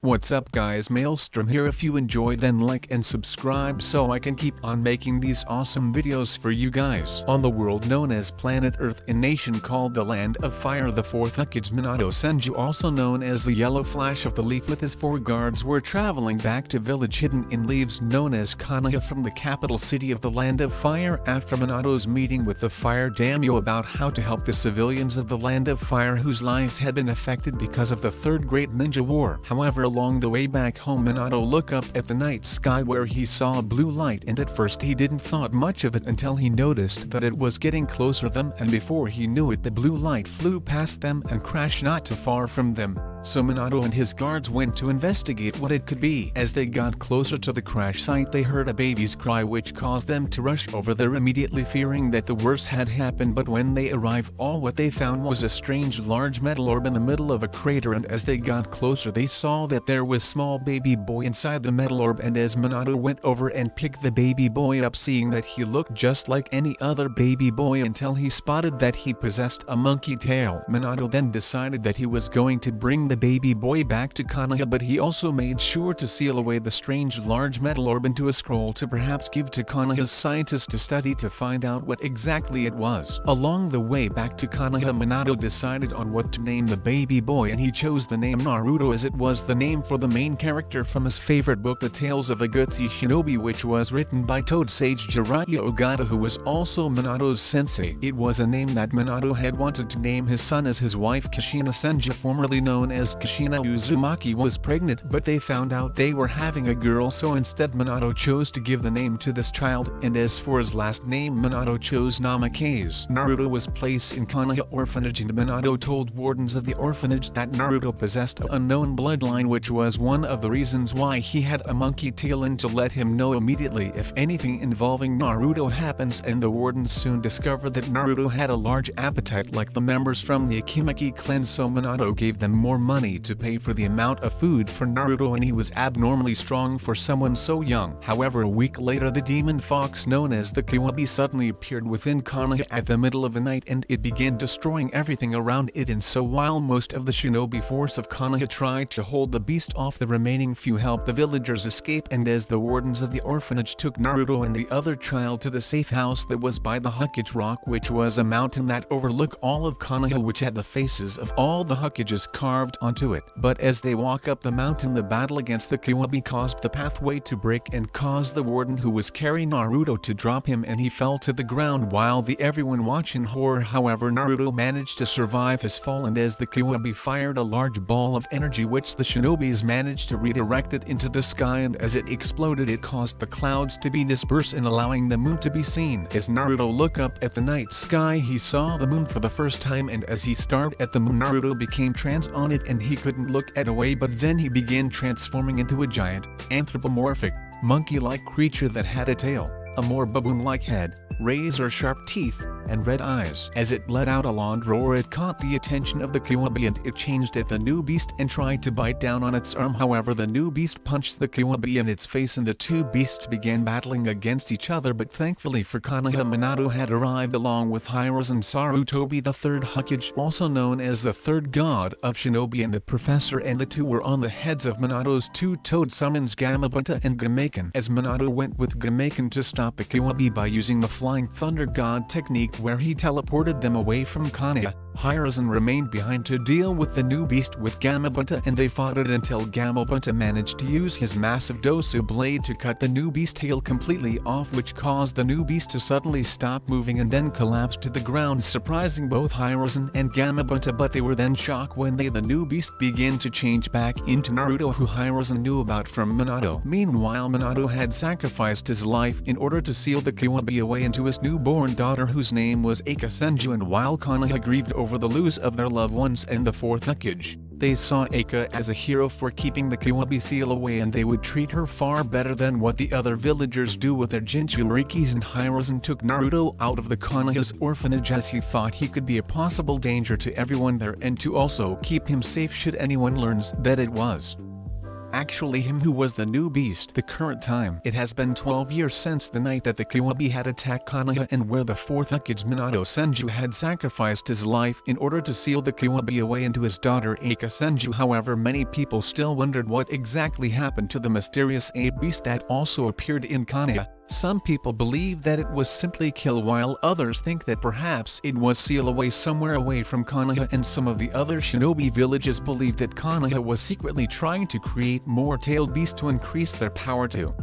What's up guys, Maelstrom here. If you enjoyed then like and subscribe so I can keep on making these awesome videos for you guys. On the world known as planet Earth, a nation called the Land of Fire, the Fourth Hokage Minato Senju, also known as the Yellow Flash of the Leaf, with his 4 guards were traveling back to village hidden in leaves known as Konoha from the capital city of the Land of Fire after Minato's meeting with the fire daimyo about how to help the civilians of the Land of Fire whose lives had been affected because of the Third Great Ninja War. However, along the way back home, Minato looked up at the night sky where he saw a blue light, and at first he didn't thought much of it until he noticed that it was getting closer to them, and before he knew it the blue light flew past them and crashed not too far from them. So Minato and his guards went to investigate what it could be. As they got closer to the crash site, they heard a baby's cry which caused them to rush over there immediately, fearing that the worst had happened. But when they arrived, all what they found was a strange large metal orb in the middle of a crater, and as they got closer they saw that there was small baby boy inside the metal orb, and as Minato went over and picked the baby boy up, seeing that he looked just like any other baby boy until he spotted that he possessed a monkey tail. Minato then decided that he was going to bring the baby boy back to Konoha, but he also made sure to seal away the strange large metal orb into a scroll to perhaps give to Konoha's scientists to study to find out what exactly it was. Along the way back to Konoha, Minato decided on what to name the baby boy, and he chose the name Naruto as it was the name for the main character from his favorite book, The Tales of a Gutsy Shinobi, which was written by Toad Sage Jiraiya Ogata, who was also Minato's sensei. It was a name that Minato had wanted to name his son, as his wife Kushina Senju, formerly known as Kushina Uzumaki, was pregnant, but they found out they were having a girl, so instead Minato chose to give the name to this child, and as for his last name, Minato chose Namikaze. Naruto was placed in Konoha orphanage, and Minato told wardens of the orphanage that Naruto possessed an unknown bloodline, which was one of the reasons why he had a monkey tail, and to let him know immediately if anything involving Naruto happens. And the wardens soon discovered that Naruto had a large appetite like the members from the Akimaki clan, so Minato gave them more money to pay for the amount of food for Naruto, and he was abnormally strong for someone so young. However, a week later the demon fox known as the Kiwabi suddenly appeared within Konoha at the middle of the night, and it began destroying everything around it. And so while most of the shinobi force of Konoha tried to hold the beast off, the remaining few helped the villagers escape, and as the wardens of the orphanage took Naruto and the other child to the safe house that was by the Hokage Rock, which was a mountain that overlooked all of Konoha, which had the faces of all the Hokages carved onto it. But as they walk up the mountain, the battle against the Kiwabi caused the pathway to break and caused the warden who was carrying Naruto to drop him, and he fell to the ground while everyone watched in horror. However, Naruto managed to survive his fall, and as the Kiwabi fired a large ball of energy which the shinobis managed to redirect it into the sky, and as it exploded it caused the clouds to be dispersed and allowing the moon to be seen. As Naruto looked up at the night sky, he saw the moon for the first time, and as he stared at the moon, Naruto became trance on it and he couldn't look at away. But then he began transforming into a giant, anthropomorphic, monkey-like creature that had a tail, a more baboon-like head, razor-sharp teeth, and red eyes. As it let out a loud roar, it caught the attention of the Kiwabi, and it changed at the new beast and tried to bite down on its arm. However, the new beast punched the Kiwabi in its face, and the two beasts began battling against each other. But thankfully for Konoha, Minato had arrived along with Hiruzen Sarutobi, the third Hokage, also known as the third god of shinobi, and the professor, and the two were on the heads of Minato's 2 toad summons, Gamabunta and Gamaken. As Minato went with Gamaken to stop the Kiwabi by using the Flying Thunder God technique, where he teleported them away from Konoha, Hiruzen remained behind to deal with the new beast with Gamabunta, and they fought it until Gamabunta managed to use his massive Dosu blade to cut the new beast's tail completely off, which caused the new beast to suddenly stop moving and then collapse to the ground, surprising both Hiruzen and Gamabunta. But they were then shocked when the new beast began to change back into Naruto, who Hiruzen knew about from Minato. Meanwhile, Minato had sacrificed his life in order to seal the Kiwabi away into his newborn daughter, whose name was Eika Senju, and while Konoha grieved over the loss of their loved ones and the Fourth Hokage, they saw Eika as a hero for keeping the Kiwabi seal away, and they would treat her far better than what the other villagers do with their Jinchurikis. And Hiruzen took Naruto out of the Konoha's orphanage as he thought he could be a possible danger to everyone there, and to also keep him safe should anyone learns that it was actually him who was the new beast. The current time. It has been 12 years since the night that the Shinobi had attacked Konoha and where the Fourth Hokage Minato Senju had sacrificed his life in order to seal the Shinobi away into his daughter Ika Senju. However, many people still wondered what exactly happened to the mysterious beast that also appeared in Konoha. Some people believe that it was simply kill, while others think that perhaps it was sealed away somewhere away from Konoha, and some of the other shinobi villages believe that Konoha was secretly trying to create more tailed beasts to increase their power too.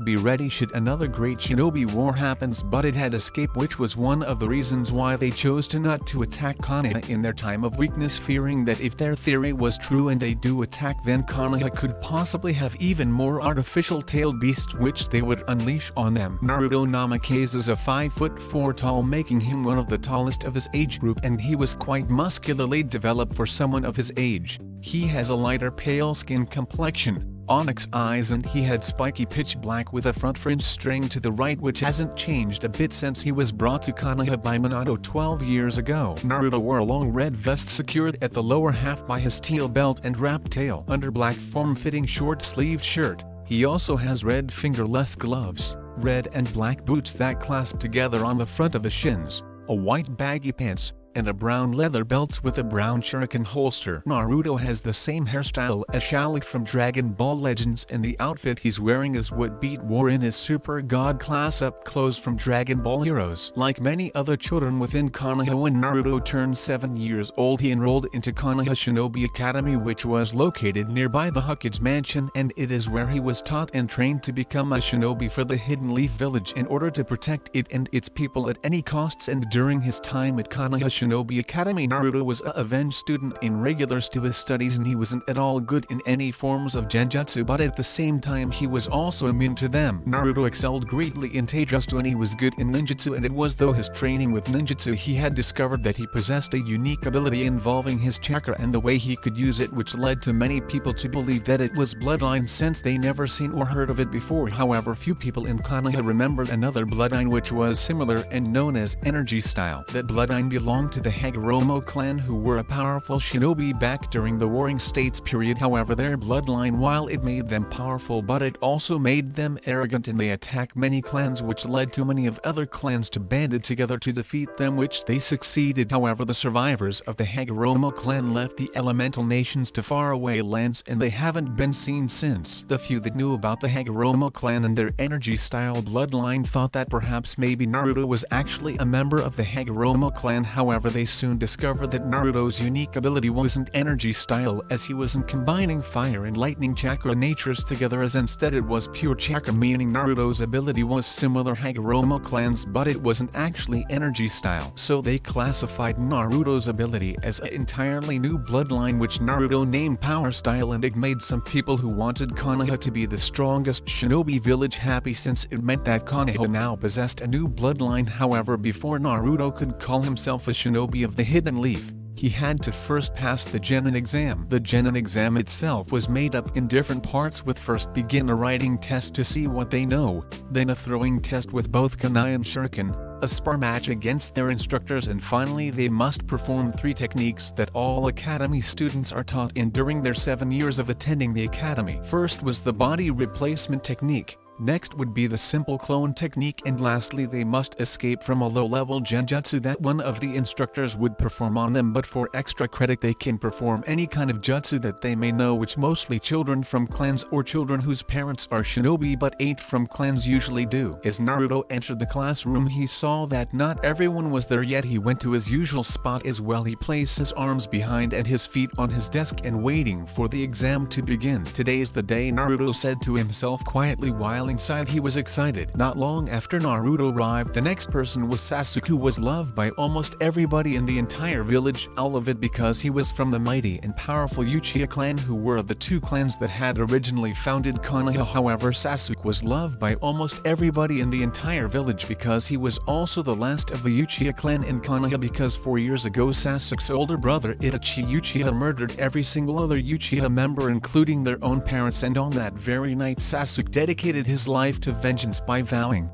Be ready should another great shinobi war happens, but it had escaped, which was one of the reasons why they chose to not to attack Konoha in their time of weakness, fearing that if their theory was true and they do attack, then Konoha could possibly have even more artificial tailed beasts which they would unleash on them. Naruto Namikaze is a 5'4" tall, making him one of the tallest of his age group, and he was quite muscularly developed for someone of his age. He has a lighter pale skin complexion, onyx eyes, and he had spiky pitch black with a front fringe string to the right, which hasn't changed a bit since he was brought to Konoha by Minato 12 years ago. Naruto wore a long red vest secured at the lower half by his steel belt and wrapped tail under black form-fitting short-sleeved shirt. He also has red fingerless gloves, red and black boots that clasp together on the front of the shins, a white baggy pants, and a brown leather belt with a brown shuriken holster. Naruto has the same hairstyle as Shalik from Dragon Ball Legends, and the outfit he's wearing is what Beat wore in his Super God class up clothes from Dragon Ball Heroes. Like many other children within Konoha, when Naruto turned 7 years old, he enrolled into Konoha Shinobi Academy, which was located nearby the Hokage Mansion, and it is where he was taught and trained to become a shinobi for the Hidden Leaf Village in order to protect it and its people at any costs. And during his time at Konoha Shinobi Academy, Naruto was a avenged student in regulars to his studies, and he wasn't at all good in any forms of genjutsu, but at the same time he was also immune to them. Naruto excelled greatly in taijutsu and he was good in ninjutsu, and it was through his training with ninjutsu he had discovered that he possessed a unique ability involving his chakra and the way he could use it, which led to many people to believe that it was bloodline since they never seen or heard of it before. However, few people in Konoha remembered another bloodline which was similar and known as energy style. That bloodline belonged to the Hagoromo clan, who were a powerful shinobi back during the Warring States period. However, their bloodline, while it made them powerful, but it also made them arrogant, and they attacked many clans, which led to many of other clans to banded together to defeat them, which they succeeded. However, the survivors of the Hagoromo clan left the elemental nations to faraway lands, and they haven't been seen since. The few that knew about the Hagoromo clan and their energy style bloodline thought that perhaps maybe Naruto was actually a member of the Hagoromo clan. However, they soon discovered that Naruto's unique ability wasn't energy style, as he wasn't combining fire and lightning chakra natures together, as instead it was pure chakra, meaning Naruto's ability was similar Hagoromo clans, but it wasn't actually energy style. So they classified Naruto's ability as an entirely new bloodline, which Naruto named power style, and it made some people who wanted Konoha to be the strongest shinobi village happy, since it meant that Konoha now possessed a new bloodline. However, before Naruto could call himself a shinobi of the Hidden Leaf, he had to first pass the genin exam. The genin exam itself was made up in different parts, with first begin a writing test to see what they know, then a throwing test with both kunai and shuriken, a spar match against their instructors, and finally they must perform 3 techniques that all academy students are taught in during their 7 years of attending the academy. First was the body replacement technique. Next would be the simple clone technique, and lastly they must escape from a low-level genjutsu that one of the instructors would perform on them, but for extra credit they can perform any kind of jutsu that they may know, which mostly children from clans or children whose parents are shinobi but ain't from clans usually do. As Naruto entered the classroom, he saw that not everyone was there yet. He went to his usual spot as well. He placed his arms behind and his feet on his desk and waiting for the exam to begin. Today's the day, Naruto said to himself quietly, while inside he was excited. Not long after Naruto arrived, the next person was Sasuke, who was loved by almost everybody in the entire village, all of it because he was from the mighty and powerful Uchiha clan, who were the 2 clans that had originally founded Konoha. However, Sasuke was loved by almost everybody in the entire village because he was also the last of the Uchiha clan in Konoha, because 4 years ago Sasuke's older brother Itachi Uchiha murdered every single other Uchiha member, including their own parents, and on that very night Sasuke dedicated his life to vengeance by vowing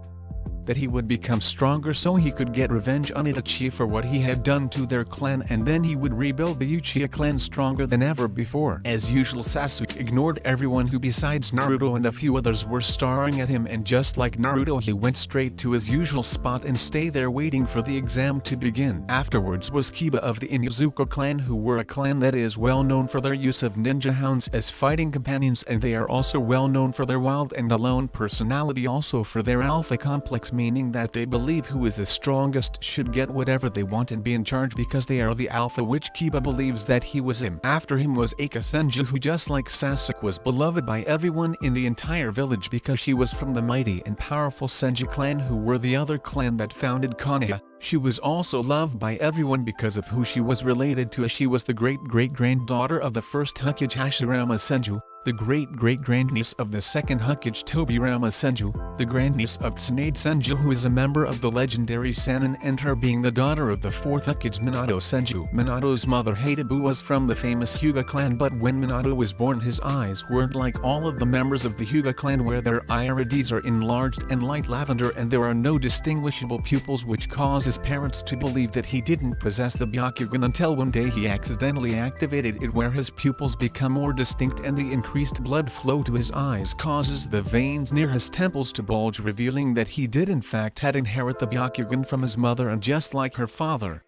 that he would become stronger so he could get revenge on Itachi for what he had done to their clan, and then he would rebuild the Uchiha clan stronger than ever before. As usual, Sasuke ignored everyone who besides Naruto and a few others were staring at him, and just like Naruto he went straight to his usual spot and stayed there waiting for the exam to begin. Afterwards was Kiba of the Inuzuka clan, who were a clan that is well known for their use of ninja hounds as fighting companions, and they are also well known for their wild and alone personality, also for their alpha complex, meaning that they believe who is the strongest should get whatever they want and be in charge because they are the alpha, which Kiba believes that he was him. After him was Ika Senju, who just like Sasuke was beloved by everyone in the entire village because she was from the mighty and powerful Senju clan, who were the other clan that founded Konoha. She was also loved by everyone because of who she was related to, as she was the great-great-granddaughter of the first Hokage Hashirama Senju, the great-great-grandniece of the second Hokage Tobirama Senju, the grandniece of Tsunade Senju, who is a member of the legendary Sannin, and her being the daughter of the fourth Hokage Minato Senju. Minato's mother ANBU was from the famous Hyuga clan, but when Minato was born his eyes weren't like all of the members of the Hyuga clan, where their irides are enlarged and light lavender and there are no distinguishable pupils, which causes parents to believe that he didn't possess the Byakugan until one day he accidentally activated it, where his pupils become more distinct and the increased blood flow to his eyes causes the veins near his temples to bulge, revealing that he did in fact had inherit the Byakugan from his mother, and just like her father.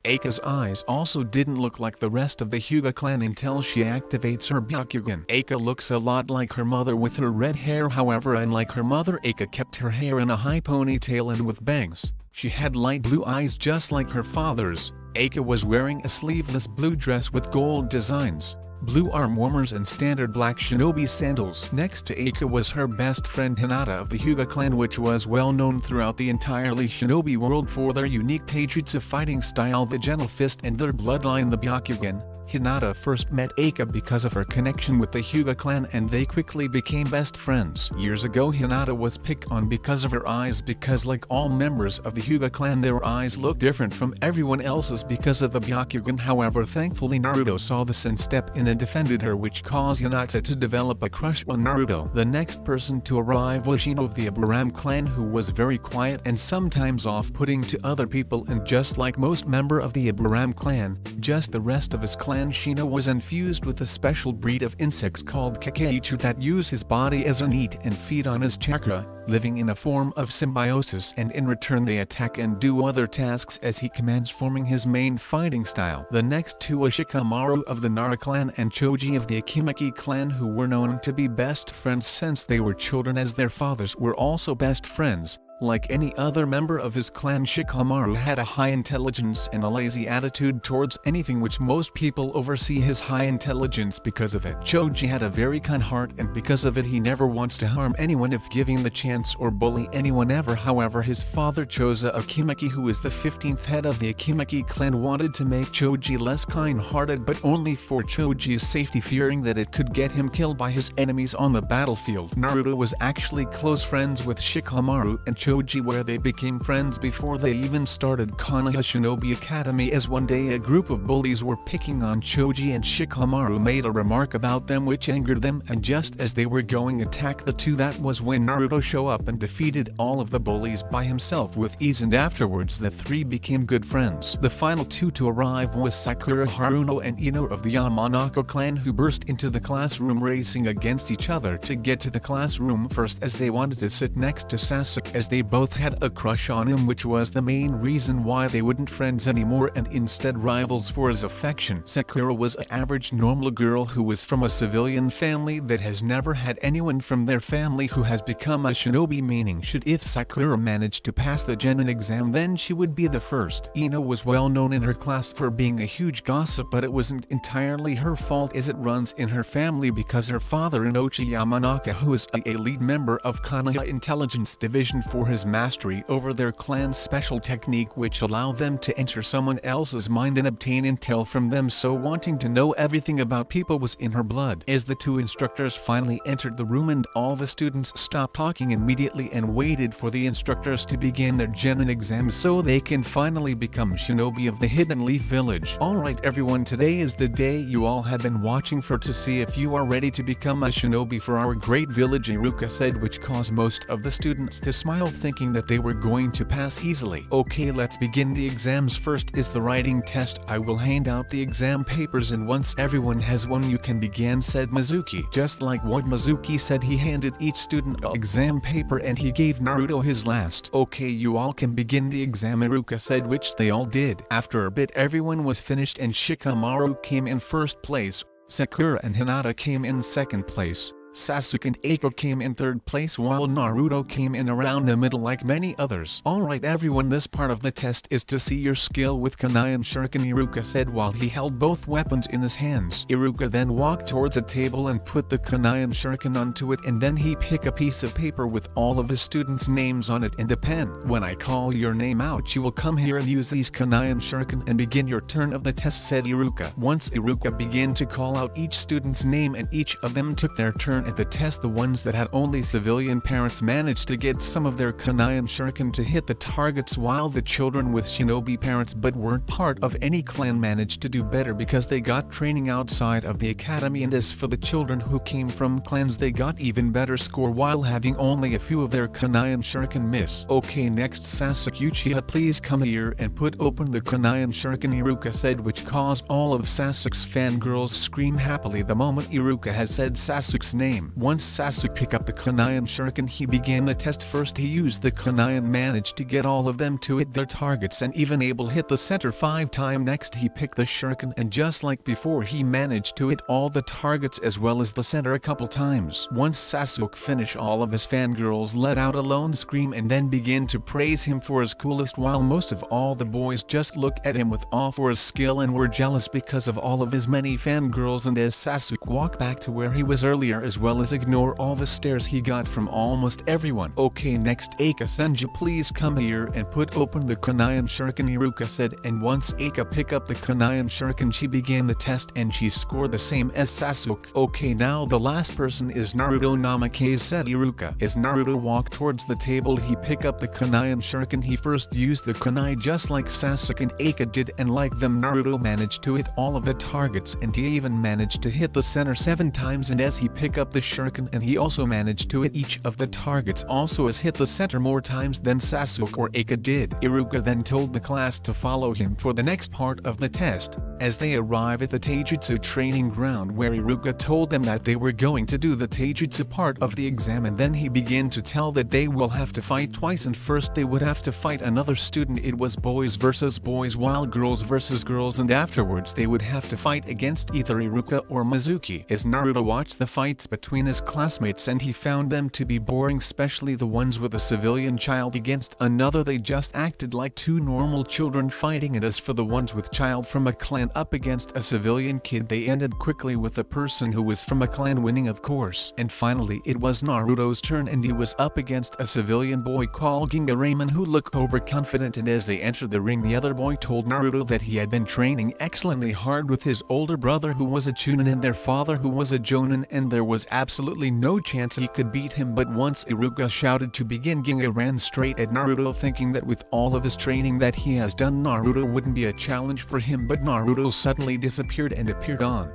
Aka's eyes also didn't look like the rest of the Hyuga clan until she activates her Byakugan. Aka looks a lot like her mother with her red hair, however unlike her mother, Aka kept her hair in a high ponytail and with bangs. She had light blue eyes just like her father's. Aka was wearing a sleeveless blue dress with gold designs, blue arm warmers and standard black shinobi sandals. Next to Aka was her best friend Hinata of the Hyuga clan, which was well known throughout the entirely shinobi world for their unique taijutsu fighting style, the gentle fist, and their bloodline, the Byakugan. Hinata first met Aka because of her connection with the Hyuga clan, and they quickly became best friends. Years ago Hinata was picked on because of her eyes, because like all members of the Hyuga clan their eyes look different from everyone else's because of the Byakugan. However, thankfully Naruto saw this and stepped in and defended her, which caused Hinata to develop a crush on Naruto. The next person to arrive was Shino of the Abraham clan, who was very quiet and sometimes off-putting to other people, and just like most member of the Abraham clan, just the rest of his clan, Shino was infused with a special breed of insects called Kakeichu that use his body as an eat and feed on his chakra, living in a form of symbiosis, and in return they attack and do other tasks as he commands, forming his main fighting style. The next two were Shikamaru of the Nara clan and Choji of the Akimaki clan, who were known to be best friends since they were children, as their fathers were also best friends. Like any other member of his clan, Shikamaru had a high intelligence and a lazy attitude towards anything, which most people oversee his high intelligence because of it. Choji had a very kind heart, and because of it he never wants to harm anyone if given the chance or bully anyone ever. However, his father Choza of Akimaki, who is the 15th head of the Akimaki clan, wanted to make Choji less kind-hearted, but only for Choji's safety, fearing that it could get him killed by his enemies on the battlefield. Naruto was actually close friends with Shikamaru and Choji, where they became friends before they even started Konoha Shinobi Academy, as one day a group of bullies were picking on Choji and Shikamaru made a remark about them which angered them, and just as they were going to attack the two, that was when Naruto showed up and defeated all of the bullies by himself with ease, and afterwards the three became good friends. The final two to arrive was Sakura Haruno and Ino of the Yamanaka clan, who burst into the classroom racing against each other to get to the classroom first, as they wanted to sit next to Sasuke, as they both had a crush on him, which was the main reason why they wouldn't friends anymore and instead rivals for his affection. Sakura was an average normal girl who was from a civilian family that has never had anyone from their family who has become a shinobi, meaning if Sakura managed to pass the genin exam then she would be the first. Ino was well known in her class for being a huge gossip, but it wasn't entirely her fault as it runs in her family because her father Inochi Yamanaka, who is a lead member of Konoha Intelligence Division for his mastery over their clan's special technique which allowed them to enter someone else's mind and obtain intel from them, so wanting to know everything about people was in her blood. As the two instructors finally entered the room and all the students stopped talking immediately and waited for the instructors to begin their genin exams so they can finally become shinobi of the Hidden Leaf Village. Alright everyone, today is the day you all have been watching for to see if you are ready to become a shinobi for our great village, Iruka said, which caused most of the students to smile. thinking that they were going to pass easily. Okay, let's begin the exams. First is the writing test. I will hand out the exam papers and once everyone has one you can begin, said Mizuki. Just like what Mizuki said, he handed each student an exam paper and he gave Naruto his last. Okay, you all can begin the exam, Iruka said, which they all did. After a bit everyone was finished and Shikamaru came in first place, Sakura and Hinata came in second place, Sasuke and Eiko came in third place, while Naruto came in around the middle like many others. Alright everyone, this part of the test is to see your skill with kunai and shuriken, Iruka said while he held both weapons in his hands. Iruka then walked towards a table and put the kunai and shuriken onto it, and then he picked a piece of paper with all of his students' names on it and a pen. When I call your name out you will come here and use these kunai and shuriken and begin your turn of the test, said Iruka. Once Iruka began to call out each student's name and each of them took their turn at the test, the ones that had only civilian parents managed to get some of their kunai and shuriken to hit the targets, while the children with shinobi parents but weren't part of any clan managed to do better because they got training outside of the academy, and as for the children who came from clans they got even better score while having only a few of their kunai and shuriken miss. Okay, next Sasuke Uchiha, please come here and put open the kunai and shuriken, Iruka said, which caused all of Sasuke's fangirls scream happily the moment Iruka had said Sasuke's name. Once Sasuke picked up the kunai and shuriken he began the test. First he used the kunai and managed to get all of them to hit their targets and even able hit the center 5 times. Next he picked the shuriken and just like before he managed to hit all the targets as well as the center a couple times. Once Sasuke finished, all of his fangirls let out a lone scream and then began to praise him for his coolest, while most of all the boys just looked at him with awe for his skill and were jealous because of all of his many fangirls. And as Sasuke walked back to where he was earlier as well as ignore all the stares he got from almost everyone. Okay, next Eika Senju, please come here and put open the kunai and shuriken, Iruka said, and once Eika picked up the kunai and shuriken she began the test and she scored the same as Sasuke. Okay, now the last person is Naruto, Namikaze, said Iruka. As Naruto walked towards the table he picked up the kunai and shuriken. He first used the kunai just like Sasuke and Eika did, and like them Naruto managed to hit all of the targets and he even managed to hit the center 7 times, and as he picked up the shuriken and he also managed to hit each of the targets also as hit the center more times than Sasuke or Eika did. Iruka then told the class to follow him for the next part of the test. As they arrive at the taijutsu training ground where Iruka told them that they were going to do the taijutsu part of the exam, and then he began to tell that they will have to fight twice, and first they would have to fight another student. It was boys versus boys while girls versus girls, and afterwards they would have to fight against either Iruka or Mizuki. As Naruto watched the fights between his classmates and he found them to be boring, especially the ones with a civilian child against another. They just acted like two normal children fighting, and as for the ones with child from a clan up against a civilian kid, they ended quickly with the person who was from a clan winning, of course. And finally it was Naruto's turn and he was up against a civilian boy called Ginga Ramen who looked overconfident, and as they entered the ring the other boy told Naruto that he had been training excellently hard with his older brother who was a Chunin and their father who was a Jonan, and there was absolutely no chance he could beat him. But once Iruka shouted to begin, Ginga ran straight at Naruto thinking that with all of his training that he has done Naruto wouldn't be a challenge for him, but Naruto suddenly disappeared and appeared on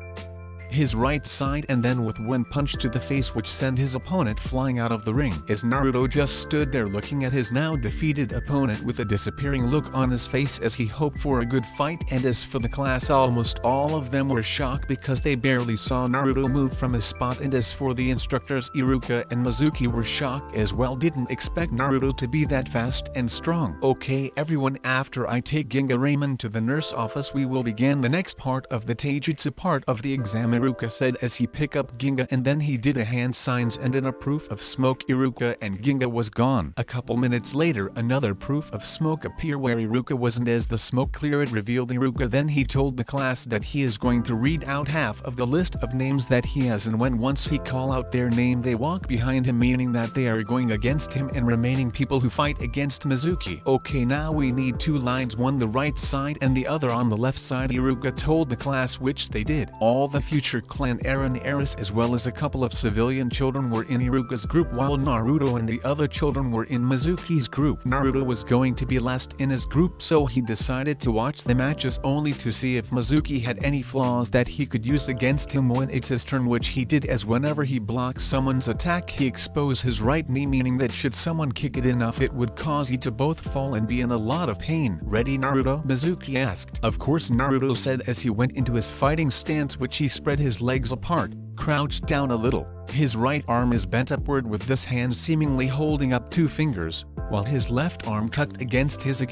his right side and then with one punch to the face which sent his opponent flying out of the ring. As Naruto just stood there looking at his now defeated opponent with a disappearing look on his face as he hoped for a good fight, and as for the class almost all of them were shocked because they barely saw Naruto move from his spot, and as for the instructors Iruka and Mizuki were shocked as well, didn't expect Naruto to be that fast and strong. Okay everyone, after I take Ginga Ramen to the nurse office we will begin the next part of the taijutsu part of the exam, Iruka said as he picked up Ginga, and then he did a hand signs and in a proof of smoke Iruka and Ginga was gone. A couple minutes later another proof of smoke appeared where Iruka was, and as the smoke cleared it revealed Iruka. Then he told the class that he is going to read out half of the list of names that he has, and once he call out their name they walk behind him, meaning that they are going against him and remaining people who fight against Mizuki. Okay, now we need 2 lines, one the right side and the other on the left side. Iruka told the class which they did. All the future teacher clan Eren Eris as well as a couple of civilian children were in Iruka's group while Naruto and the other children were in Mizuki's group. Naruto was going to be last in his group, so he decided to watch the matches only to see if Mizuki had any flaws that he could use against him when it's his turn, which he did, as whenever he blocks someone's attack he exposed his right knee, meaning that should someone kick it enough it would cause you to both fall and be in a lot of pain. "Ready, Naruto?" Mizuki asked. Of course, Naruto said as he went into his fighting stance, which he spread his legs apart, crouched down a little. His right arm is bent upward with this hand seemingly holding up 2 fingers, while his left arm tucked against his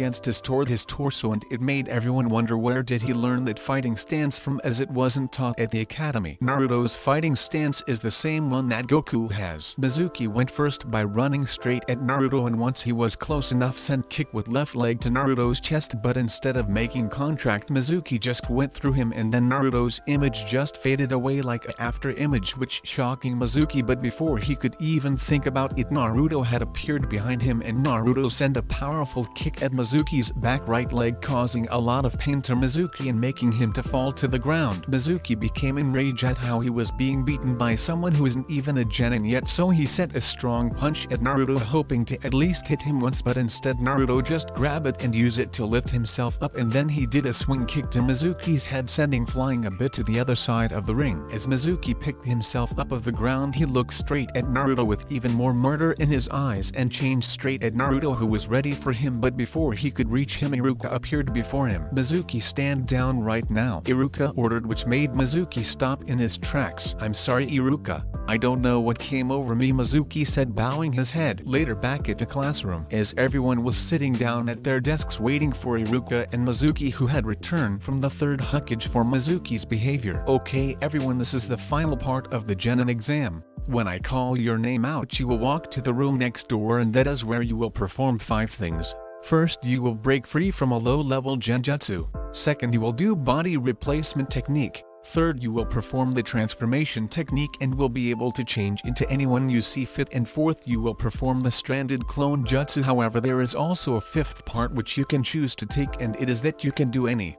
toward his torso, and it made everyone wonder where did he learn that fighting stance from, as it wasn't taught at the academy. Naruto's fighting stance is the same one that Goku has. Mizuki went first by running straight at Naruto, and once he was close enough sent kick with left leg to Naruto's chest, but instead of making contact Mizuki just went through him, and then Naruto's image just faded away like a after image, which shocking Mizuki, but before he could even think about it Naruto had appeared behind him and Naruto sent a powerful kick at Mizuki's back right leg, causing a lot of pain to Mizuki and making him to fall to the ground. Mizuki became enraged at how he was being beaten by someone who isn't even a genin yet, so he sent a strong punch at Naruto hoping to at least hit him once, but instead Naruto just grabbed it and used it to lift himself up, and then he did a swing kick to Mizuki's head, sending flying a bit to the other side of the ring. As Mizuki picked himself up off the ground he looked straight at Naruto with even more murder in his eyes and changed straight at Naruto, who was ready for him, but before he could reach him Iruka appeared before him. "Mizuki, stand down right now," Iruka ordered, which made Mizuki stop in his tracks. "I'm sorry Iruka, I don't know what came over me," Mizuki said, bowing his head. Later, back at the classroom, as everyone was sitting down at their desks waiting for Iruka and Mizuki, who had returned from the third Hokage, for Mizuki's behavior. "Okay everyone, this is the final part of the genin exam. When I call your name out you will walk to the room next door, and that is where you will perform 5 things. First, you will break free from a low-level genjutsu. Second, you will do body replacement technique. Third, you will perform the transformation technique and will be able to change into anyone you see fit. And fourth, you will perform the stranded clone jutsu. However, there is also a 5th part which you can choose to take, and it is that you can do any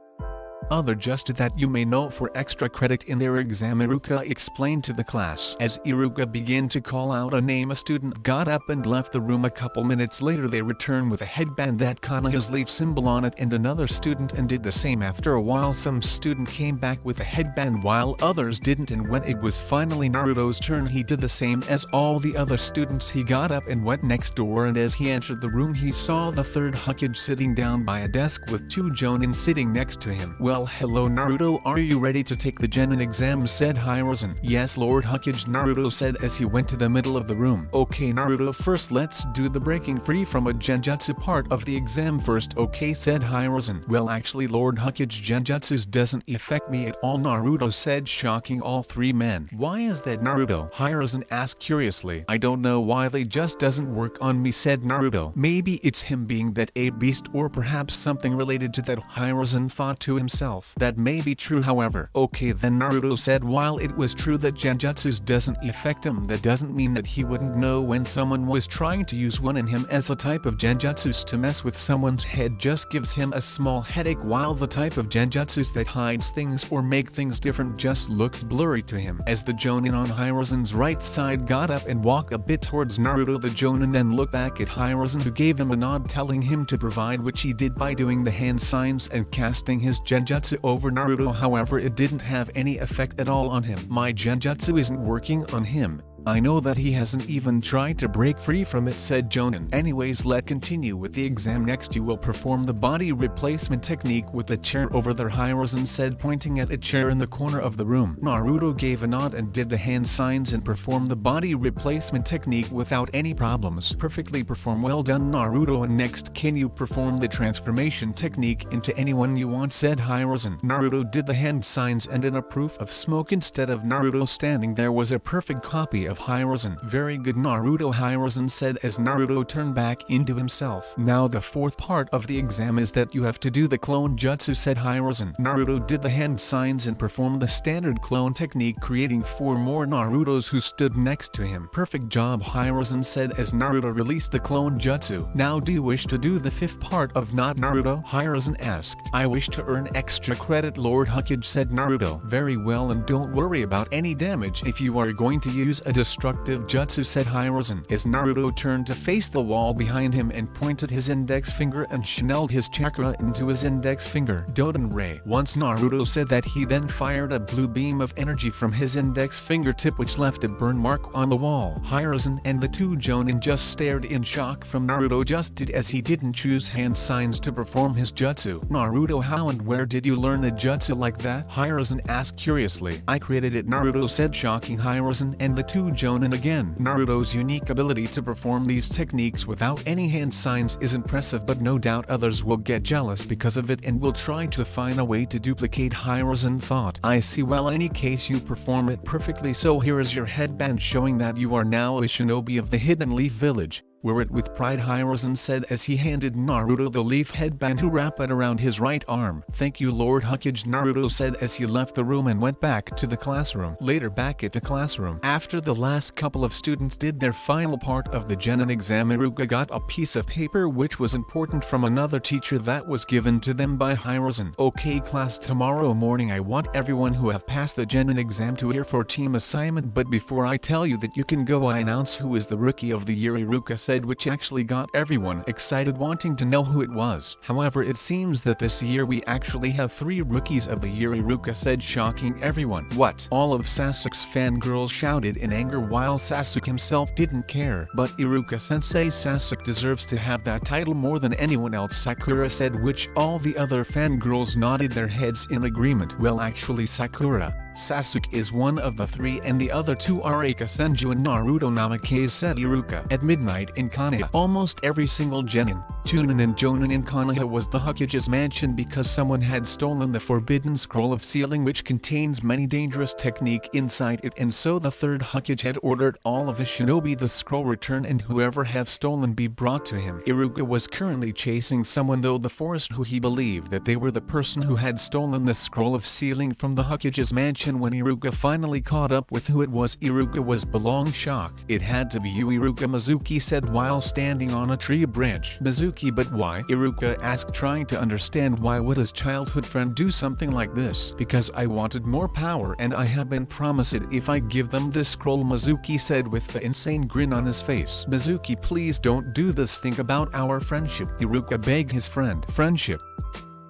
other just that you may know for extra credit in their exam," Iruka explained to the class. As Iruka began to call out a name, a student got up and left the room. A couple minutes later they returned with a headband that Konoha's leaf symbol on it, and another student and did the same. After a while some student came back with a headband while others didn't, and when it was finally Naruto's turn he did the same as all the other students. He got up and went next door, and as he entered the room he saw the third Hokage sitting down by a desk with 2 Jonin sitting next to him. "Well, hello Naruto, are you ready to take the genin exam?" said Hiruzen. "Yes Lord Hokage," Naruto said as he went to the middle of the room. "Okay Naruto, first let's do the breaking free from a genjutsu part of the exam first." "Okay," said Hiruzen. "Well actually Lord Hokage, genjutsus doesn't affect me at all," Naruto said, shocking all 3 men. "Why is that Naruto?" Hiruzen asked curiously. "I don't know why, they just doesn't work on me," said Naruto. "Maybe it's him being that a beast, or perhaps something related to that," Hiruzen thought to himself. "That may be true, however." "Okay then," Naruto said. "While it was true that genjutsus doesn't affect him, that doesn't mean that he wouldn't know when someone was trying to use one in him, as the type of genjutsus to mess with someone's head just gives him a small headache, while the type of genjutsus that hides things or make things different just looks blurry to him." As the Jonin on Hiruzen's right side got up and walked a bit towards Naruto, the Jonin then looked back at Hiruzen, who gave him a nod telling him to provide, which he did by doing the hand signs and casting his genjutsu over Naruto. However, it didn't have any effect at all on him. "My genjutsu isn't working on him. I know that he hasn't even tried to break free from it," said Jonan. "Anyways, let's continue with the exam. Next you will perform the body replacement technique with the chair over there," Hiruzen said, pointing at a chair in the corner of the room. Naruto gave a nod and did the hand signs and performed the body replacement technique without any problems. "Perfectly performed, well done Naruto, and next can you perform the transformation technique into anyone you want," said Hiruzen. Naruto did the hand signs, and in a proof of smoke instead of Naruto standing there was a perfect copy of Hiruzen. Very good Naruto, Hiruzen said as Naruto turned back into himself. Now the fourth part of the exam is that you have to do the clone jutsu, said Hiruzen. Naruto did the hand signs and performed the standard clone technique, creating 4 more Narutos who stood next to him. Perfect job, Hiruzen said as Naruto released the clone jutsu. Now do you wish to do the 5th part of not Naruto? Hiruzen asked. I wish to earn extra credit, Lord Hokage, said Naruto. Very well, and don't worry about any damage if you are going to use a destructive jutsu, said Hiruzen as Naruto turned to face the wall behind him and pointed his index finger and channeled his chakra into his index finger. Doden Ray. Once Naruto said that, he then fired a blue beam of energy from his index fingertip which left a burn mark on the wall. Hiruzen and the 2 Jonin just stared in shock from Naruto just did as he didn't choose hand signs to perform his jutsu. Naruto, how and where did you learn a jutsu like that? Hiruzen asked curiously. I created it, Naruto said, shocking Hiruzen and the 2 Jonin again. Naruto's unique ability to perform these techniques without any hand signs is impressive, but no doubt others will get jealous because of it and will try to find a way to duplicate, Hiruzen thought. I see. Well, in any case you perform it perfectly, so here is your headband showing that you are now a shinobi of the Hidden Leaf Village. Wear it with pride, Hiruzen said as he handed Naruto the leaf headband to wrap it around his right arm. Thank you, Lord Hokage, Naruto said as he left the room and went back to the classroom. Later, back at the classroom, after the last couple of students did their final part of the genin exam, Iruka got a piece of paper which was important from another teacher that was given to them by Hiruzen. Okay class, tomorrow morning I want everyone who have passed the genin exam to here for team assignment, but before I tell you that you can go, I announce who is the Rookie of the Year, Iruka said, which actually got everyone excited, wanting to know who it was. However, it seems that this year we actually have 3 Rookies of the Year, Iruka said, shocking everyone. What? All of Sasuke's fangirls shouted in anger while Sasuke himself didn't care. But Iruka-sensei, Sasuke deserves to have that title more than anyone else, Sakura said, which all the other fangirls nodded their heads in agreement. Well, actually Sakura, Sasuke is one of the 3 and the other 2 are Ika, Senju and Naruto, Namikaze said Iruka. At midnight in Konoha, almost every single genin, chunin and jonin in Konoha was the Hokage's mansion because someone had stolen the forbidden scroll of sealing which contains many dangerous technique inside it, and so the 3rd Hokage had ordered all of the shinobi the scroll return and whoever have stolen be brought to him. Iruka was currently chasing someone though the forest who he believed that they were the person who had stolen the scroll of sealing from the Hokage's mansion. When Iruka finally caught up with who it was, Iruka was belong shock. It had to be you, Iruka, Mizuki said while standing on a tree branch. Mizuki, but why? Iruka asked, trying to understand why would his childhood friend do something like this. Because I wanted more power and I have been promised it if I give them this scroll, Mizuki said with the insane grin on his face. Mizuki, please don't do this, think about our friendship, Iruka begged his friend. Friendship?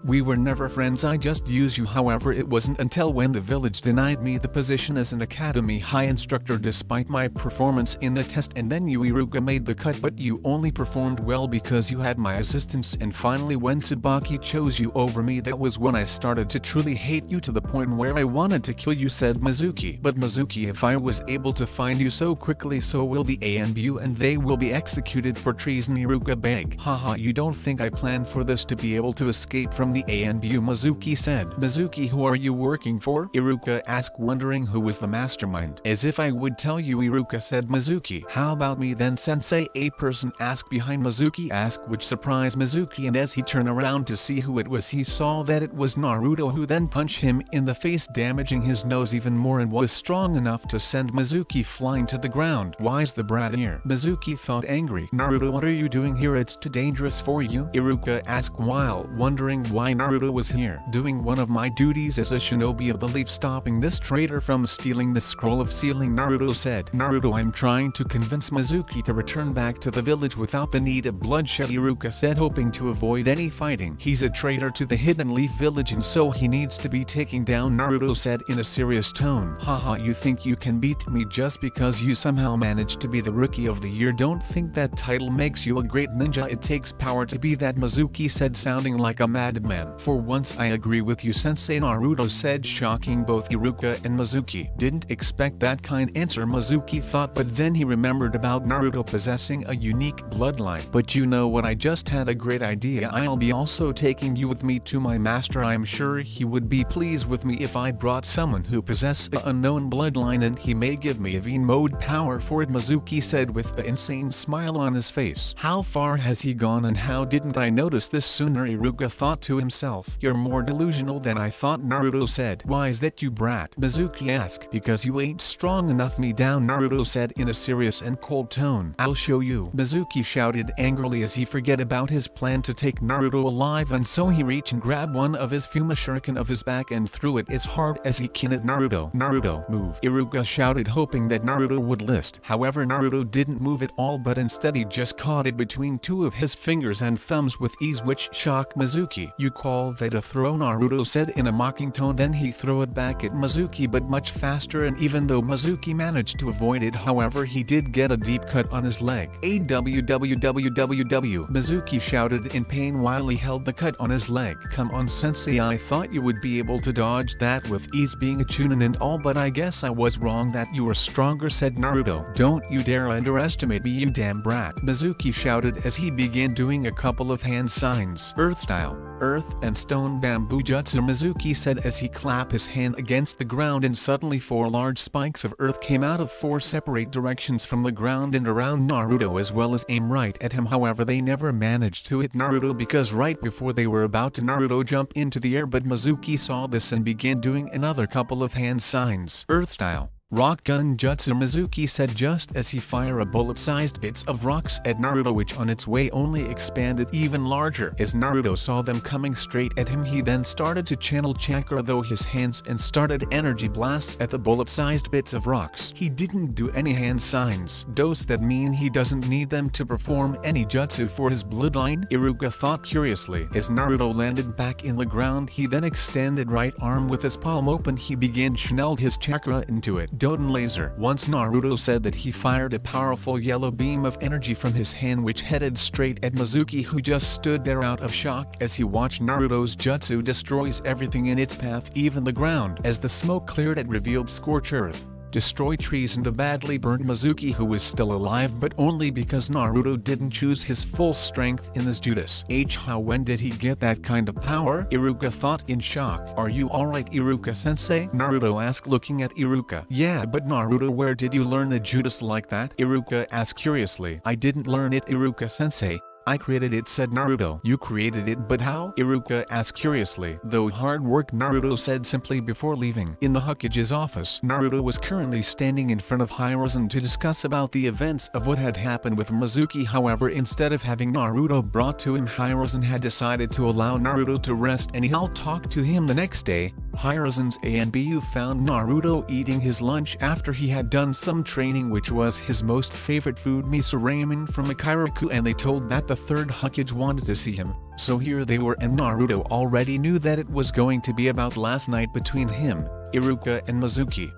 We were never friends, I just use you. However, it wasn't until when the village denied me the position as an academy high instructor despite my performance in the test, and then you, Iruka, made the cut, but you only performed well because you had my assistance, and finally when Tsubaki chose you over me, that was when I started to truly hate you to the point where I wanted to kill you, said Mizuki. But Mizuki, if I was able to find you so quickly, so will the ANBU and they will be executed for treason, Iruka begged. Haha, you don't think I planned for this to be able to escape from the ANBU, Mizuki said. Mizuki, who are you working for? Iruka asked, wondering who was the mastermind. As if I would tell you, Iruka said Mizuki. How about me then, sensei? A person asked behind Mizuki asked, which surprised Mizuki, and as he turned around to see who it was, he saw that it was Naruto, who then punched him in the face, damaging his nose even more, and was strong enough to send Mizuki flying to the ground. Why's the brat here? Mizuki thought, angry. Naruto, what are you doing here? It's too dangerous for you, Iruka asked while wondering why Naruto was here. Doing one of my duties as a shinobi of the leaf, stopping this traitor from stealing the scroll of sealing, Naruto said. Naruto, I'm trying to convince Mizuki to return back to the village without the need of bloodshed, Iruka said, hoping to avoid any fighting. He's a traitor to the Hidden Leaf Village and so he needs to be taken down, Naruto said in a serious tone. Haha, you think you can beat me just because you somehow managed to be the Rookie of the Year? Don't think that title makes you a great ninja. It takes power to be that, Mizuki said, sounding like a madman. man. For once I agree with you sensei, Naruto said, shocking both Iruka and Mizuki. Didn't expect that kind answer, Mizuki thought, but then he remembered about Naruto possessing a unique bloodline. But you know what, I just had a great idea. I'll be also taking you with me to my master. I'm sure he would be pleased with me if I brought someone who possesses an unknown bloodline, and he may give me a V mode power for it, Mizuki said with an insane smile on his face. How far has he gone, and how didn't I notice this sooner? Iruka thought to himself. You're more delusional than I thought, Naruto said. Why is that, you brat? Mizuki asked. Because you ain't strong enough. Me down, Naruto said in a serious and cold tone. I'll show you, Mizuki shouted angrily as he forgot about his plan to take Naruto alive, and so he reached and grabbed one of his Fuma shuriken of his back and threw it as hard as he can at Naruto. Naruto, move, Iruka shouted, hoping that Naruto would list. However, Naruto didn't move at all, but instead he just caught it between two of his fingers and thumbs with ease, which shocked Mizuki. You call that a throw? Naruto said in a mocking tone. Then he threw it back at Mizuki, but much faster, and even though Mizuki managed to avoid it, however, he did get a deep cut on his leg. AWWWWW, Mizuki shouted in pain while he held the cut on his leg. Come on sensei, I thought you would be able to dodge that with ease, being a chunin and all, but I guess I was wrong that you were stronger, said Naruto. Don't you dare underestimate me, you damn brat, Mizuki shouted as he began doing a couple of hand signs. Earth style, earth and stone bamboo jutsu, Mizuki said as he clapped his hand against the ground, and suddenly 4 large spikes of earth came out of 4 separate directions from the ground and around Naruto, as well as aim right at him. However, they never managed to hit Naruto because right before they were about to, Naruto jumped into the air, but Mizuki saw this and began doing another couple of hand signs. Earth style, rock gun jutsu, Mizuki said just as he fired a bullet-sized bits of rocks at Naruto, which on its way only expanded even larger. As Naruto saw them coming straight at him, he then started to channel chakra through his hands and started energy blasts at the bullet-sized bits of rocks. He didn't do any hand signs. Does that mean he doesn't need them to perform any jutsu for his bloodline? Iruka thought curiously. As Naruto landed back in the ground, he then extended right arm with his palm open. He began channeled his chakra into it. Jonan laser. Once Naruto said that he fired a powerful yellow beam of energy from his hand, which headed straight at Mizuki, who just stood there out of shock as he watched Naruto's jutsu destroys everything in its path, even the ground. As the smoke cleared, it revealed scorch earth, destroy trees, and a badly burned Mizuki, who was still alive, but only because Naruto didn't choose his full strength in his jutsu. How, when did he get that kind of power? Iruka thought in shock. Are you alright, Iruka sensei? Naruto asked, looking at Iruka. Yeah, but Naruto, where did you learn the jutsu like that? Iruka asked curiously. I didn't learn it, Iruka sensei. I created it, said Naruto. You created it, but how? Iruka asked curiously. Though hard work, Naruto said simply before leaving. In the Hokage's office, Naruto was currently standing in front of Hiruzen to discuss about the events of what had happened with Mizuki. However, instead of having Naruto brought to him, Hiruzen had decided to allow Naruto to rest, and he'll talk to him the next day. Hiruzen's ANBU found Naruto eating his lunch after he had done some training, which was his most favorite food, miso ramen from Ikaraku, and they told that the third Hokage wanted to see him. So here they were, and Naruto already knew that it was going to be about last night between him, Iruka and Mizuki,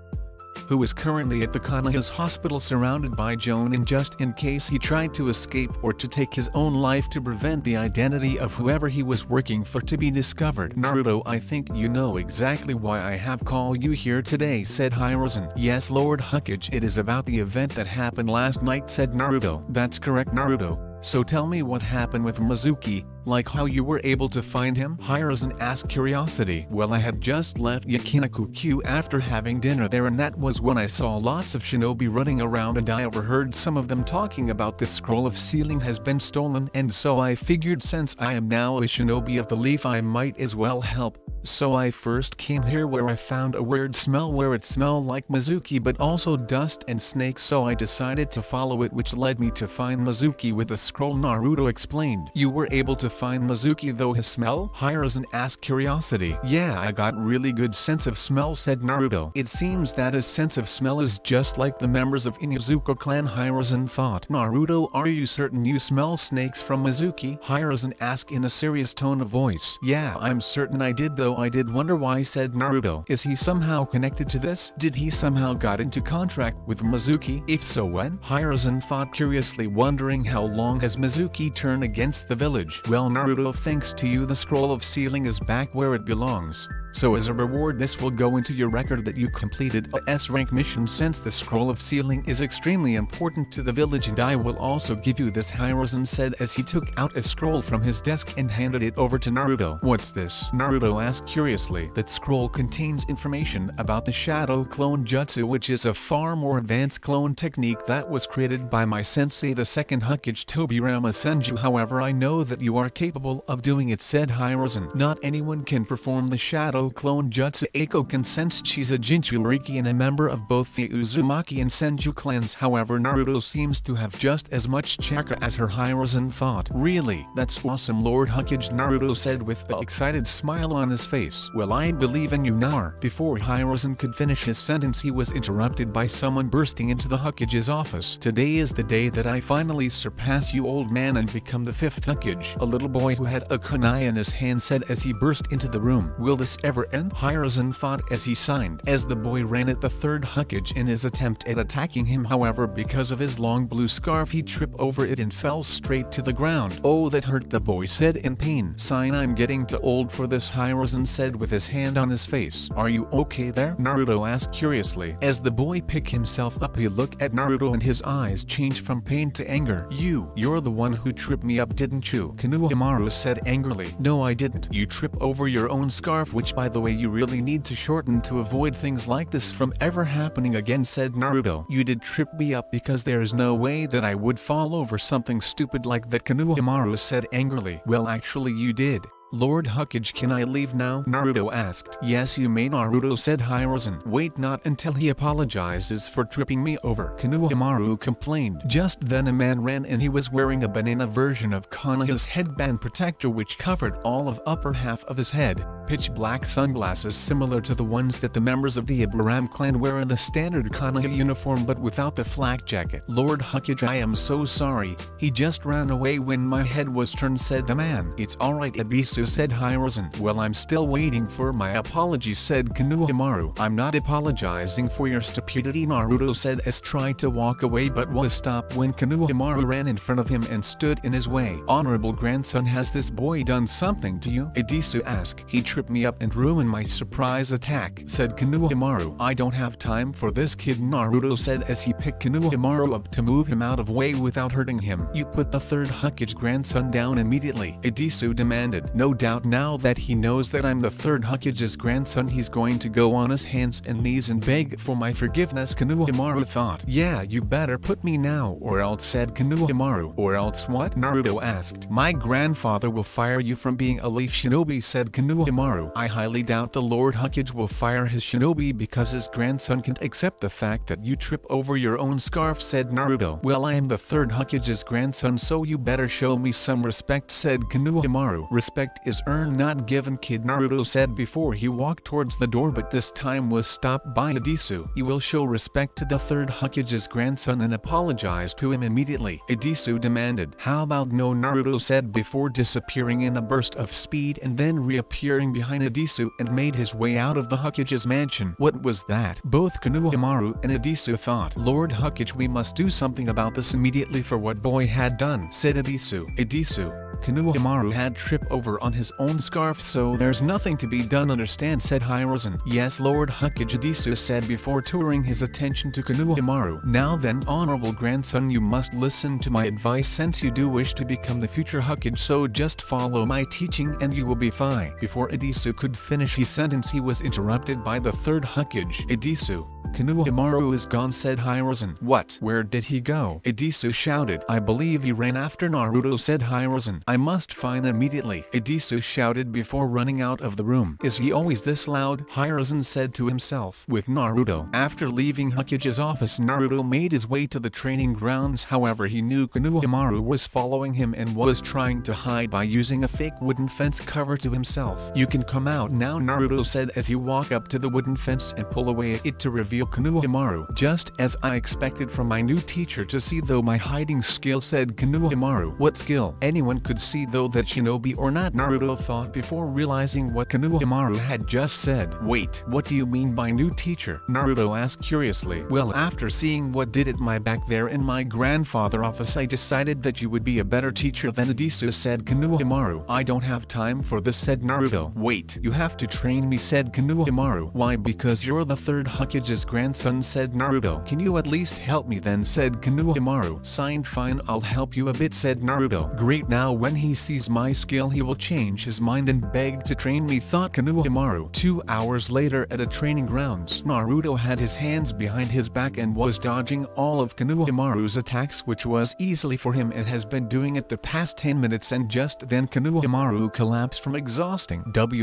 who is currently at the Konoha's hospital surrounded by Jonan, just in case he tried to escape or to take his own life to prevent the identity of whoever he was working for to be discovered. Naruto, I think you know exactly why I have called you here today, said Hiruzen. Yes, Lord Hokage, it is about the event that happened last night, said Naruto. That's correct, Naruto. So tell me what happened with Mizuki, like how you were able to find him? Hiruzen asked curiosity. Well, I had just left Yakinaku-ku after having dinner there, and that was when I saw lots of shinobi running around, and I overheard some of them talking about this scroll of sealing has been stolen, and so I figured since I am now a shinobi of the leaf, I might as well help. So I first came here where I found a weird smell where it smelled like Mizuki but also dust and snakes, so I decided to follow it, which led me to find Mizuki with the scroll, Naruto explained. You were able to find Mizuki though his smell? Hiruzen asked curiosity. Yeah, I got really good sense of smell, said Naruto. It seems that his sense of smell is just like the members of Inuzuka clan, Hiruzen thought. Naruto, are you certain you smell snakes from Mizuki? Hiruzen asked in a serious tone of voice. Yeah, I'm certain I did though, So I did wonder why, said Naruto. Is he somehow connected to this? Did he somehow got into contract with Mizuki? If so, when? Hiruzen thought curiously, wondering how long has Mizuki turned against the village. Well, Naruto, thanks to you the scroll of sealing is back where it belongs. So as a reward, this will go into your record that you completed a S-rank mission, since the scroll of sealing is extremely important to the village, and I will also give you this, Hiruzen said as he took out a scroll from his desk and handed it over to Naruto. What's this? Naruto asked curiously. That scroll contains information about the shadow clone jutsu, which is a far more advanced clone technique that was created by my sensei, the second Hokage Tobirama Senju. However, I know that you are capable of doing it, said Hiruzen. Not anyone can perform the shadow clone jutsu. Eiko can, since she's a Jinchuriki and a member of both the Uzumaki and Senju clans. However, Naruto seems to have just as much chakra as her, Hiruzen thought. Really? That's awesome, Lord Hokage, Naruto said with an excited smile on his face. Well, I believe in you, Nar. Before Hiruzen could finish his sentence, he was interrupted by someone bursting into the Hokage's office. Today is the day that I finally surpass you, old man, and become the fifth Hokage. A little boy who had a kunai in his hand said as he burst into the room. Will this ever end? Hiruzen thought as he signed. As the boy ran at the third Hokage in his attempt at attacking him, however, because of his long blue scarf, he tripped over it and fell straight to the ground. Oh, that hurt, the boy said in pain. Sign, I'm getting too old for this, Hiruzen said with his hand on his face. Are you okay there? Naruto asked curiously. As the boy picked himself up, he looked at Naruto and his eyes changed from pain to anger. You're the one who tripped me up, didn't you? Konohamaru said angrily. No, I didn't. You tripped over your own scarf, which by the way you really need to shorten to avoid things like this from ever happening again, said Naruto. You did trip me up because there's no way that I would fall over something stupid like that, Konohamaru said angrily. Well, actually you did. Lord Hokage, can I leave now? Naruto asked. Yes, you may, Naruto said Hiruzen. Wait, not until he apologizes for tripping me over, Konohamaru complained. Just then a man ran in. He was wearing a banana version of Konoha's headband protector, which covered all of upper half of his head, pitch black sunglasses similar to the ones that the members of the Abraham clan wear in the standard Konoha uniform but without the flak jacket. Lord Hokage, I am so sorry. He just ran away when my head was turned, said the man. It's alright, Ebisu, said Hiruzen. Well, I'm still waiting for my apology, said Konohamaru. I'm not apologizing for your stupidity, Naruto said as tried to walk away but was stopped when Konohamaru ran in front of him and stood in his way. Honorable grandson, has this boy done something to you? Ebisu asked. He tripped me up and ruined my surprise attack, said Konohamaru. I don't have time for this kid, Naruto said as he picked Konohamaru up to move him out of way without hurting him. You put the third Hokage grandson down immediately, Ebisu demanded. No doubt now that he knows that I'm the third Hokage's grandson, he's going to go on his hands and knees and beg for my forgiveness, Konohamaru thought. Yeah, you better put me now or else, said Konohamaru. Or else what? Naruto asked. My grandfather will fire you from being a leaf shinobi, said Konohamaru. I highly doubt the Lord Hokage will fire his shinobi because his grandson can't accept the fact that you trip over your own scarf, said Naruto. Well, I am the third Hokage's grandson, so you better show me some respect, said Konohamaru. Respect is earned, not given, kid, Naruto said before he walked towards the door, but this time was stopped by Ebisu. You will show respect to the third Hokage's grandson and apologize to him immediately, Ebisu demanded. How about no, Naruto said before disappearing in a burst of speed and then reappearing behind Ebisu and made his way out of the Hokage's mansion. What was that? Both Konohamaru and Ebisu thought. Lord Hokage, we must do something about this immediately for what boy had done, said Ebisu. Konohamaru had tripped over on his own scarf, so there's nothing to be done, understand, said Hiruzen. Yes, Lord Hokage, Ebisu said before turning his attention to Konohamaru. Now then, honorable grandson, you must listen to my advice since you do wish to become the future Hokage, so just follow my teaching and you will be fine. Before Ebisu could finish his sentence, he was interrupted by the third Hokage. Ebisu, Konohamaru is gone, said Hiruzen. What? Where did he go? Ebisu shouted. I believe he ran after Naruto, said Hiruzen. I must find him immediately, Ebisu shouted before running out of the room. Is he always this loud? Hiruzen said to himself. With Naruto. After leaving Hokage's office, Naruto made his way to the training grounds. However, he knew Konohamaru was following him and was trying to hide by using a fake wooden fence cover to himself. You can come out now, Naruto said as he walked up to the wooden fence and pulled away it to reveal Konohamaru. Just as I expected from my new teacher to see, though, my hiding skill, said Konohamaru. What skill? Anyone could see though that Shinobi or not, Naruto thought before realizing what Konohamaru had just said. Wait, what do you mean by new teacher? Naruto asked curiously. Well, after seeing what did at my back there in my grandfather's office, I decided that you would be a better teacher than Adisu, said Konohamaru. I don't have time for this, said Naruto. Wait, you have to train me, said Konohamaru. Why? Because you're the third Hokage's grandson, said Naruto. Can you at least help me then, said Konohamaru. Signed, fine, I'll help you a bit, said Naruto. Great, now when he sees my skill he will change his mind and beg to train me, thought Konohamaru. 2 hours later at a training grounds, Naruto had his hands behind his back and was dodging all of Konohamaru's attacks, which was easily for him and has been doing it the past 10 minutes, and just then Konohamaru collapsed from exhausting.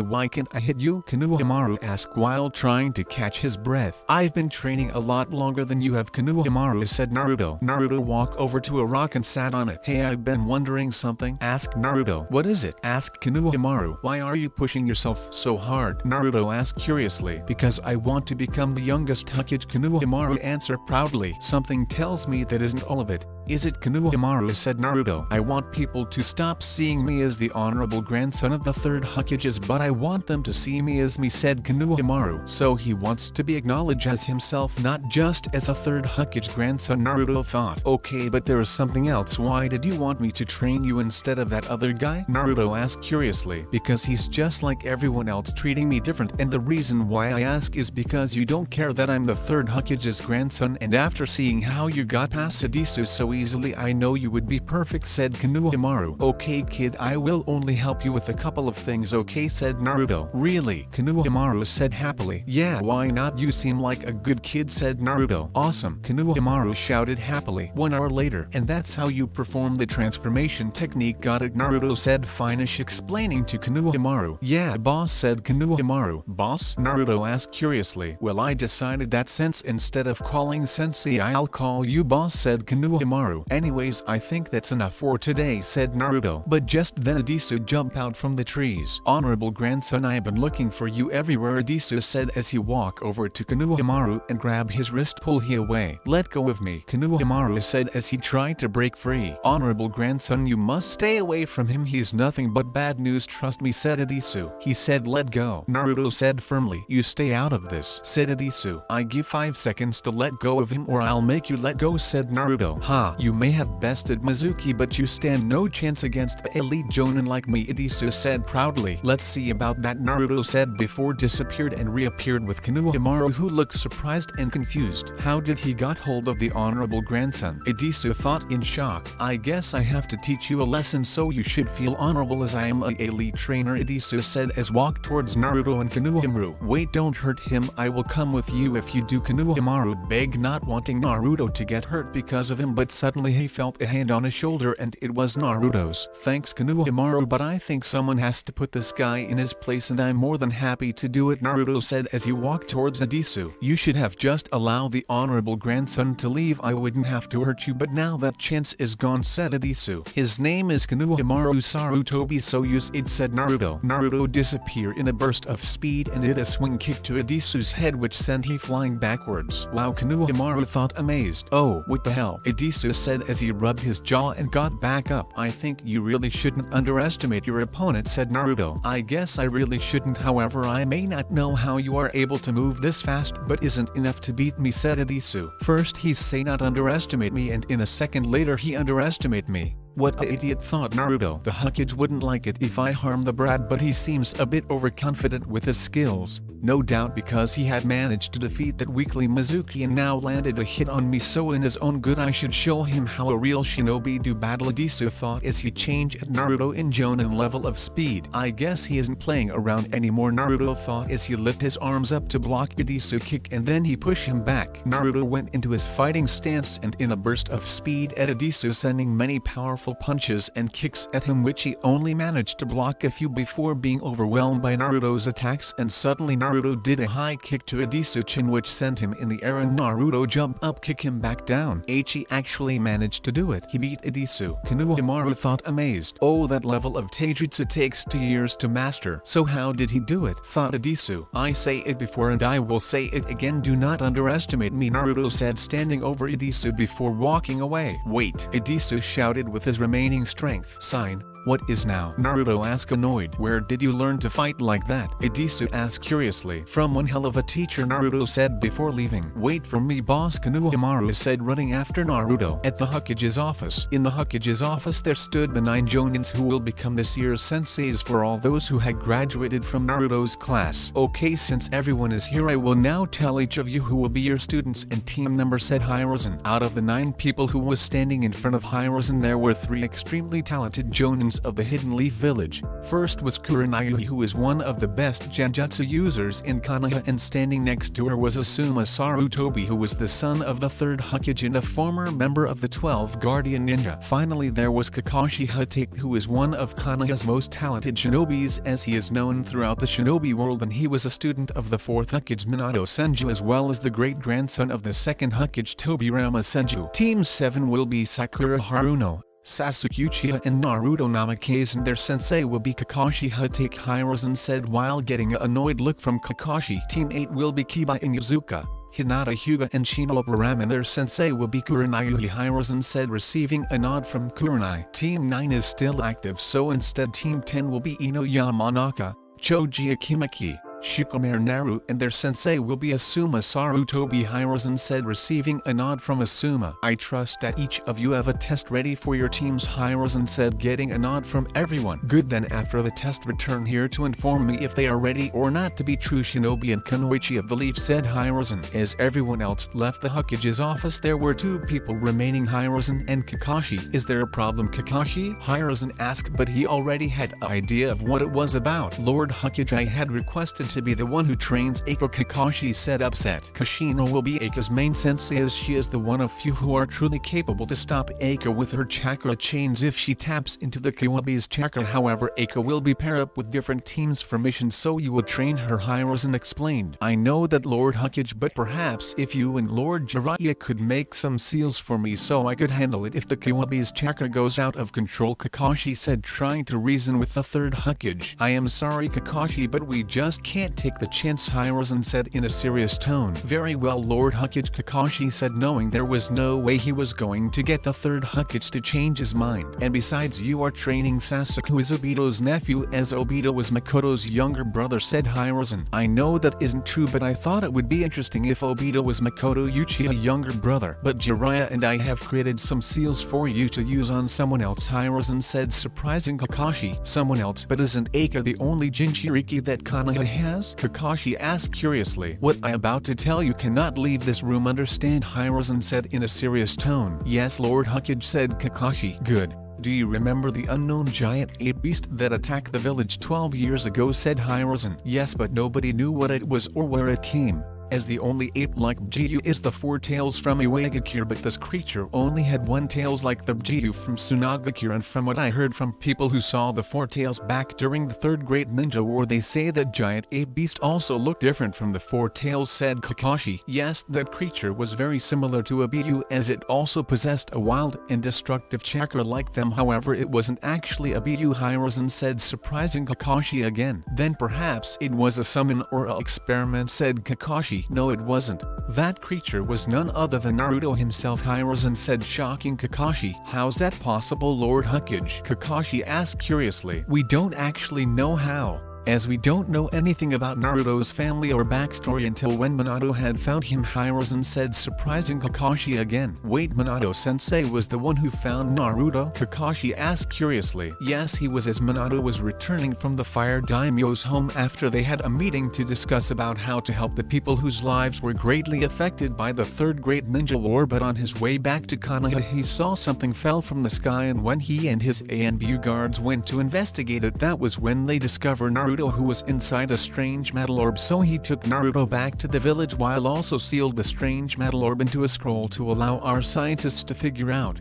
Why can't I hit you? Konohamaru asked while trying to catch his breath. I've been training a lot longer than you have, Konohamaru said Naruto. Naruto walked over to a rock and sat on it. Hey, I've been wondering something, asked Naruto. What is it? Asked Konohamaru. Why are you pushing yourself so hard? Naruto asked curiously. Because I want to become the youngest Hokage, Konohamaru answered proudly. Something tells me that isn't all of it. Is it, Konohamaru said Naruto. I want people to stop seeing me as the honorable grandson of the third Hokages, but I want them to see me as me, said Konohamaru. So he wants to be acknowledged as himself, not just as a third Hokage grandson, Naruto thought. Okay, but there is something else. Why did you want me to train you instead of that other guy? Naruto asked curiously. Because he's just like everyone else, treating me different, and the reason why I ask is because you don't care that I'm the third Hokage's grandson, and after seeing how you got past Adisu so easily, I know you would be perfect, said Konohamaru. Okay kid, I will only help you with a couple of things, okay, said Naruto. Really? Konohamaru said happily. Yeah, why not? You seem like a good kid, said Naruto. Awesome, Konohamaru shouted happily. 1 hour later. And that's how you perform the transformation technique, got it? Naruto said, finish explaining to Konohamaru. Yeah boss, said Konohamaru. Boss? Naruto asked curiously. Well, I decided that since instead of calling sensei I'll call you boss, said Konohamaru. Anyways, I think that's enough for today, said Naruto. But just then Adisu jumped out from the trees. Honorable grandson, I've been looking for you everywhere, Adisu said as he walked over to Konohamaru and grabbed his wrist. Pull he away. Let go of me, Konohamaru said as he tried to break free. Honorable grandson, you must stay away from him, he's nothing but bad news, trust me, said Adisu. He said let go. Naruto said firmly. You stay out of this, said Adisu. I give 5 seconds to let go of him or I'll make you let go, said Naruto. Ha, you may have bested Mizuki, but you stand no chance against the elite Jonan like me, Adisu said proudly. Let's see about that, Naruto said before disappeared and reappeared with Konohamaru, who looked surprised and confused. How did he got hold of the honorable grandson? Adisu thought in shock. I guess I have to teach you a lesson, so you should feel honorable as I am a elite trainer, Adisu said as walked towards Naruto and Konohamaru. Wait, don't hurt him, I will come with you if you do, Konohamaru begged, not wanting Naruto to get hurt because of him, but suddenly he felt a hand on his shoulder and it was Naruto's. Thanks Konohamaru, but I think someone has to put this guy in his place and I'm more than happy to do it, Naruto said as he walked towards Adisu. You should have just allowed the honorable grandson to leave, I wouldn't have to hurt you, but now that chance is gone, said Adisu. His name is Konohamaru Sarutobi, so use it, said Naruto. Naruto disappeared in a burst of speed and did a swing kick to Adisu's head which sent him flying backwards. Wow, Konohamaru thought amazed. Oh, what the hell, Adisu said as he rubbed his jaw and got back up. I think you really shouldn't underestimate your opponent, said Naruto. I guess I really shouldn't, however I may not know how you are able to move this fast, but isn't enough to beat me, said Adisu. First he say not underestimate me and in a second later he underestimate me. What a idiot, thought Naruto. The Hokage wouldn't like it if I harm the brat, but he seems a bit overconfident with his skills. No doubt because he had managed to defeat that weakly Mizuki and now landed a hit on me, so in his own good I should show him how a real shinobi do battle, Adisu thought as he changed Naruto in Jonan level of speed. I guess he isn't playing around anymore, Naruto thought as he lifted his arms up to block Adisu kick and then he pushed him back. Naruto went into his fighting stance and in a burst of speed at Adisu, sending many powerful punches and kicks at him which he only managed to block a few before being overwhelmed by Naruto's attacks, and suddenly Naruto did a high kick to Adisu chin which sent him in the air and Naruto jumped up kick him back down. He actually managed to do it. He beat Adisu. Konohamaru thought amazed. Oh, that level of taijutsu takes 2 years to master. So how did he do it? Thought Adisu. I say it before and I will say it again, do not underestimate me, Naruto said standing over Adisu before walking away. Wait, Adisu shouted with his remaining strength. Sign. What is now? Naruto asked annoyed. Where did you learn to fight like that? Idisu asked curiously. From one hell of a teacher, Naruto said before leaving. Wait for me, boss, Konohamaru said, running after Naruto. At the Hokage's office. In the Hokage's office there stood the 9 Jonins who will become this year's senseis for all those who had graduated from Naruto's class. Okay, since everyone is here, I will now tell each of you who will be your students and team member, said Hiruzen. Out of the 9 people who was standing in front of Hiruzen, there were 3 extremely talented Jonins of the Hidden Leaf Village. First was Kurenai, who is one of the best genjutsu users in Konoha, and standing next to her was Asuma Sarutobi, who was the son of the 3rd Hokage and a former member of the 12 Guardian Ninja. Finally there was Kakashi Hatake, who is one of Konoha's most talented shinobis, as he is known throughout the shinobi world, and he was a student of the 4th Hokage Minato Senju as well as the great-grandson of the 2nd Hokage Tobirama Senju. Team 7 will be Sakura Haruno, Sasuke Uchiha and Naruto Namikaze, and their sensei will be Kakashi Hatake, Hiruzen said while getting an annoyed look from Kakashi. Team 8 will be Kiba and Yuzuka, Hinata Hyuga and Shinobi, and their sensei will be Kurenai, Hiruzen said, receiving a nod from Kurenai. Team 9 is still active, so instead Team 10 will be Ino Yamanaka, Choji Akimaki, Shikamaru Naru, and their sensei will be Asuma Sarutobi, Hiruzen said, receiving a nod from Asuma. I trust that each of you have a test ready for your teams, Hiruzen said, getting a nod from everyone. Good, then after the test return here to inform me if they are ready or not to be true shinobi and Kunoichi of the Leaf, said Hiruzen. As everyone else left the Hokage's office, there were 2 people remaining, Hiruzen and Kakashi. Is there a problem, Kakashi? Hiruzen asked, but he already had an idea of what it was about. Lord Hokage, I had requested to be the one who trains Eiko, Kakashi said, upset. Kashino will be Eiko's main sensei, as she is the one of few who are truly capable to stop Eiko with her chakra chains if she taps into the Kiwabi's chakra. However, Eiko will be paired up with different teams for missions, so you will train her, Hiruzen explained. I know that, Lord Hokage, but perhaps if you and Lord Jiraiya could make some seals for me so I could handle it if the Kiwabi's chakra goes out of control, Kakashi said, trying to reason with the 3rd Hokage. I am sorry, Kakashi, but we just can't take the chance, Hiruzen said in a serious tone. Very well, Lord Hokage, Kakashi said, knowing there was no way he was going to get the 3rd Hokage to change his mind. And besides, you are training Sasuke, who is Obito's nephew, as Obito was Makoto's younger brother, said Hiruzen. I know that isn't true, but I thought it would be interesting if Obito was Makoto Uchiha's younger brother. But Jiraiya and I have created some seals for you to use on someone else, Hiruzen said, surprising Kakashi. Someone else? But isn't Eiko the only Jinchuriki that Konoha has? Kakashi asked curiously. What I about to tell you cannot leave this room, understand, Hiruzen said in a serious tone. Yes, Lord Hokage, said Kakashi. Good. Do you remember the unknown giant ape beast that attacked the village 12 years ago, said Hiruzen. Yes, but nobody knew what it was or where it came, as the only ape-like Jiu is the 4 tails from Iwagakure, but this creature only had 1 tails like the Jiu from Tsunagakure, and from what I heard from people who saw the 4 tails back during the 3rd Great Ninja War, they say that giant ape beast also looked different from the 4 tails, said Kakashi. Yes, that creature was very similar to a Jiu, as it also possessed a wild and destructive chakra like them. However, it wasn't actually a Jiu, Hiruzen said, surprising Kakashi again. Then perhaps it was a summon or a experiment, said Kakashi. No, it wasn't. That creature was none other than Naruto himself, Hiruzen said, shocking Kakashi. How's that possible, Lord Hokage? Kakashi asked curiously. We don't actually know how, as we don't know anything about Naruto's family or backstory until when Minato had found him, Hiruzen said, surprising Kakashi again. Wait, Minato-sensei was the one who found Naruto? Kakashi asked curiously. Yes, he was, as Minato was returning from the Fire Daimyo's home after they had a meeting to discuss about how to help the people whose lives were greatly affected by the 3rd Great Ninja War, but on his way back to Konoha he saw something fell from the sky, and when he and his ANBU guards went to investigate it, that was when they discovered Naruto, who was inside a strange metal orb. So he took Naruto back to the village while also sealed the strange metal orb into a scroll to allow our scientists to figure out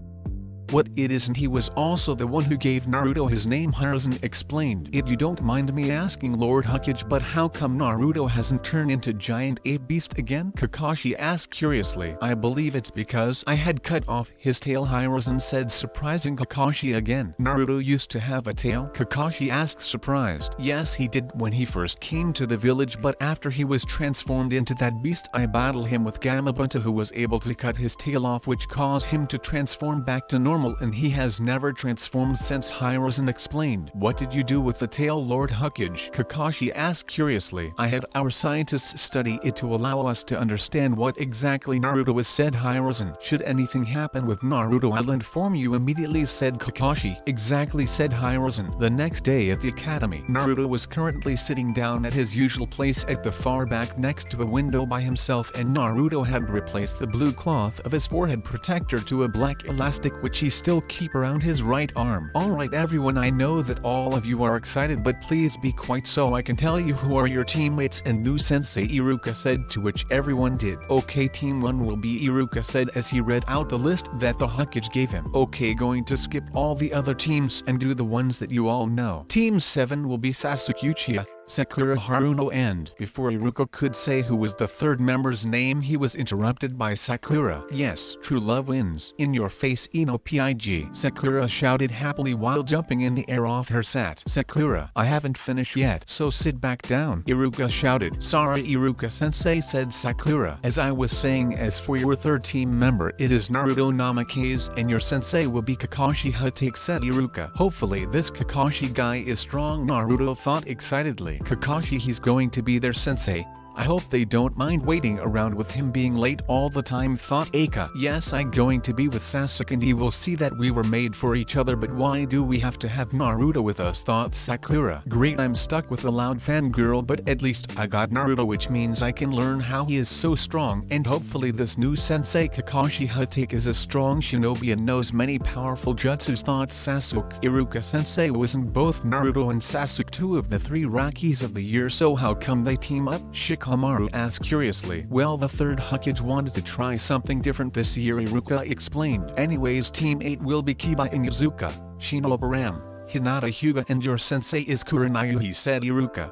what it is, and he was also the one who gave Naruto his name, Hiruzen explained. If you don't mind me asking, Lord Hokage, but how come Naruto hasn't turned into giant ape beast again? Kakashi asked curiously. I believe it's because I had cut off his tail, Hiruzen said, surprising Kakashi again. Naruto used to have a tail? Kakashi asked surprised. Yes, he did when he first came to the village, but after he was transformed into that beast I battled him with Gamabunta, who was able to cut his tail off, which caused him to transform back to normal. normal and he has never transformed since. Hiruzen explained. What did you do with the tail, Lord Hokage? Kakashi asked curiously. I had our scientists study it to allow us to understand what exactly Naruto is, said Hiruzen. Should anything happen with Naruto, I'll inform you immediately, said Kakashi. Exactly, said Hiruzen. The next day at the academy, Naruto was currently sitting down at his usual place at the far back next to a window by himself, and Naruto had replaced the blue cloth of his forehead protector to a black elastic which he still keep around his right arm. Alright everyone, I know that all of you are excited, but please be quiet so I can tell you who are your teammates and new sensei, Iruka said, to which everyone did. Okay, team 1 will be Iruka said as he read out the list that the Hokage gave him. Okay, going to skip all the other teams and do the ones that you all know. Team 7 will be Sasuke Uchiha, Sakura Haruno, and before Iruka could say who was the third member's name, he was interrupted by Sakura. Yes, true love wins. In your face, Ino Pig, Sakura shouted happily while jumping in the air off her sat. Sakura, I haven't finished yet, so sit back down, Iruka shouted. Sorry Iruka-sensei, said Sakura. As I was saying, as for your third team member, it is Naruto Namikaze, and your sensei will be Kakashi Hatake, said Iruka. Hopefully this Kakashi guy is strong, Naruto thought excitedly. Kakashi, he's going to be their sensei. I hope they don't mind waiting around with him being late all the time, thought Aka. Yes, I'm going to be with Sasuke and he will see that we were made for each other, but why do we have to have Naruto with us, thought Sakura. Great, I'm stuck with a loud fangirl, but at least I got Naruto, which means I can learn how he is so strong, and hopefully this new sensei Kakashi Hatake is a strong shinobi and knows many powerful jutsus, thought Sasuke. Iruka-sensei, wasn't both Naruto and Sasuke 2 of the 3 Rockies of the year, so how come they team up? Shikamaru asked curiously. Well, the third Hokage wanted to try something different this year, Iruka explained. Anyways, Team 8 will be Kiba and Yazuka, Shinobi, Hinata Hyuga, and your sensei is Kuranayu, he said. Iruka.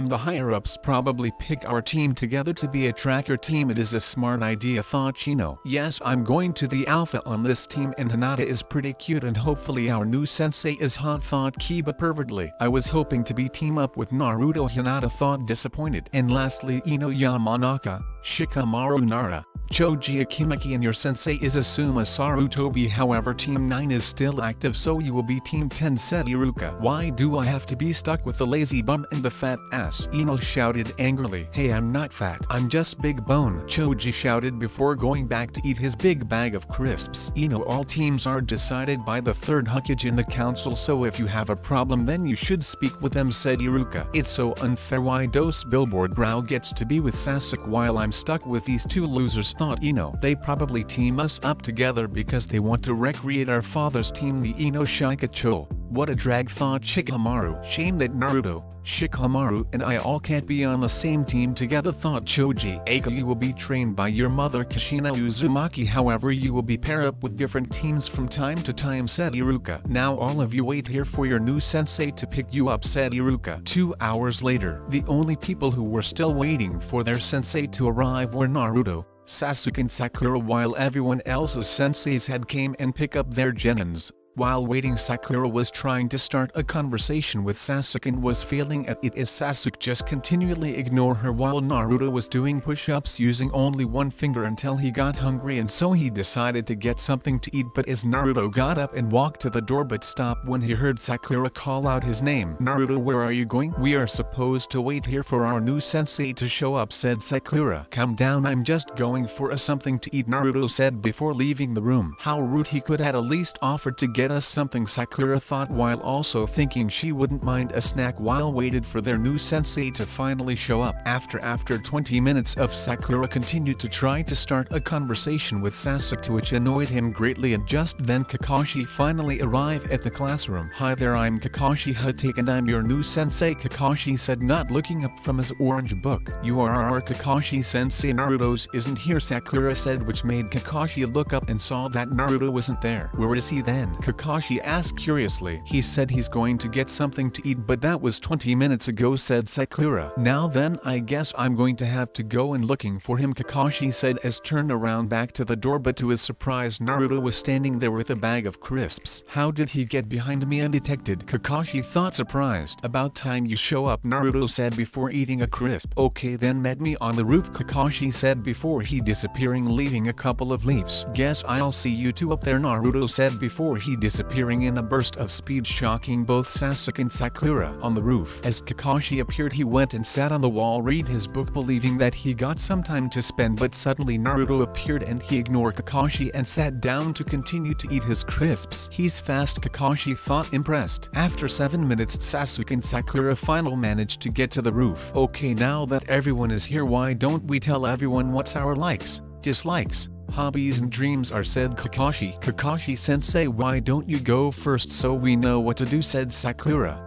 The higher-ups probably pick our team together to be a tracker team. It is a smart idea, thought Shino. Yes, I'm going to the alpha on this team, and Hinata is pretty cute and hopefully our new sensei is hot, thought Kiba pervertly. I was hoping to be team up with Naruto, Hinata thought disappointed. And lastly, Ino Yamanaka, Shikamaru Nara, Choji Akimaki, and your sensei is Asuma Sarutobi. However, Team 9 is still active, so you will be Team 10, said Iruka. Why do I have to be stuck with the lazy bum and the fat ass? Ino shouted angrily. Hey, I'm not fat, I'm just big bone, Choji shouted before going back to eat his big bag of crisps. Ino, all teams are decided by the third Hokage in the council, so if you have a problem then you should speak with them, said Iruka. It's so unfair, why does Billboard Brow gets to be with Sasuke while I'm stuck with these two losers, thought Ino. They probably team us up together because they want to recreate our father's team, the Ino Shikacho. What a drag, thought Shikamaru. Shame that Naruto, Shikamaru, and I all can't be on the same team together, thought Choji. Aka, you will be trained by your mother Kushina Uzumaki, however you will be paired up with different teams from time to time, said Iruka. Now all of you wait here for your new sensei to pick you up, said Iruka. 2 hours later, the only people who were still waiting for their sensei to arrive were Naruto, Sasuke and Sakura, while everyone else's senseis had came and pick up their genins. While waiting, Sakura was trying to start a conversation with Sasuke and was failing at it as Sasuke just continually ignored her, while Naruto was doing push-ups using only one finger until he got hungry, and so he decided to get something to eat. But as Naruto got up and walked to the door but stopped when he heard Sakura call out his name. Naruto, where are you going? We are supposed to wait here for our new sensei to show up, said Sakura. Calm down, I'm just going for a something to eat, Naruto said before leaving the room. How rude, he could at least offered to get us something, Sakura thought, while also thinking she wouldn't mind a snack while waited for their new sensei to finally show up. After 20 minutes of Sakura continued to try to start a conversation with Sasuke, which annoyed him greatly, and just then Kakashi finally arrived at the classroom. Hi there, I'm Kakashi Hatake and I'm your new sensei, Kakashi said, not looking up from his orange book. You are our Kakashi sensei. Naruto's isn't here, Sakura said, which made Kakashi look up and saw that Naruto wasn't there. Where is he then? Kakashi asked curiously. He said he's going to get something to eat, but that was 20 minutes ago, said Sakura. Now then, I guess I'm going to have to go and looking for him, Kakashi said as turned around back to the door, but to his surprise Naruto was standing there with a bag of crisps. How did he get behind me undetected? Kakashi thought, surprised. About time you show up, Naruto said before eating a crisp. Okay then, met me on the roof, Kakashi said before he disappearing, leaving a couple of leaves. Guess I'll see you two up there, Naruto said before he disappearing in a burst of speed, shocking both Sasuke and Sakura. On the roof, as Kakashi appeared, he went and sat on the wall, read his book, believing that he got some time to spend, but suddenly Naruto appeared and he ignored Kakashi and sat down to continue to eat his crisps. He's fast, Kakashi thought, impressed. After 7 minutes, Sasuke and Sakura finally managed to get to the roof. Okay, now that everyone is here, why don't we tell everyone what's our likes, dislikes, hobbies and dreams are, said Kakashi. Kakashi-sensei, why don't you go first so we know what to do, said Sakura.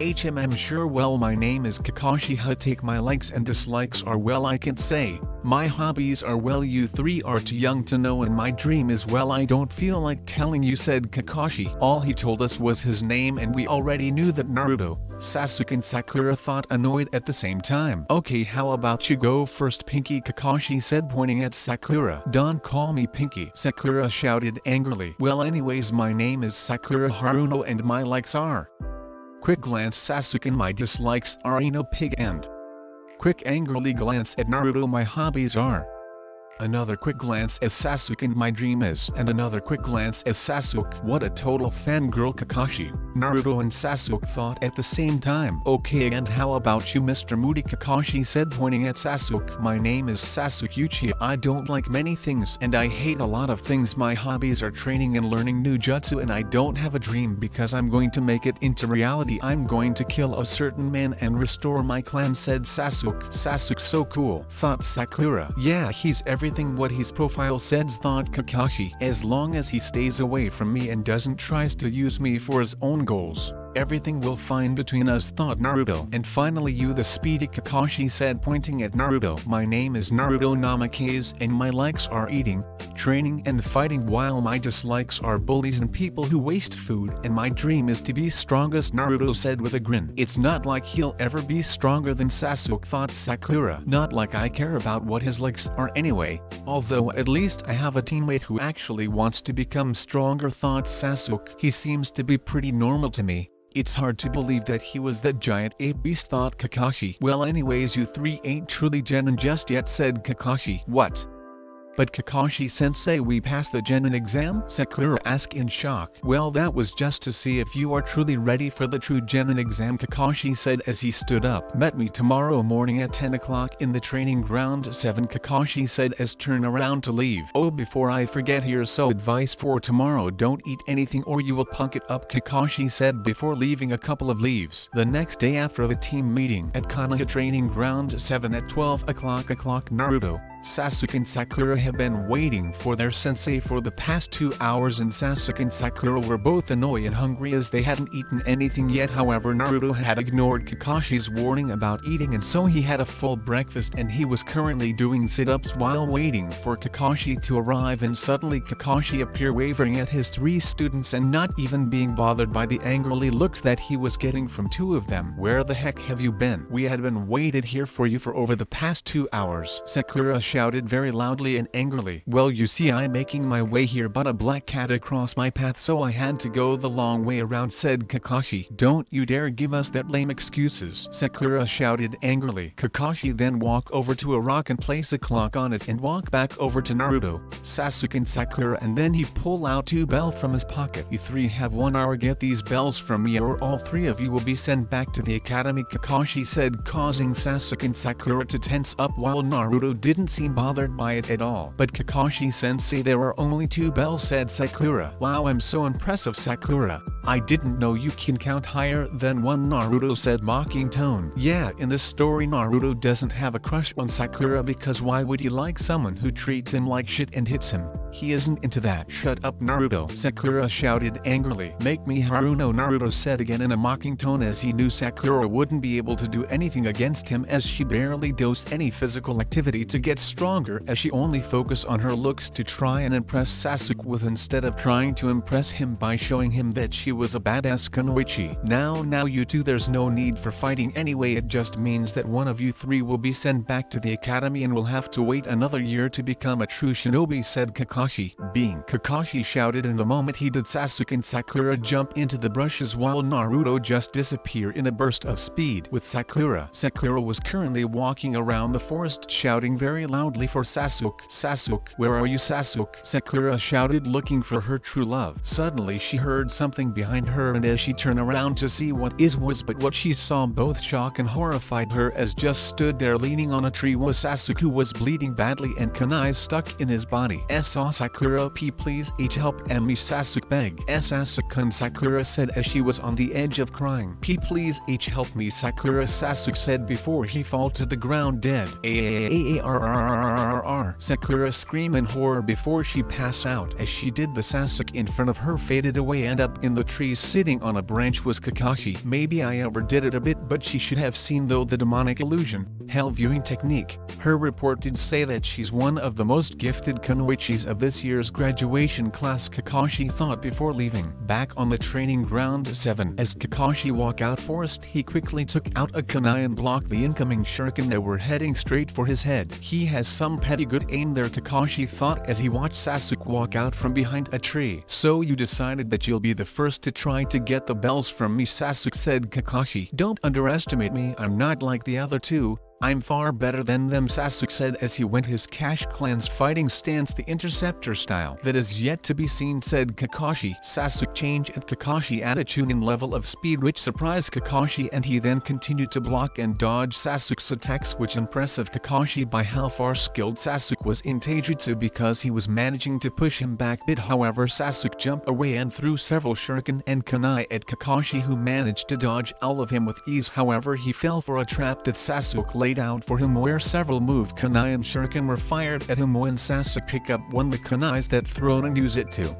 Sure, well, my name is Kakashi. Take my likes and dislikes are, well, I can say. My hobbies are, well, you three are too young to know, and my dream is, well, I don't feel like telling you, said Kakashi. All he told us was his name and we already knew that. Naruto, Sasuke and Sakura thought, annoyed at the same time. Okay, how about you go first, Pinky, Kakashi said pointing at Sakura. Don't call me Pinky, Sakura shouted angrily. Well, anyways, my name is Sakura Haruno and my likes are. Quick glance Sasuke, and my dislikes are Pig, and quick angrily glance at Naruto, my hobbies are. Another quick glance as Sasuke, and my dream is. And another quick glance as Sasuke. What a total fangirl, Kakashi, Naruto and Sasuke thought at the same time. Okay, and how about you, Mr. Moody, Kakashi said pointing at Sasuke. My name is Sasuke Uchiha. I don't like many things and I hate a lot of things. My hobbies are training and learning new jutsu, and I don't have a dream because I'm going to make it into reality. I'm going to kill a certain man and restore my clan, said Sasuke. Sasuke, so cool, thought Sakura. Yeah, he's everything what his profile says, thought Kakashi. As long as he stays away from me and doesn't tries to use me for his own goals, everything will fine between us, thought Naruto. And finally you, the speedy, Kakashi said pointing at Naruto. My name is Naruto Namikaze and my likes are eating, training and fighting, while my dislikes are bullies and people who waste food, and my dream is to be strongest, Naruto said with a grin. It's not like he'll ever be stronger than Sasuke, thought Sakura. Not like I care about what his likes are anyway, although at least I have a teammate who actually wants to become stronger, thought Sasuke. He seems to be pretty normal to me. It's hard to believe that he was that giant ape beast, thought Kakashi. Well, anyways, you three ain't truly genin just yet, said Kakashi. What? But Kakashi-sensei, we passed the genin exam? Sakura asked in shock. Well, that was just to see if you are truly ready for the true genin exam, Kakashi said as he stood up. Met me tomorrow morning at 10 o'clock in the training ground, 7, Kakashi said as turned around to leave. Oh, before I forget, here's some advice for tomorrow. Don't eat anything or you will punk it up, Kakashi said before leaving a couple of leaves. The next day after the team meeting at Konoha training ground 7 at 12 o'clock, Naruto, Sasuke and Sakura have been waiting for their sensei for the past 2 hours, and Sasuke and Sakura were both annoyed and hungry as they hadn't eaten anything yet. However, Naruto had ignored Kakashi's warning about eating, and so he had a full breakfast and he was currently doing sit-ups while waiting for Kakashi to arrive, and suddenly Kakashi appeared wavering at his 3 students and not even being bothered by the angrily looks that he was getting from 2 of them. Where the heck have you been? We had been waited here for you for over the past 2 hours, Sakura shouted very loudly and angrily. Well, you see, I'm making my way here, but a black cat across my path, so I had to go the long way around, said Kakashi. Don't you dare give us that lame excuses, Sakura shouted angrily. Kakashi then walked over to a rock and placed a clock on it and walked back over to Naruto, Sasuke and Sakura, and then he pulled out 2 bells from his pocket. You 3 have 1 hour, get these bells from me or all 3 of you will be sent back to the academy, Kakashi said, causing Sasuke and Sakura to tense up while Naruto didn't seem bothered by it at all. But Kakashi-sensei, there are only 2 bells, said Sakura. Wow, I'm so impressive, Sakura. I didn't know you can count higher than 1, Naruto said, mocking tone. Yeah, in this story Naruto doesn't have a crush on Sakura because why would he like someone who treats him like shit and hits him? He isn't into that. Shut up, Naruto, Sakura shouted angrily. Make me Haruno, Naruto said again in a mocking tone, as he knew Sakura wouldn't be able to do anything against him, as she barely does any physical activity to get stronger, as she only focused on her looks to try and impress Sasuke with, instead of trying to impress him by showing him that she was a badass kunoichi. Now you two, there's no need for fighting anyway, it just means that one of you three will be sent back to the academy and will have to wait another year to become a true shinobi, said Kakashi. Being Kakashi shouted, and the moment he did, Sasuke and Sakura jump into the bushes while Naruto just disappear in a burst of speed with Sakura. Sakura was currently walking around the forest shouting very loudly for Sasuke. Sasuke, where are you, Sasuke? Sakura shouted, looking for her true love. Suddenly she heard something behind her, and as she turned around to see what but what she saw both shocked and horrified her, as just stood there leaning on a tree was Sasuke, who was bleeding badly and kunai stuck in his body. Saw Sakura, please help me, Sasuke begged. Sasuke, Sakura said as she was on the edge of crying. Please help me, Sakura, Sasuke said before he fall to the ground dead. Sakura screamed in horror before she passed out. As she did, the Sasuke in front of her faded away, and up in the trees sitting on a branch was Kakashi. Maybe I overdid it a bit, but she should have seen though the demonic illusion, hell viewing technique. Her report did say that she's one of the most gifted kunoichis of this year's graduation class, Kakashi thought before leaving. Back on the training ground 7, as Kakashi walked out forest, he quickly took out a kunai and blocked the incoming shuriken that were heading straight for his head. He has some pretty good aim there, Kakashi thought as he watched Sasuke walk out from behind a tree. So you decided that you'll be the first to try to get the bells from me, Sasuke said Kakashi. Don't underestimate me, I'm not like the other two. I'm far better than them, Sasuke said as he went his Cash Clan's fighting stance, the interceptor style. That is yet to be seen, said Kakashi. Sasuke changed at Kakashi attitude and level of speed, which surprised Kakashi, and he then continued to block and dodge Sasuke's attacks, which impressed Kakashi by how far skilled Sasuke was in taijutsu, because he was managing to push him back bit. However, Sasuke jumped away and threw several shuriken and kunai at Kakashi, who managed to dodge all of him with ease. However, he fell for a trap that Sasuke laid out for him, where several moved kunai and shuriken were fired at him when Sasuke picked up one of the kunais that thrown and used it to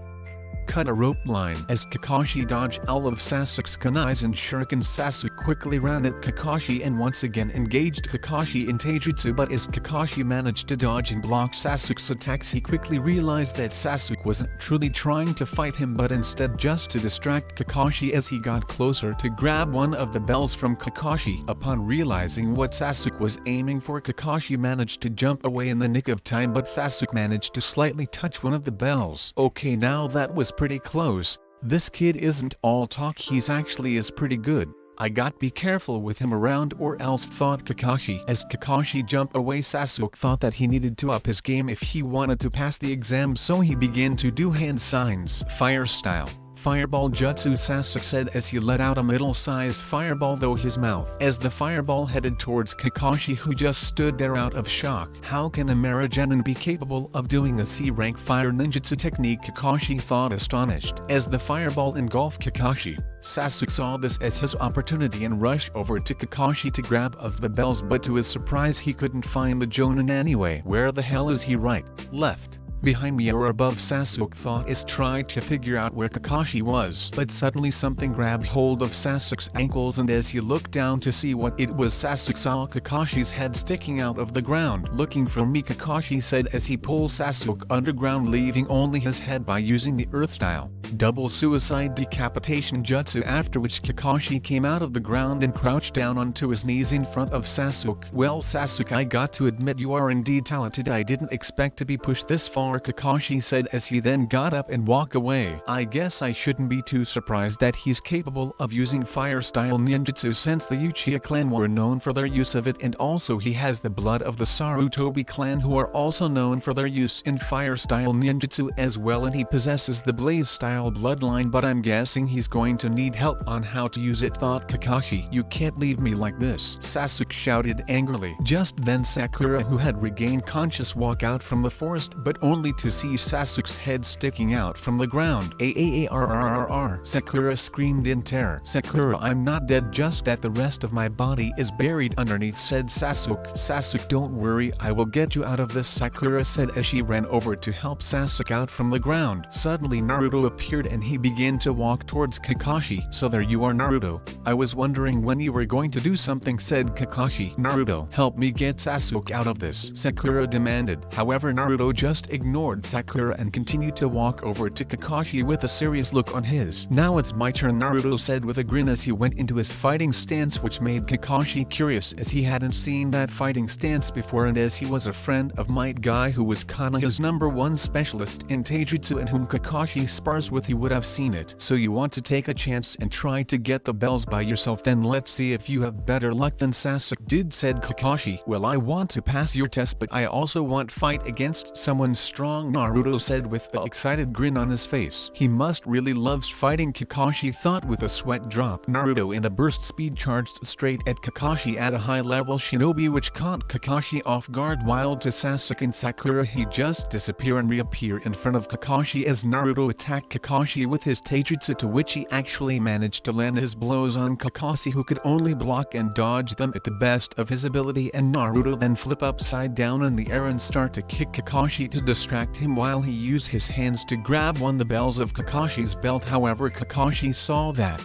cut a rope line. As Kakashi dodged all of Sasuke's kunais and shurikens, Sasuke quickly ran at Kakashi and once again engaged Kakashi in taijutsu, but as Kakashi managed to dodge and block Sasuke's attacks, he quickly realized that Sasuke wasn't truly trying to fight him, but instead just to distract Kakashi. As he got closer to grab one of the bells from Kakashi, upon realizing what Sasuke was aiming for, Kakashi managed to jump away in the nick of time, but Sasuke managed to slightly touch one of the bells. Okay, now that was pretty close. This kid isn't all talk, he's actually is pretty good. I got be careful with him around or else, thought Kakashi. As Kakashi jumped away, Sasuke thought that he needed to up his game if he wanted to pass the exam, so he began to do hand signs. Fire style. Fireball jutsu, Sasuke said as he let out a middle-sized fireball through his mouth. As the fireball headed towards Kakashi, who just stood there out of shock. How can a Genin be capable of doing a C-rank fire ninjutsu technique, Kakashi thought, astonished. As the fireball engulfed Kakashi, Sasuke saw this as his opportunity and rushed over to Kakashi to grab of the bells, but to his surprise he couldn't find the Jonan anyway. Where the hell is he? Right? Left? Behind me or above? Sasuke thought as tried to figure out where Kakashi was, but suddenly something grabbed hold of Sasuke's ankles, and as he looked down to see what it was, Sasuke saw Kakashi's head sticking out of the ground. Looking for me, Kakashi said as he pulled Sasuke underground, leaving only his head by using the earth style double suicide decapitation jutsu, after which Kakashi came out of the ground and crouched down onto his knees in front of Sasuke. Well, Sasuke, I got to admit you are indeed talented. I didn't expect to be pushed this far, Kakashi said as he then got up and walked away. I guess I shouldn't be too surprised that he's capable of using fire-style ninjutsu, since the Uchiha clan were known for their use of it, and also he has the blood of the Sarutobi clan, who are also known for their use in fire-style ninjutsu as well, and he possesses the blaze-style bloodline, but I'm guessing he's going to need help on how to use it, thought Kakashi. You can't leave me like this, Sasuke shouted angrily. Just then Sakura, who had regained conscious, walked out from the forest, but only only to see Sasuke's head sticking out from the ground. "Aarrrrrrr!" Sakura screamed in terror. "Sakura, I'm not dead, just that the rest of my body is buried underneath," said Sasuke. "Sasuke, don't worry, I will get you out of this," Sakura said as she ran over to help Sasuke out from the ground. Suddenly Naruto appeared and he began to walk towards Kakashi. "So there you are, Naruto. I was wondering when you were going to do something," said Kakashi. "Naruto, help me get Sasuke out of this," Sakura demanded. However, Naruto just ignored Sakura and continued to walk over to Kakashi with a serious look on his. "Now it's my turn," Naruto said with a grin as he went into his fighting stance, which made Kakashi curious as he hadn't seen that fighting stance before, and as he was a friend of Might Guy who was Konoha's #1 specialist in taijutsu and whom Kakashi spars with, he would have seen it. "So you want to take a chance and try to get the bells by yourself? Then let's see if you have better luck than Sasuke did," said Kakashi. "Well, I want to pass your test, but I also want to fight against someone strong," Naruto said with an excited grin on his face. He must really loves fighting, Kakashi thought with a sweat drop. Naruto in a burst speed charged straight at Kakashi at a high level Shinobi, which caught Kakashi off guard, while to Sasuke and Sakura he just disappear and reappear in front of Kakashi as Naruto attacked Kakashi with his taijutsu, to which he actually managed to land his blows on Kakashi, who could only block and dodge them at the best of his ability, and Naruto then flip upside down in the air and start to kick Kakashi to distract him while he used his hands to grab one of the bells of Kakashi's belt. However, Kakashi saw that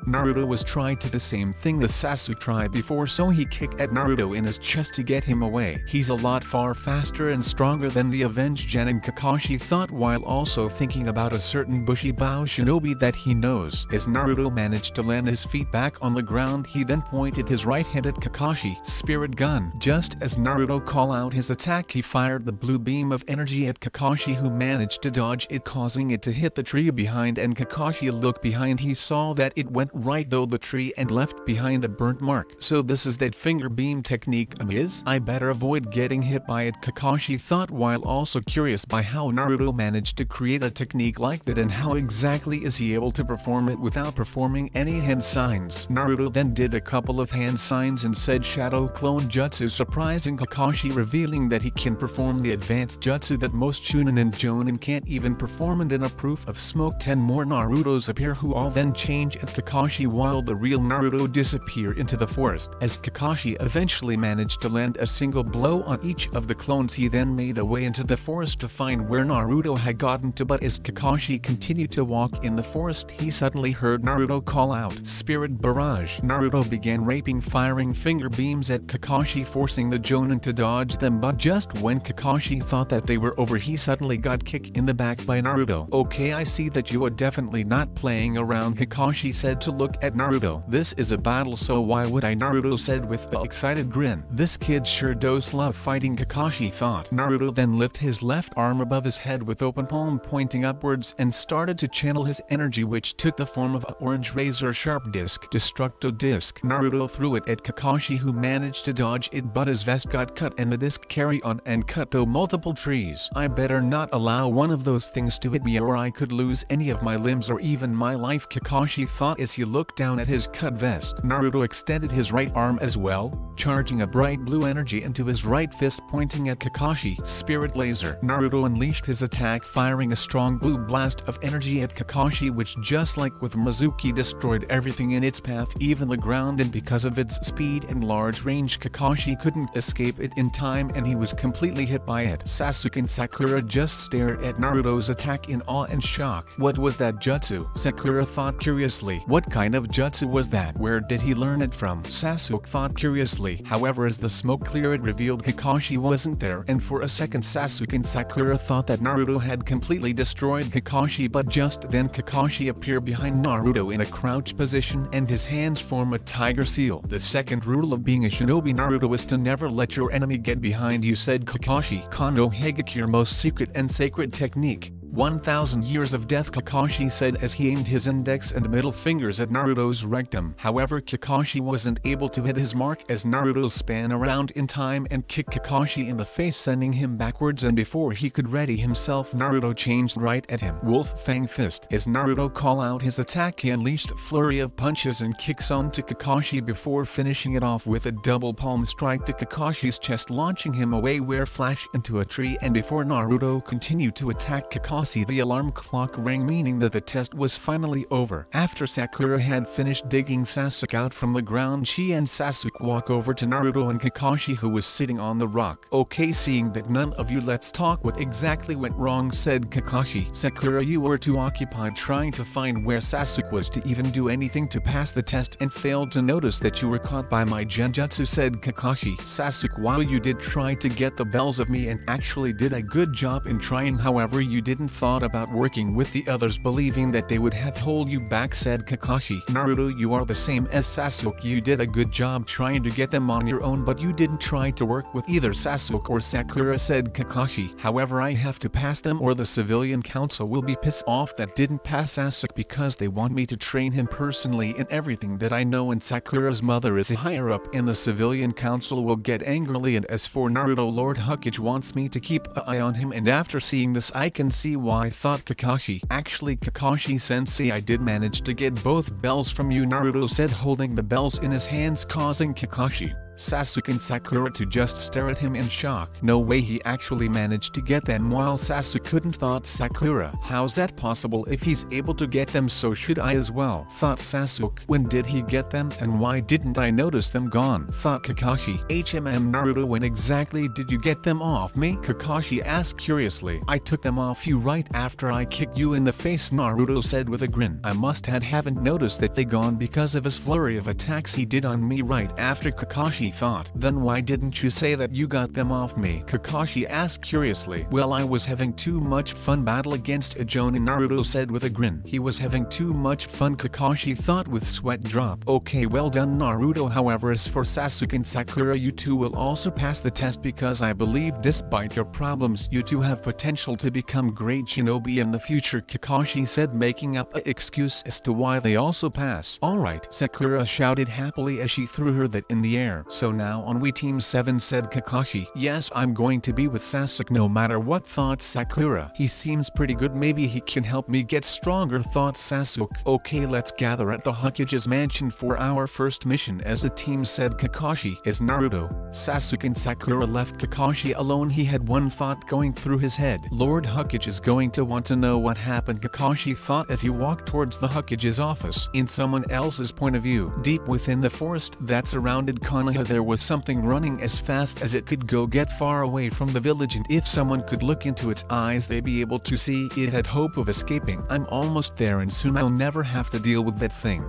Naruto was trying to do the same thing the Sasuke tried before, so he kicked at Naruto in his chest to get him away. He's a lot far faster and stronger than the avenged genin, Kakashi thought, while also thinking about a certain Bushibo Shinobi that he knows. As Naruto managed to land his feet back on the ground, he then pointed his right hand at Kakashi. Spirit gun. Just as Naruto called out his attack, he fired the blue beam of energy at Kakashi, who managed to dodge it, causing it to hit the tree behind, and Kakashi looked behind. He saw that it went right though the tree and left behind a burnt mark. "So this is that finger beam technique is? I better avoid getting hit by it," Kakashi thought, while also curious by how Naruto managed to create a technique like that and how exactly is he able to perform it without performing any hand signs. Naruto then did a couple of hand signs and said shadow clone jutsu, surprising Kakashi, revealing that he can perform the advanced jutsu that most Chunin and Jonan can't even perform, and in a proof of smoke 10 more Narutos appear, who all then change at Kakashi while the real Naruto disappear into the forest. As Kakashi eventually managed to land a single blow on each of the clones, he then made a way into the forest to find where Naruto had gotten to, but as Kakashi continued to walk in the forest, he suddenly heard Naruto call out, "Spirit barrage." Naruto began firing finger beams at Kakashi, forcing the Jonan to dodge them, but just when Kakashi thought that they were over, he suddenly got kicked in the back by Naruto. "Okay, I see that you are definitely not playing around," Kakashi said to look at Naruto. "This is a battle, so why would I?" Naruto said with an excited grin. "This kid sure does love fighting," Kakashi thought. Naruto then lifted his left arm above his head with open palm pointing upwards and started to channel his energy, which took the form of an orange razor sharp disc. Destructo disc. Naruto threw it at Kakashi, who managed to dodge it, but his vest got cut and the disc carried on and cut through multiple trees. "I better not allow one of those things to hit me, or I could lose any of my limbs or even my life," Kakashi thought as he looked down at his cut vest. Naruto extended his right arm as well, charging a bright blue energy into his right fist, pointing at Kakashi. Spirit laser. Naruto unleashed his attack, firing a strong blue blast of energy at Kakashi, which just like with Mizuki destroyed everything in its path, even the ground, and because of its speed and large range, Kakashi couldn't escape it in time and he was completely hit by it. Sasuke and Sakura just stared at Naruto's attack in awe and shock. What was that jutsu? Sakura thought curiously. What kind of jutsu was that? Where did he learn it from? Sasuke thought curiously. However, as the smoke cleared, it revealed Kakashi wasn't there, and for a second Sasuke and Sakura thought that Naruto had completely destroyed Kakashi, but just then Kakashi appeared behind Naruto in a crouch position and his hands form a tiger seal. "The second rule of being a shinobi, Naruto, is to never let your enemy get behind you," said Kakashi. "Konohagakure, most secret and sacred technique. 1,000 years of death, Kakashi said as he aimed his index and middle fingers at Naruto's rectum. However, Kakashi wasn't able to hit his mark as Naruto span around in time and kicked Kakashi in the face, sending him backwards, and before he could ready himself, Naruto changed right at him. Wolf Fang Fist. As Naruto called out his attack, he unleashed a flurry of punches and kicks onto Kakashi before finishing it off with a double palm strike to Kakashi's chest, launching him away where flash into a tree. And before Naruto continued to attack Kakashi, the alarm clock rang, meaning that the test was finally over. After Sakura had finished digging Sasuke out from the ground, she and Sasuke walk over to Naruto and Kakashi, who was sitting on the rock. Okay, seeing that none of you, let's talk. What exactly went wrong, said Kakashi. Sakura, you were too occupied trying to find where Sasuke was to even do anything to pass the test, and failed to notice that you were caught by my genjutsu, said Kakashi. Sasuke, while you did try to get the bells of me and actually did a good job in trying, however you didn't thought about working with the others, believing that they would have hold you back, said Kakashi. Naruto, you are the same as Sasuke, you did a good job trying to get them on your own, but you didn't try to work with either Sasuke or Sakura, said Kakashi. However, I have to pass them or the civilian council will be pissed off that didn't pass Sasuke because they want me to train him personally in everything that I know, and Sakura's mother is a higher up in the civilian council will get angrily, and as for Naruto, Lord Hokage wants me to keep an eye on him, and after seeing this I can see why, thought Kakashi. Actually, Kakashi sensei, I did manage to get both bells from you, Naruto said, holding the bells in his hands, causing Kakashi, Sasuke and Sakura to just stare at him in shock. No way he actually managed to get them while Sasuke couldn't, thought Sakura. How's that possible if he's able to get them? So should I as well, thought Sasuke. When did he get them and why didn't I notice them gone, thought Kakashi. Naruto, when exactly did you get them off me? Kakashi asked curiously. I took them off you right after I kicked you in the face, Naruto said with a grin. I must haven't noticed that they gone because of his flurry of attacks he did on me right after, Kakashi thought. Then why didn't you say that you got them off me? Kakashi asked curiously. Well, I was having too much fun battle against a Jonan, Naruto said with a grin. He was having too much fun, Kakashi thought with sweat drop. Okay, well done, Naruto. However, as for Sasuke and Sakura, you two will also pass the test because I believe despite your problems you two have potential to become great shinobi in the future, Kakashi said, making up an excuse as to why they also pass. Alright, Sakura shouted happily as she threw her that in the air. So now on we team 7, said Kakashi. Yes, I'm going to be with Sasuke no matter what, thought Sakura. He seems pretty good, maybe he can help me get stronger, thought Sasuke. Okay, let's gather at the Hokage's mansion for our first mission as a team, said Kakashi. As Naruto, Sasuke and Sakura left Kakashi alone, he had one thought going through his head. Lord Hokage is going to want to know what happened, Kakashi thought as he walked towards the Hokage's office. In someone else's point of view, deep within the forest that surrounded Konoha, there was something running as fast as it could go, get far away from the village, and if someone could look into its eyes they'd be able to see it had hope of escaping. I'm almost there and soon I'll never have to deal with that thing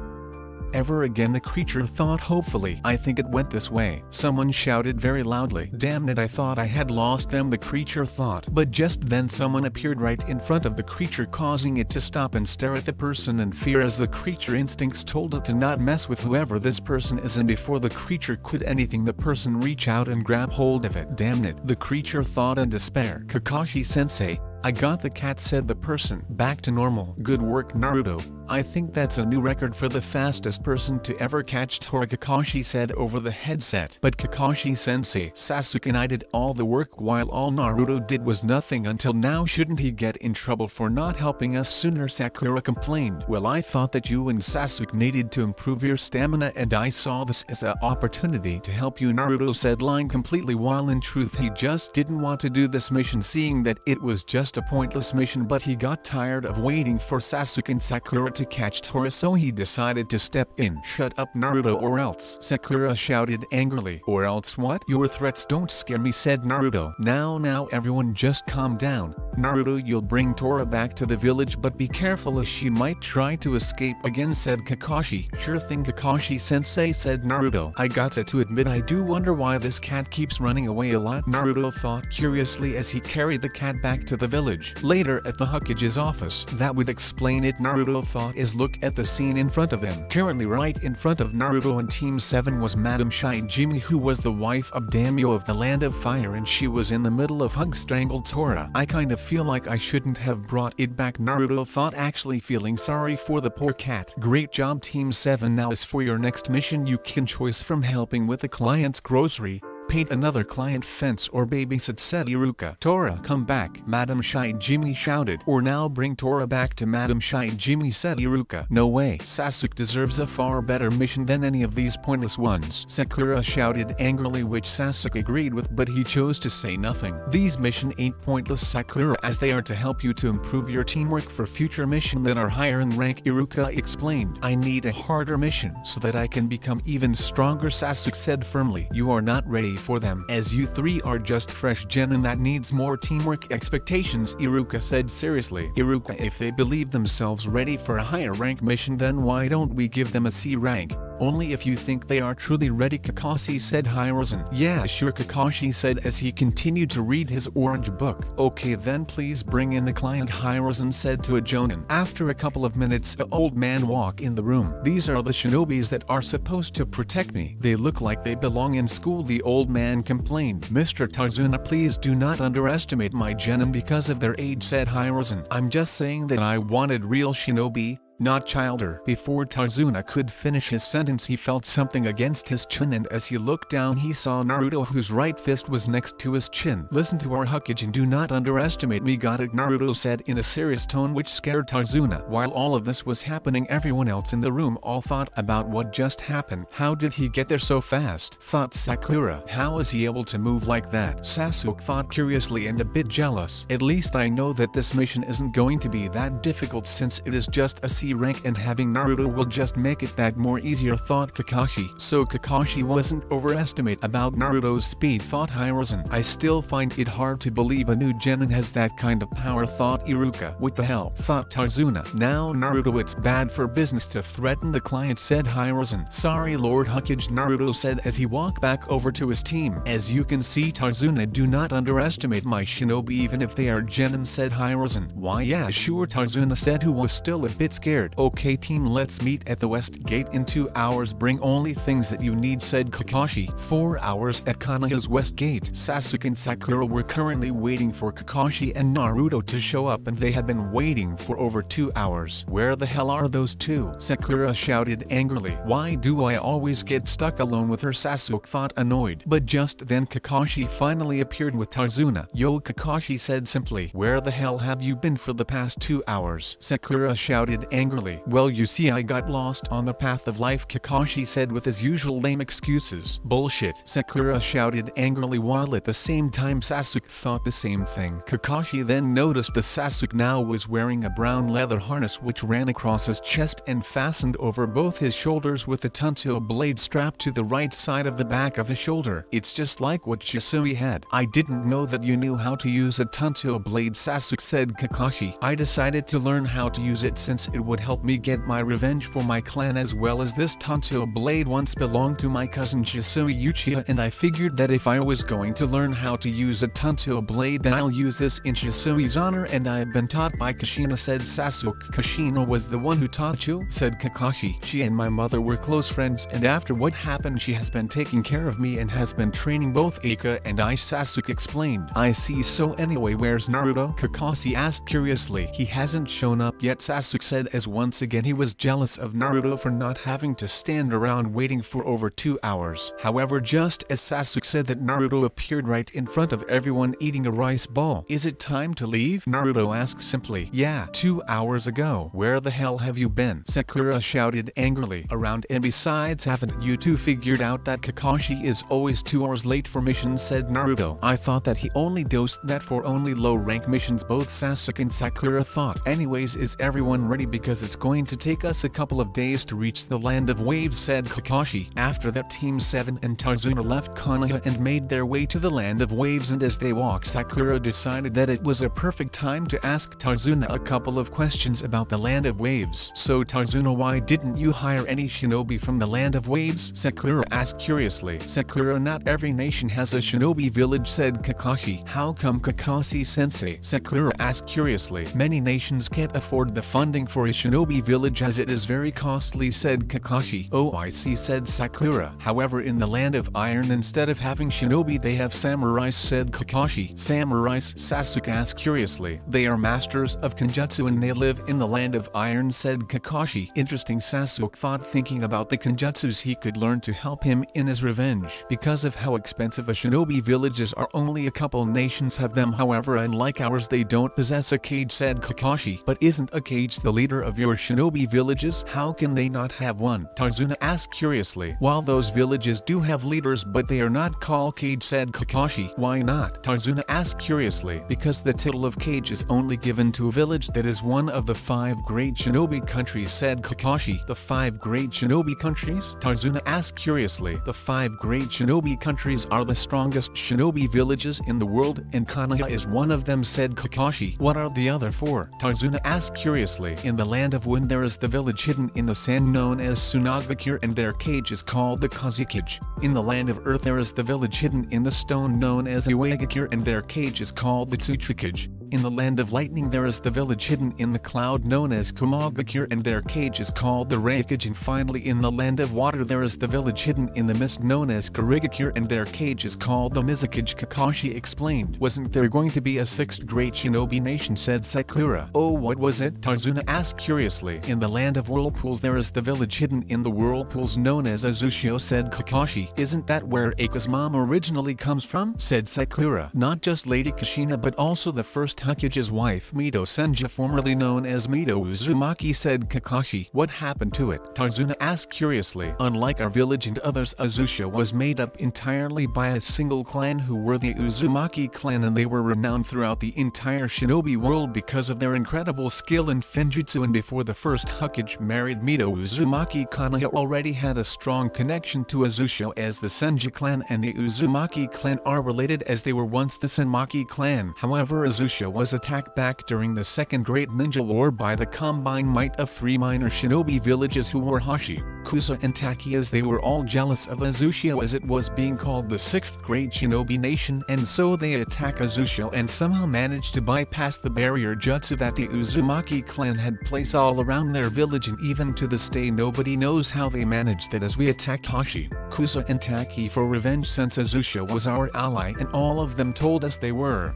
ever again, the creature thought hopefully. I think it went this way. Someone shouted very loudly. Damn it, I thought I had lost them, the creature thought. But just then someone appeared right in front of the creature, causing it to stop and stare at the person in fear as the creature instincts told it to not mess with whoever this person is, and before the creature could anything the person reach out and grab hold of it. Damn it, the creature thought in despair. Kakashi sensei, I got the cat, said the person. Back to normal. Good work, Naruto. I think that's a new record for the fastest person to ever catch Tora, Kakashi said over the headset. But Kakashi sensei, Sasuke and I did all the work while all Naruto did was nothing until now. Shouldn't he get in trouble for not helping us sooner? Sakura complained. Well, I thought that you and Sasuke needed to improve your stamina and I saw this as an opportunity to help you, Naruto said, lying completely, while in truth he just didn't want to do this mission, seeing that it was just a pointless mission, but he got tired of waiting for Sasuke and Sakura to catch Tora, so he decided to step in. Shut up, Naruto, or else, Sakura shouted angrily. Or else what? Your threats don't scare me, said Naruto. Now everyone just calm down. Naruto, you'll bring Tora back to the village, but be careful as she might try to escape again, said Kakashi. Sure thing, Kakashi sensei, said Naruto. I gotta to admit I do wonder why this cat keeps running away a lot, Naruto thought curiously as he carried the cat back to the village. Later at the Hokage's office, that would explain it, Naruto thought. thought is look at the scene in front of him. Currently right in front of Naruto and Team 7 was Madame Shijimi, who was the wife of Daimyo of the Land of Fire, and she was in the middle of hug strangled Tora. I kind of feel like I shouldn't have brought it back, Naruto thought, actually feeling sorry for the poor cat. Great job Team 7. Now as for your next mission, you can choose from helping with a client's grocery, paint another client fence, or babysit, said Iruka. Tora, come back, Madame Shijimi shouted. Or now bring Tora back to Madame Shijimi, said Iruka. No way, Sasuke deserves a far better mission than any of these pointless ones, Sakura shouted angrily, which Sasuke agreed with, but he chose to say nothing. These missions ain't pointless, Sakura, as they are to help you to improve your teamwork for future missions that are higher in rank, Iruka explained. I need a harder mission so that I can become even stronger, Sasuke said firmly. You are not ready for them, as you three are just fresh genin that needs more teamwork expectations, Iruka said seriously. Iruka, if they believe themselves ready for a higher rank mission, then why don't we give them a C rank? Only if you think they are truly ready, Kakashi said. Hiruzen. Yeah sure, Kakashi said as he continued to read his orange book. Okay then, please bring in the client, Hiruzen said to a Jonan. After a couple of minutes, an old man walked in the room. These are the shinobis that are supposed to protect me. They look like they belong in school, the old man complained. Mr. Tazuna, please do not underestimate my genin because of their age, said Hiruzen. I'm just saying that I wanted real shinobi, not childer. Before Tazuna could finish his sentence, he felt something against his chin, and as he looked down he saw Naruto, whose right fist was next to his chin. Listen to our Hokage and do not underestimate me, got it, Naruto said in a serious tone, which scared Tazuna. While all of this was happening, everyone else in the room all thought about what just happened. How did he get there so fast, thought Sakura. How is he able to move like that? Sasuke thought curiously and a bit jealous. At least I know that this mission isn't going to be that difficult, since it is just a C rank and having Naruto will just make it that more easier, thought Kakashi. So Kakashi wasn't overestimate about Naruto's speed, thought Hiruzen. I still find it hard to believe a new genin has that kind of power, thought Iruka. What the hell, thought Tazuna. Now Naruto, it's bad for business to threaten the client, said Hiruzen. Sorry Lord Hokage, Naruto said as he walked back over to his team. As you can see, Tazuna, do not underestimate my shinobi even if they are genin, said Hiruzen. Why yeah sure, Tazuna said, who was still a bit scared. Okay team, let's meet at the west gate in 2 hours. Bring only things that you need, said Kakashi. 4 hours at Konoha's west gate. Sasuke and Sakura were currently waiting for Kakashi and Naruto to show up, and they had been waiting for over 2 hours. Where the hell are those two? Sakura shouted angrily. Why do I always get stuck alone with her? Sasuke thought, annoyed. But just then Kakashi finally appeared with Tazuna. Yo, Kakashi said simply. Where the hell have you been for the past 2 hours? Sakura shouted angrily. Well, you see, I got lost on the path of life, Kakashi said with his usual lame excuses. Bullshit, Sakura shouted angrily, while at the same time Sasuke thought the same thing. Kakashi then noticed that Sasuke now was wearing a brown leather harness which ran across his chest and fastened over both his shoulders with a tanto blade strapped to the right side of the back of his shoulder. It's just like what Shisui had. I didn't know that you knew how to use a tanto blade, Sasuke said. Kakashi, I decided to learn how to use it since it would help me get my revenge for my clan, as well as this tanto blade once belonged to my cousin Shisui Uchiha, and I figured that if I was going to learn how to use a tanto blade, then I'll use this in Shisui's honor, and I have been taught by Kushina, said Sasuke. Kushina was the one who taught you, said Kakashi. She and my mother were close friends, and after what happened she has been taking care of me and has been training both Ika and I, Sasuke explained. I see. So anyway, where's Naruto? Kakashi asked curiously. He hasn't shown up yet, Sasuke said, as once again he was jealous of Naruto for not having to stand around waiting for over 2 hours. However, just as Sasuke said that, Naruto appeared right in front of everyone eating a rice ball. Is it time to leave? Naruto asked simply. Yeah, 2 hours ago. Where the hell have you been? Sakura shouted angrily. Around, and besides, haven't you two figured out that Kakashi is always 2 hours late for missions, said Naruto. I thought that he only dosed that for only low rank missions, both Sasuke and Sakura thought. Anyways, is everyone ready, because it's going to take us a couple of days to reach the Land of Waves, said Kakashi. After that, Team 7 and Tazuna left Konoha and made their way to the Land of Waves, and as they walked, Sakura decided that it was a perfect time to ask Tazuna a couple of questions about the Land of Waves. So Tazuna, why didn't you hire any shinobi from the Land of Waves? Sakura asked curiously. Sakura, not every nation has a shinobi village, said Kakashi. How come, Kakashi sensei? Sakura asked curiously. Many nations can't afford the funding for a shinobi village as it is very costly, said Kakashi. Oh, I see, said Sakura. However, in the land of iron instead of having shinobi they have samurais, said Kakashi. Samurais? Sasuke asked curiously. They are masters of kenjutsu and they live in the land of iron, said Kakashi. Interesting, Sasuke thought, thinking about the kenjutsus he could learn to help him in his revenge. Because of how expensive a shinobi villages are, only a couple nations have them. However, unlike ours, they don't possess a cage, said Kakashi. But isn't a cage the leader of your shinobi villages? How can they not have one? Tazuna asked curiously. While those villages do have leaders but they are not called cage, said Kakashi. Why not? Tazuna asked curiously. Because the title of cage is only given to a village that is one of the 5 great shinobi countries, said Kakashi. The 5 great shinobi countries? Tazuna asked curiously. The 5 great shinobi countries are the strongest shinobi villages in the world and Konoha is one of them, said Kakashi. What are the other 4? Tazuna asked curiously. In the land of wind there is the village hidden in the sand known as Sunagakure and their cage is called the Kazukage. In the land of earth there is the village hidden in the stone known as Uegakure and their cage is called the Tsuchikage. In the land of lightning there is the village hidden in the cloud known as Komagakure and their cage is called the Raikage. And finally in the land of water there is the village hidden in the mist known as Karigakure and their cage is called the Mizukage, Kakashi explained. Wasn't there going to be a 6th great shinobi nation, said Sakura. Oh, what was it? Tazuna asked curiously. In the land of whirlpools there is the village hidden in the whirlpools known as Azushio, said Kakashi. Isn't that where Aka's mom originally comes from? Said Sakura. Not just Lady Kushina but also the first Hokage's wife Minato Senju, formerly known as Minato Uzumaki, said Kakashi. What happened to it? Tazuna asked curiously. Unlike our village and others, Azushio was made up entirely by a single clan who were the Uzumaki clan and they were renowned throughout the entire shinobi world because of their incredible skill in Finjutsu, and before the first Hokage married Minato Uzumaki, Konoha already had a strong connection to Azushio as the Senju clan and the Uzumaki clan are related as they were once the Senmaki clan. However, Azushio was attacked back during the Second Great Ninja War by the combined might of 3 minor shinobi villages who were Hashi, Kusa and Taki, as they were all jealous of Azushio as it was being called the 6th Great Shinobi Nation, and so they attack Azushio and somehow managed to bypass the barrier jutsu that the Uzumaki clan had placed all around their village, and even to this day nobody knows how they managed that as we attacked Hashi, Kusa and Taki for revenge since Azushio was our ally and all of them told us they were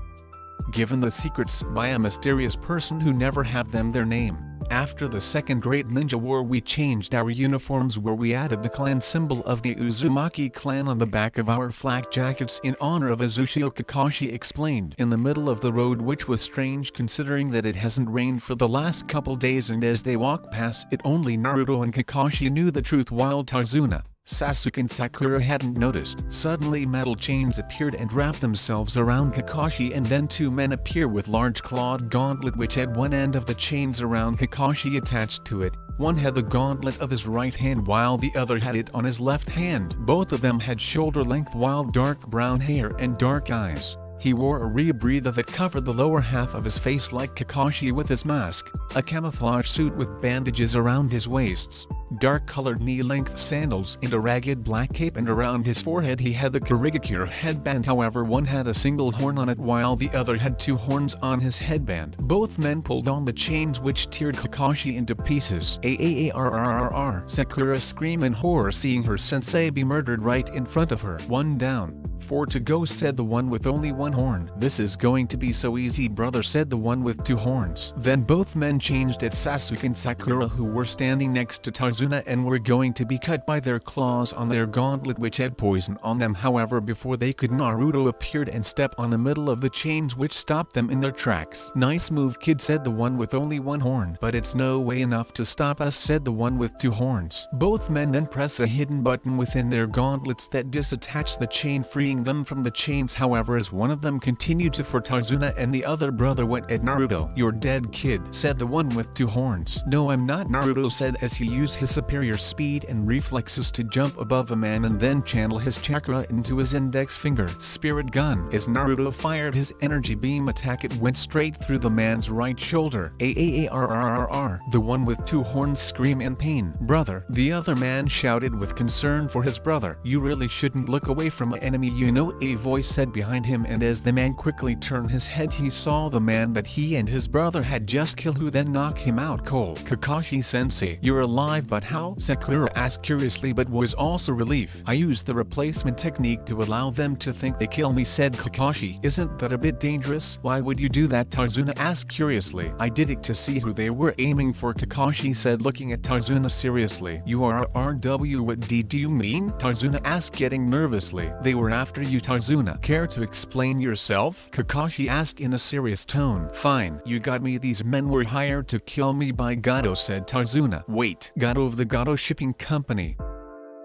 given the secrets by a mysterious person who never have them their name. After the Second Great Ninja War we changed our uniforms where we added the clan symbol of the Uzumaki clan on the back of our flak jackets in honor of Azushio, Kakashi explained. In the middle of the road, which was strange considering that it hasn't rained for the last couple days, and as they walked past it only Naruto and Kakashi knew the truth while Tazuna, Sasuke and Sakura hadn't noticed. Suddenly metal chains appeared and wrapped themselves around Kakashi, and then 2 men appear with large clawed gauntlet which had one end of the chains around Kakashi attached to it. One had the gauntlet of his right hand while the other had it on his left hand. Both of them had shoulder-length wild dark brown hair and dark eyes. He wore a rebreather that covered the lower half of his face like Kakashi with his mask, a camouflage suit with bandages around his waists, dark-colored knee-length sandals and a ragged black cape, and around his forehead he had the Karigakure headband. However, one had a single horn on it while the other had 2 horns on his headband. Both men pulled on the chains which teared Kakashi into pieces. Aarrrrrr! Sakura screamed in horror seeing her sensei be murdered right in front of her. 1 down, 4 to go, said the one with only 1 horn. This is going to be so easy, brother, said the one with 2 horns. Then both men changed at Sasuke and Sakura, who were standing next to Tazuna and were going to be cut by their claws on their gauntlet which had poison on them. However, before they could, Naruto appeared and stepped on the middle of the chains which stopped them in their tracks. Nice move, kid, said the one with only 1 horn. But it's no way enough to stop us, said the one with 2 horns. Both men then press a hidden button within their gauntlets that disattach the chain, freeing them from the chains. However, as one of them continued to for Tazuna and the other brother went at Naruto. You're dead, kid, said the one with 2 horns. No, I'm not, Naruto said as he used his the superior speed and reflexes to jump above a man and then channel his chakra into his index finger. Spirit gun. As Naruto fired his energy beam attack, it went straight through the man's right shoulder. Aarrrrr. The one with two horns scream in pain. Brother. The other man shouted with concern for his brother. You really shouldn't look away from an enemy, you know, a voice said behind him, and as the man quickly turned his head he saw the man that he and his brother had just killed, who then knocked him out cold. Kakashi-sensei, you're alive, but how? Sakura asked curiously, but was also relief. I used the replacement technique to allow them to think they kill me, said Kakashi. Isn't that a bit dangerous? Why would you do that? Tazuna asked curiously. I did it to see who they were aiming for, Kakashi said, looking at Tazuna seriously. You are RW, what do you mean? Tazuna asked, getting nervously. They were after you, Tazuna. Care to explain yourself? Kakashi asked in a serious tone. Fine, you got me. These men were hired to kill me by Gato, said Tazuna. Wait, Gato of the Gato Shipping Company?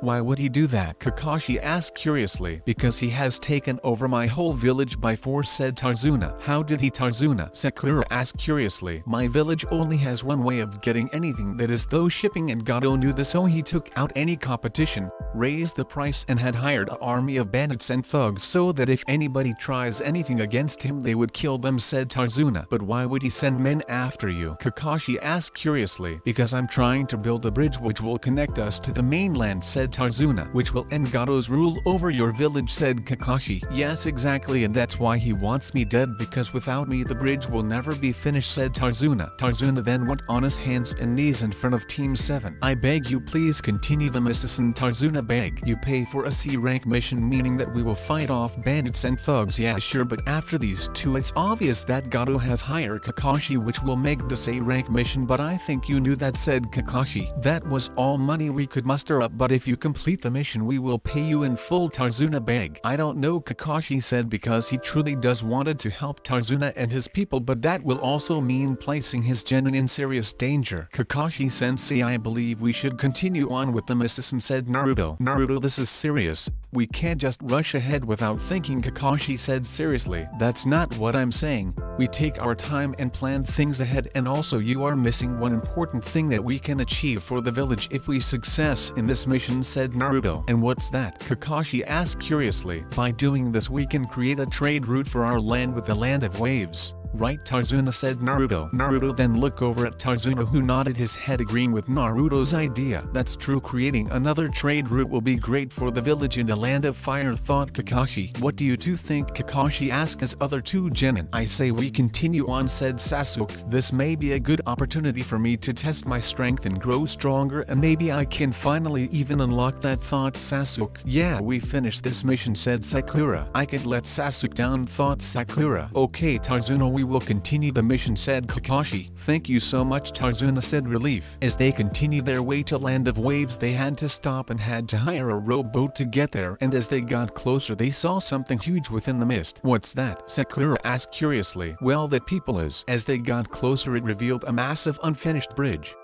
Why would he do that? Kakashi asked curiously. Because he has taken over my whole village by force, said Tazuna. How did he? Tazuna, Sakura asked curiously. My village only has one way of getting anything, that is through shipping, and Gato knew this, so he took out any competition, raised the price, and had hired an army of bandits and thugs so that if anybody tries anything against him they would kill them, said Tazuna. But why would he send men after you? Kakashi asked curiously. Because I'm trying to build a bridge which will connect us to the mainland, said Tazuna. Which will end Gato's rule over your village, said Kakashi. Yes, exactly, and that's why he wants me dead, because without me the bridge will never be finished, said Tazuna. Tazuna then went on his hands and knees in front of Team 7. I beg you, please continue the mission. Tazuna beg. You pay for a C-rank mission, meaning that we will fight off bandits and thugs. Yeah sure, but after these two it's obvious that Gato has hired Kakashi, which will make this a rank mission, but I think you knew that, said Kakashi. That was all money we could muster up, but if you complete the mission we will pay you in full, Tazuna beg. I don't know, Kakashi said, because he truly does wanted to help Tazuna and his people, but that will also mean placing his genin in serious danger. Kakashi sensei, I believe we should continue on with the mission, said Naruto. Naruto, this is serious. We can't just rush ahead without thinking, Kakashi said seriously. That's not what I'm saying. We take our time and plan things ahead, and also you are missing one important thing that we can achieve for the village if we success in this mission, said Naruto. And what's that? Kakashi asked curiously. By doing this we can create a trade route for our land with the Land of Waves. Right, Tazuna, said Naruto. Naruto then looked over at Tazuna, who nodded his head agreeing with Naruto's idea. That's true, creating another trade route will be great for the village in the Land of Fire, thought Kakashi. What do you two think? Kakashi asked his other two genin. I say we continue on, said Sasuke. This may be a good opportunity for me to test my strength and grow stronger, and maybe I can finally even unlock that, thought Sasuke. Yeah, we finished this mission, said Sakura. I could let Sasuke down, thought Sakura. Okay Tazuna, we will continue the mission, said Kakashi. Thank you so much, Tazuna said, relief. As they continued their way to Land of Waves they had to stop and had to hire a rowboat to get there, and as they got closer they saw something huge within the mist. What's that? Sakura asked curiously. Well, that people is. As they got closer it revealed a massive unfinished bridge.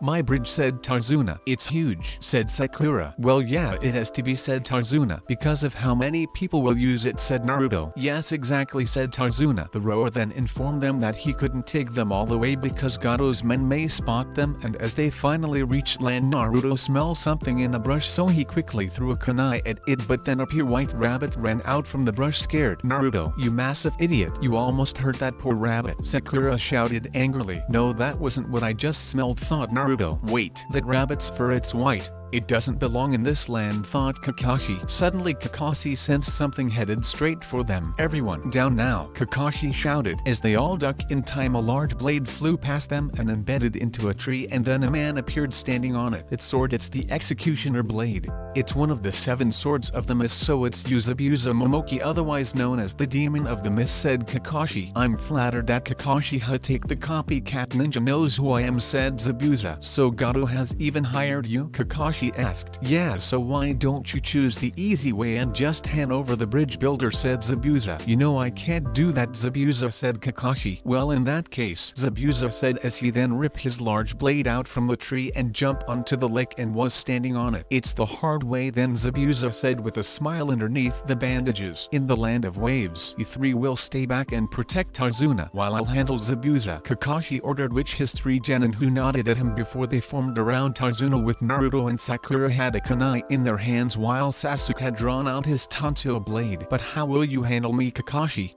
My bridge, said Tazuna. It's huge, said Sakura. Well yeah, it has to be, said Tazuna, because of how many people will use it, said Naruto. Yes exactly, said Tazuna. The rower then informed them that he couldn't take them all the way because Gato's men may spot them, and as they finally reached land Naruto smelled something in a brush, so he quickly threw a kunai at it, but then a pure white rabbit ran out from the brush, scared. Naruto, you massive idiot, you almost hurt that poor rabbit, Sakura shouted angrily. No, that wasn't what I just smelled, thought Naruto. Wait, that rabbit's fur, it's white. It doesn't belong in this land, thought Kakashi. Suddenly Kakashi sensed something headed straight for them. Everyone down now, Kakashi shouted. As they all ducked in time a large blade flew past them and embedded into a tree, and then a man appeared standing on it. Its sword, it's the executioner blade. It's one of the 7 swords of the mist, so it's Zabuza Momoki, otherwise known as the demon of the mist, said Kakashi. I'm flattered that Kakashi Hatake the copycat ninja knows who I am, said Zabuza. So Gato has even hired you? Kakashi Kakashi asked. Yeah, so why don't you choose the easy way and just hand over the bridge builder, said Zabuza. You know I can't do that, Zabuza, said Kakashi. Well, in that case, Zabuza said as he then ripped his large blade out from the tree and jumped onto the lake and was standing on it. It's the hard way then, Zabuza said with a smile underneath the bandages. In the land of waves, you three will stay back and protect Tazuna while I'll handle Zabuza, Kakashi ordered, which his three genin who nodded at him before they formed around Tazuna with Naruto and Sakura had a kunai in their hands while Sasuke had drawn out his tanto blade. But how will you handle me, Kakashi?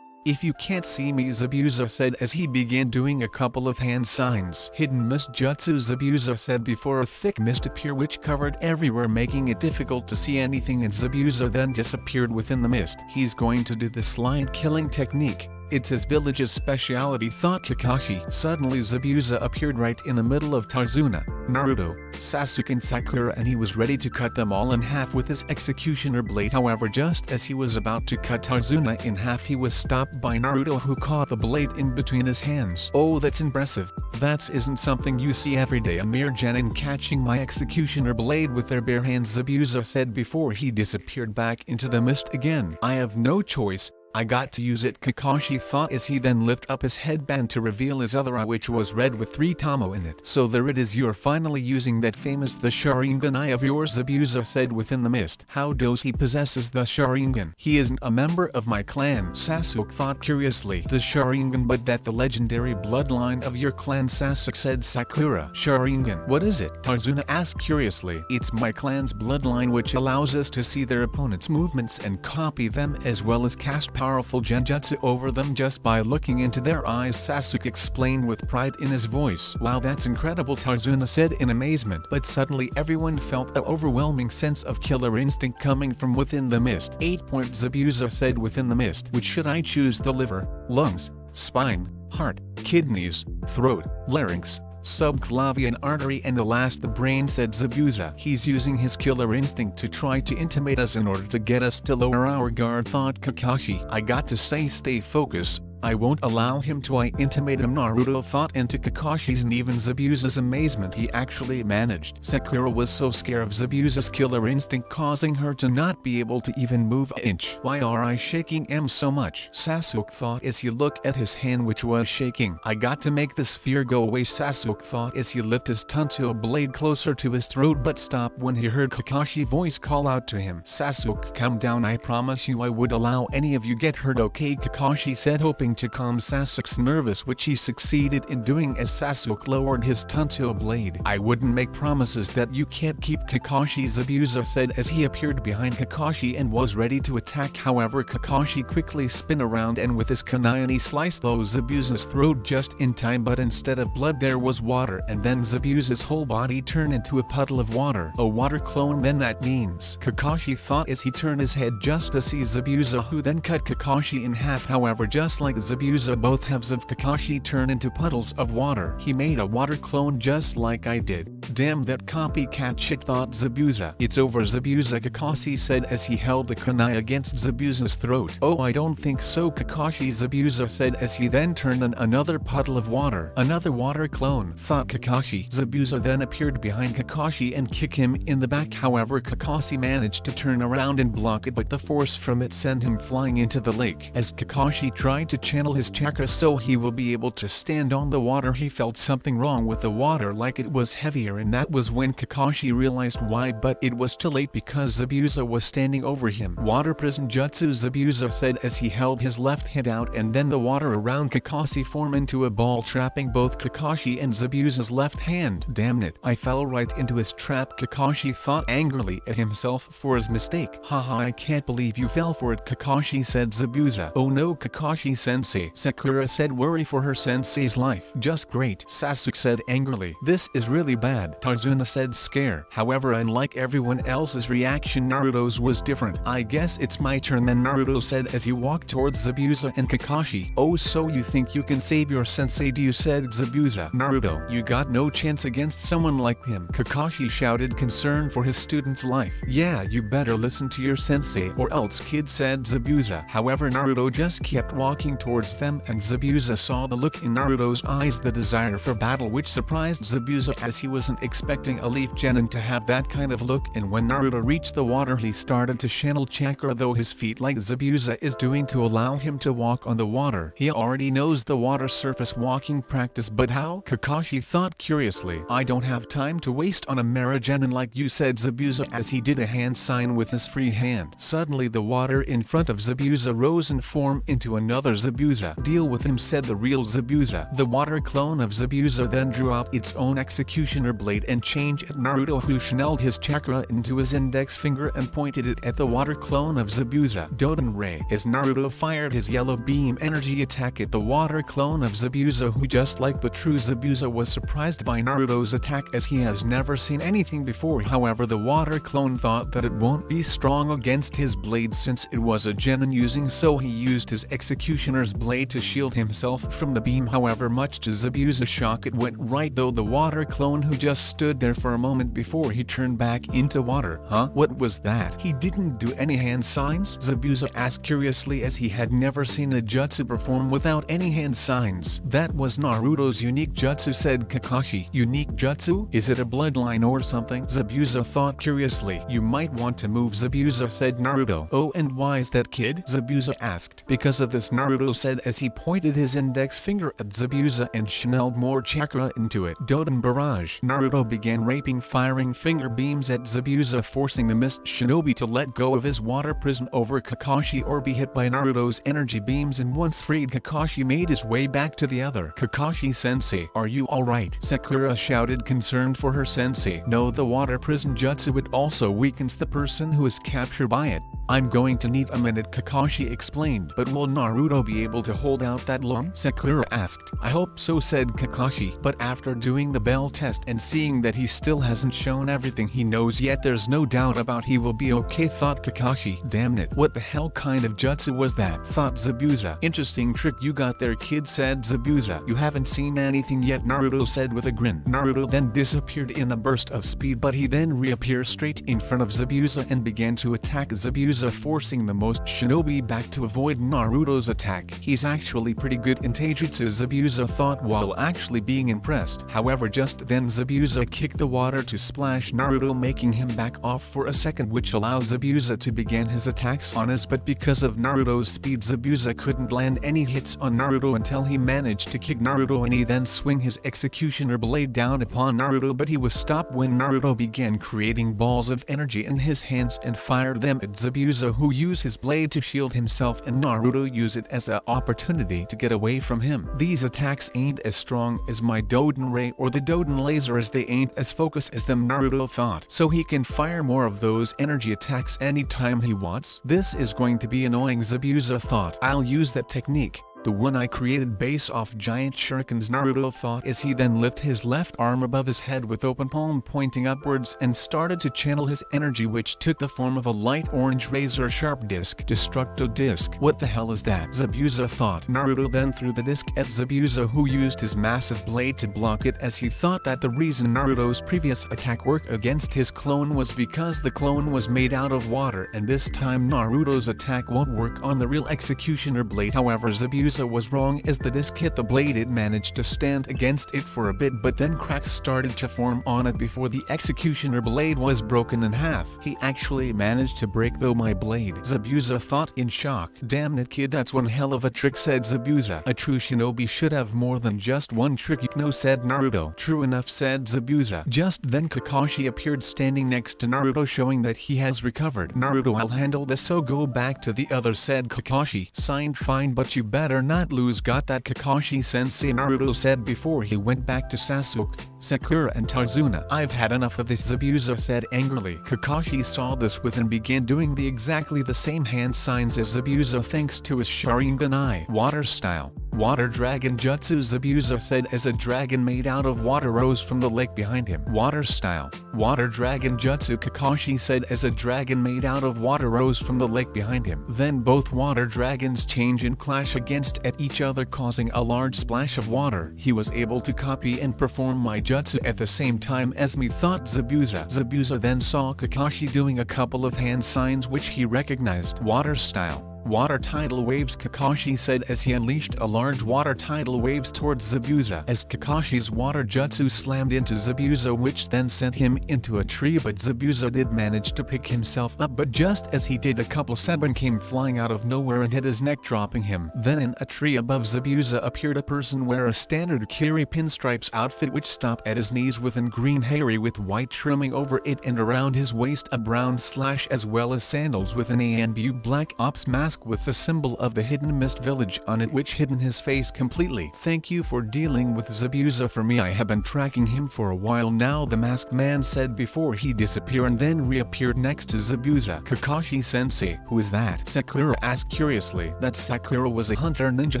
If you can't see me, Zabuza said as he began doing a couple of hand signs. Hidden mist jutsu, Zabuza said before a thick mist appeared which covered everywhere, making it difficult to see anything, and Zabuza then disappeared within the mist. He's going to do the slide killing technique. It's his village's speciality, thought Kakashi. Suddenly Zabuza appeared right in the middle of Tazuna, Naruto, Sasuke and Sakura, and he was ready to cut them all in half with his executioner blade. However, just as he was about to cut Tazuna in half, he was stopped by Naruto, who caught the blade in between his hands. Oh, that's impressive. That isn't something you see every day. A mere genin catching my executioner blade with their bare hands, Zabuza said before he disappeared back into the mist again. I have no choice. I got to use it, Kakashi thought as he then lifted up his headband to reveal his other eye, which was red with 3 tamo in it. So there it is, you're finally using that famous the Sharingan eye of yours, Zabuza said within the mist. How does he possesses the Sharingan? He isn't a member of my clan, Sasuke thought curiously. The Sharingan, but that the legendary bloodline of your clan, Sasuke said. Sakura. Sharingan. What is it? Tazuna asked curiously. It's my clan's bloodline, which allows us to see their opponent's movements and copy them, as well as cast powerful genjutsu over them just by looking into their eyes, Sasuke explained with pride in his voice. Wow, that's incredible, Tazuna said in amazement. But suddenly everyone felt an overwhelming sense of killer instinct coming from within the mist. 8 Zabuza said within the mist. Which should I choose? The liver, lungs, spine, heart, kidneys, throat, larynx, subclavian artery, and the last the brain, said Zabuza. He's using his killer instinct to try to intimidate us in order to get us to lower our guard, thought Kakashi. I got to say, stay focused. I won't allow him to intimidate him, Naruto thought, and to Kakashi's and even Zabuza's amazement he actually managed. Sakura was so scared of Zabuza's killer instinct causing her to not be able to even move an inch. Why are I shaking so much? Sasuke thought as he looked at his hand which was shaking. I got to make this fear go away, Sasuke thought as he lifted his tanto blade closer to his throat, but stopped when he heard Kakashi's voice call out to him. Sasuke, calm down, I promise you I would allow any of you get hurt, okay? Kakashi said, hoping to calm Sasuke's nervous, which he succeeded in doing as Sasuke lowered his tanto blade. I wouldn't make promises that you can't keep, Kakashi, Zabuza said as he appeared behind Kakashi and was ready to attack. However, Kakashi quickly spun around and with his kunai he sliced Zabuza's throat just in time, but instead of blood there was water, and then Zabuza's whole body turned into a puddle of water. A water clone, then that means, Kakashi thought as he turned his head just to see Zabuza, who then cut Kakashi in half. However, just like Zabuza, both halves of Kakashi turned into puddles of water. He made a water clone just like I did. Damn that copycat shit, thought Zabuza. It's over, Zabuza, Kakashi said as he held the kunai against Zabuza's throat. Oh, I don't think so, Kakashi, Zabuza said as he then turned another puddle of water. Another water clone, thought Kakashi. Zabuza then appeared behind Kakashi and kicked him in the back. However, Kakashi managed to turn around and block it, but the force from it sent him flying into the lake. As Kakashi tried to channel his chakra so he will be able to stand on the water, he felt something wrong with the water, like it was heavier, and that was when Kakashi realized why, but it was too late because Zabuza was standing over him. Water prison jutsu, Zabuza said as he held his left hand out, and then the water around Kakashi formed into a ball, trapping both Kakashi and Zabuza's left hand. Damn it, I fell right into his trap, Kakashi thought angrily at himself for his mistake. Haha, I can't believe you fell for it, Kakashi said. Zabuza. Oh no, Kakashi sensei, Sakura said, worry for her sensei's life. Just great, Sasuke said angrily. This is really bad, Tazuna said, scared. However, unlike everyone else's reaction, Naruto's was different. I guess it's my turn then, Naruto said as he walked towards Zabuza and Kakashi. Oh, so you think you can save your sensei, do you, said Zabuza. Naruto, you got no chance against someone like him, Kakashi shouted, concerned for his student's life. Yeah, you better listen to your sensei or else, kid, said Zabuza. However, Naruto just kept walking towards towards them, and Zabuza saw the look in Naruto's eyes, the desire for battle, which surprised Zabuza as he wasn't expecting a leaf genin to have that kind of look. And when Naruto reached the water, he started to channel chakra, though his feet like Zabuza is doing, to allow him to walk on the water. He already knows the water surface walking practice, but how? Kakashi thought curiously. I don't have time to waste on a Mera genin like you, said Zabuza as he did a hand sign with his free hand. Suddenly the water in front of Zabuza rose and formed into another Zabuza. Deal with him, said the real Zabuza. The water clone of Zabuza then drew out its own executioner blade and changed at Naruto, who channeled his chakra into his index finger and pointed it at the water clone of Zabuza. Doden Ray, as Naruto fired his yellow beam energy attack at the water clone of Zabuza, who just like the true Zabuza was surprised by Naruto's attack as he has never seen anything before. However, the water clone thought that it won't be strong against his blade since it was a genin using, so he used his executioner's blade to shield himself from the beam. However, much to Zabuza's shock, it went right though the water clone, who just stood there for a moment before he turned back into water. Huh? What was that? He didn't do any hand signs? Zabuza asked curiously as he had never seen a jutsu perform without any hand signs. That was Naruto's unique jutsu, said Kakashi. Unique jutsu? Is it a bloodline or something? Zabuza thought curiously. You might want to move, Zabuza, said Naruto. Oh, and why is that, kid? Zabuza asked. Because of this, Naruto said as he pointed his index finger at Zabuza and channeled more chakra into it. Doden Barrage. Naruto began firing finger beams at Zabuza, forcing the mist Shinobi to let go of his water prison over Kakashi or be hit by Naruto's energy beams, and once freed, Kakashi made his way back to the other. Kakashi-sensei, are you alright? Sakura shouted, concerned for her sensei. No, the water prison jutsu, it also weakens the person who is captured by it. I'm going to need a minute, Kakashi explained. But will Naruto be able to hold out that long? Sakura asked. I hope so, said Kakashi. But after doing the bell test and seeing that he still hasn't shown everything he knows yet, there's no doubt about he will be okay, thought Kakashi. Damn it, what the hell kind of jutsu was that? Thought Zabuza. Interesting trick you got there, kid, said Zabuza. You haven't seen anything yet, Naruto said with a grin. Naruto then disappeared in a burst of speed, but he then reappeared straight in front of Zabuza and began to attack Zabuza, forcing the most Shinobi back to avoid Naruto's attack. He's actually pretty good in taijutsu, Zabuza thought while actually being impressed. However, just then Zabuza kicked the water to splash Naruto, making him back off for a second, which allowed Zabuza to begin his attacks on us, but because of Naruto's speed, Zabuza couldn't land any hits on Naruto until he managed to kick Naruto, and he then swing his executioner blade down upon Naruto, but he was stopped when Naruto began creating balls of energy in his hands and fired them at Zabuza, who used his blade to shield himself, and Naruto used it as an opportunity to get away from him. These attacks ain't as strong as my Doden Ray or the Doden Laser, as they ain't as focused as them, Naruto thought, so he can fire more of those energy attacks anytime he wants. This is going to be annoying, Zabuza thought. I'll use that technique, the one I created based off giant shurikens, Naruto thought as he then lifted his left arm above his head with open palm pointing upwards and started to channel his energy, which took the form of a light orange razor sharp disc. Destructo disc. What the hell is that? Zabuza thought. Naruto then threw the disc at Zabuza, who used his massive blade to block it, as he thought that the reason Naruto's previous attack worked against his clone was because the clone was made out of water, and this time Naruto's attack won't work on the real executioner blade. However, Zabuza was wrong. As the disc hit the blade, it managed to stand against it for a bit, but then cracks started to form on it before the executioner blade was broken in half. He actually managed to break though my blade, Zabuza thought in shock. Damn it, kid, that's one hell of a trick, said Zabuza. A true shinobi should have more than just one trick, you know, said Naruto. True enough, said Zabuza. Just then Kakashi appeared standing next to Naruto, showing that he has recovered. Naruto, I'll handle this, so go back to the others, said Kakashi. Signed, fine, but you better not lose. Got that, Kakashi-sensei, Naruto said before he went back to Sasuke, Sakura and Tazuna. I've had enough of this, Zabuza said angrily. Kakashi saw this with and began doing exactly the same hand signs as Zabuza thanks to his Sharingan eye. Water style. Water dragon jutsu, Zabuza said as a dragon made out of water rose from the lake behind him. Water style. Water dragon jutsu, Kakashi said as a dragon made out of water rose from the lake behind him. Then both water dragons change and clash against at each other, causing a large splash of water. He was able to copy and perform my jutsu at the same time as me, thought Zabuza. Zabuza then saw Kakashi doing a couple of hand signs which he recognized. Water style. Water tidal waves, Kakashi said as he unleashed a large water tidal waves towards Zabuza. As Kakashi's water jutsu slammed into Zabuza, which then sent him into a tree, but Zabuza did manage to pick himself up, but just as he did, a couple Seven came flying out of nowhere and hit his neck, dropping him. Then in a tree above Zabuza appeared a person wearing a standard Kiri pinstripes outfit which stopped at his knees with an green hairy with white trimming over it, and around his waist a brown slash, as well as sandals with an ANBU black ops mask with the symbol of the Hidden Mist Village on it, which hidden his face completely. "Thank you for dealing with Zabuza for me. I have been tracking him for a while now," the masked man said before he disappeared and then reappeared next to Zabuza. "Kakashi-sensei, who is that?" Sakura asked curiously. "That Sakura was a hunter ninja,"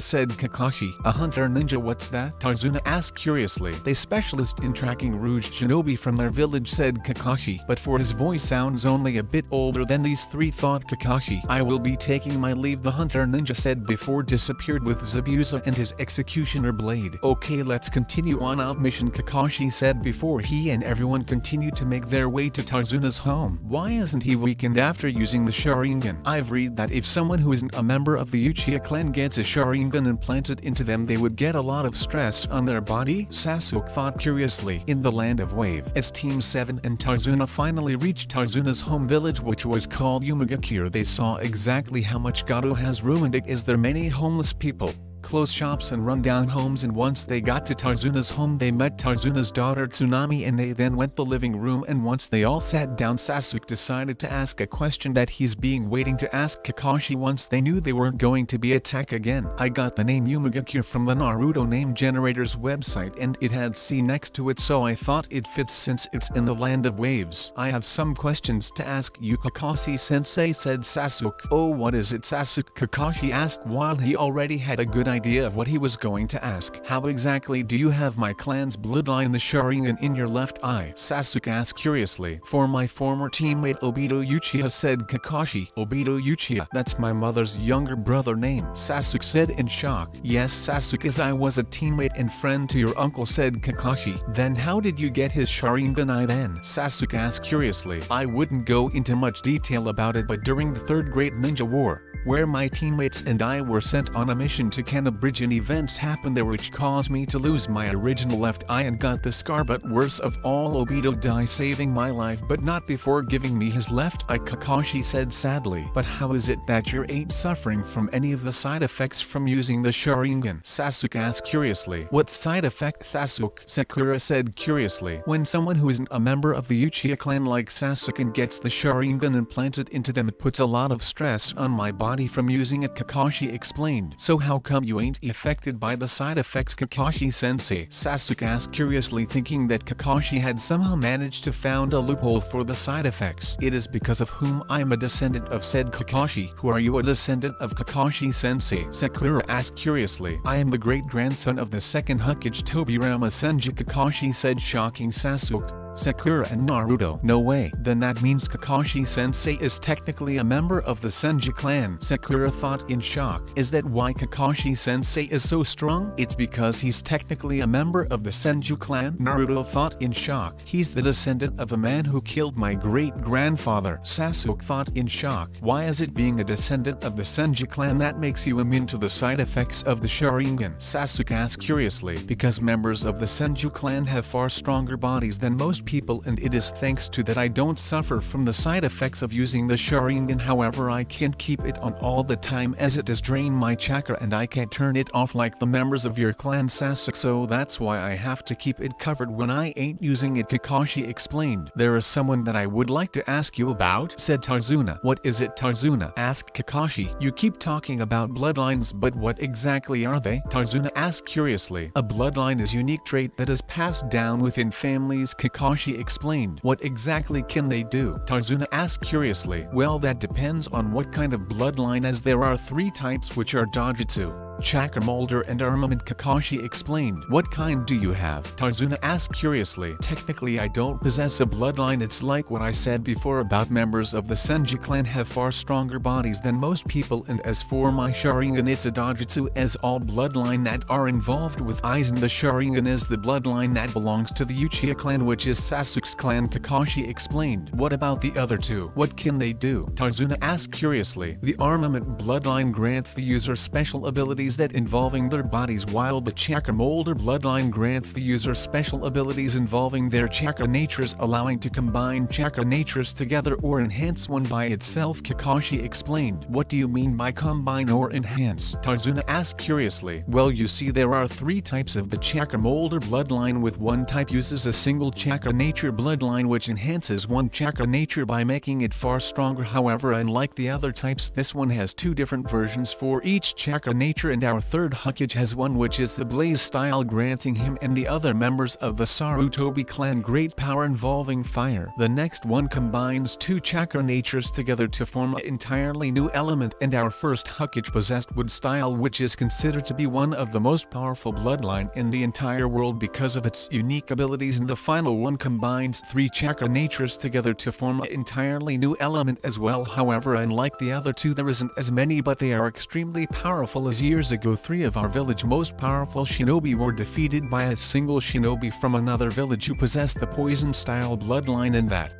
said Kakashi. "A hunter ninja, what's that?" Tazuna asked curiously. "They specialist in tracking Rouge Shinobi from their village," said Kakashi. But for his voice sounds only a bit older than these three, thought Kakashi. "I will be taking my leave," the hunter ninja said before disappeared with Zabuza and his executioner blade. "Okay, let's continue on our mission," Kakashi said before he and everyone continued to make their way to Tazuna's home. "Why isn't he weakened after using the Sharingan? I've read that if someone who isn't a member of the Uchiha clan gets a Sharingan implanted into them, they would get a lot of stress on their body," Sasuke thought curiously. In the land of Wave, as Team 7 and Tazuna finally reached Tazuna's home village, which was called Umagakure, they saw exactly how much Gato has ruined it. Is there many homeless people, closed shops and run-down homes, and once they got to Tazuna's home they met Tazuna's daughter Tsunami, and they then went the living room, and once they all sat down Sasuke decided to ask a question that he's been waiting to ask Kakashi once they knew they weren't going to be attacked again. "I got the name Umagakure from the Naruto name generator's website and it had C next to it, so I thought it fits since it's in the land of waves. I have some questions to ask you, Kakashi-sensei," said Sasuke. "Oh, what is it, Sasuke?" Kakashi asked while he already had a good idea of what he was going to ask. "How exactly do you have my clan's bloodline, the Sharingan, in your left eye?" Sasuke asked curiously. "For my former teammate Obito Uchiha," said Kakashi. "Obito Uchiha? That's my mother's younger brother name," Sasuke said in shock. "Yes, Sasuke, as I was a teammate and friend to your uncle," said Kakashi. "Then how did you get his Sharingan eye then?" Sasuke asked curiously. "I wouldn't go into much detail about it, but during the Third Great Ninja War, where my teammates and I were sent on a mission to Bridge, and events happened there which caused me to lose my original left eye and got the scar, but worse of all, Obito died saving my life but not before giving me his left eye," Kakashi said sadly. "But how is it that you ain't suffering from any of the side effects from using the Sharingan?" Sasuke asked curiously. "What side effect, Sasuke?" Sakura said curiously. "When someone who isn't a member of the Uchiha clan like Sasuke and gets the Sharingan implanted into them, it puts a lot of stress on my body from using it," Kakashi explained. "So how come you ain't affected by the side effects, Kakashi-sensei?" Sasuke asked curiously, thinking that Kakashi had somehow managed to found a loophole for the side effects. "It is because of whom I'm a descendant of," said Kakashi. "Who are you a descendant of, Kakashi-sensei?" Sakura asked curiously. "I am the great-grandson of the second Hokage Tobirama Senju," Kakashi said, shocking Sasuke, Sakura and Naruto. "No way. Then that means Kakashi-sensei is technically a member of the Senju clan," Sakura thought in shock. "Is that why Kakashi-sensei is so strong?" "It's because he's technically a member of the Senju clan," Naruto thought in shock. "He's the descendant of a man who killed my great-grandfather," Sasuke thought in shock. "Why is it being a descendant of the Senju clan that makes you immune to the side effects of the Sharingan?" Sasuke asked curiously. "Because members of the Senju clan have far stronger bodies than most people, and it is thanks to that I don't suffer from the side effects of using the Sharingan. However, I can't keep it on all the time as it does drain my chakra, and I can't turn it off like the members of your clan, Sasuke, so that's why I have to keep it covered when I ain't using it," Kakashi explained. "There is someone that I would like to ask you about," said Tazuna. "What is it, Tazuna?" asked Kakashi. "You keep talking about bloodlines, but what exactly are they?" Tazuna asked curiously. "A bloodline is a unique trait that is passed down within families," Kakashi explained. "What exactly can they do?" Tazuna asked curiously. "Well, that depends on what kind of bloodline, as there are three types, which are Dojutsu, chakra molder and armament, Kakashi explained. What kind do you have? Tazuna asked curiously. Technically I don't possess a bloodline. It's like what I said before about members of the Senju clan have far stronger bodies than most people, and as for my Sharingan, it's a dojutsu, as all bloodline that are involved with Aizen. The Sharingan is the bloodline that belongs to the Uchiha clan, which is Sasuke's clan, Kakashi explained. What about the other two? What can they do? Tazuna asked curiously. The armament bloodline grants the user special abilities that involving their bodies, while the chakra molder bloodline grants the user special abilities involving their chakra natures, allowing to combine chakra natures together or enhance one by itself, Kakashi explained. What do you mean by combine or enhance? Tazuna asked curiously. Well, you see, there are three types of the chakra molder bloodline. With one type uses a single chakra nature bloodline which enhances one chakra nature by making it far stronger. However, unlike the other types, this one has two different versions for each chakra nature, and our third Hokage has one which is the blaze style, granting him and the other members of the Sarutobi clan great power involving fire. The next one combines two chakra natures together to form an entirely new element, and our first Hokage possessed wood style, which is considered to be one of the most powerful bloodline in the entire world because of its unique abilities, and the final one combines three chakra natures together to form an entirely new element as well. However, unlike the other two, there isn't as many, but they are extremely powerful, as years ago 3 of our village most powerful shinobi were defeated by a single shinobi from another village who possessed the poison style bloodline, and that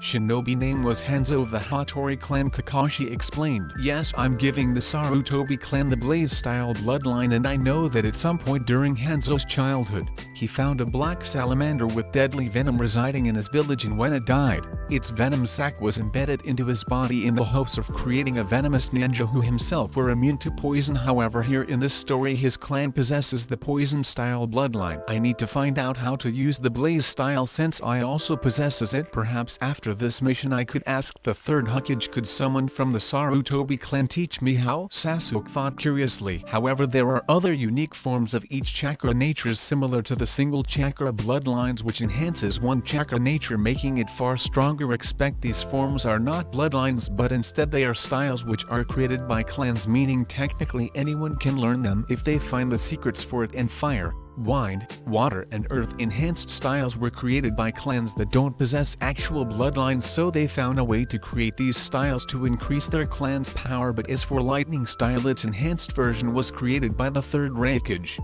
shinobi name was Hanzo of the Hattori clan, Kakashi explained. Yes, I'm giving the Sarutobi clan the blaze style bloodline, and I know that at some point during Hanzo's childhood, he found a black salamander with deadly venom residing in his village, and when it died, its venom sac was embedded into his body in the hopes of creating a venomous ninja who himself were immune to poison. However, here in this story his clan possesses the poison style bloodline. I need to find out how to use the blaze style since I also possesses it. Perhaps after this mission I could ask the third Hokage, could someone from the Sarutobi clan teach me how? Sasuke thought curiously. However, there are other unique forms of each chakra natures similar to the single chakra bloodlines, which enhances one chakra nature making it far stronger. Expect these forms are not bloodlines, but instead they are styles which are created by clans, meaning technically anyone can learn them if they find the secrets for it. And fire, wind, water and earth enhanced styles were created by clans that don't possess actual bloodlines, so they found a way to create these styles to increase their clan's power. But as for lightning style, its enhanced version was created by the third Hokage.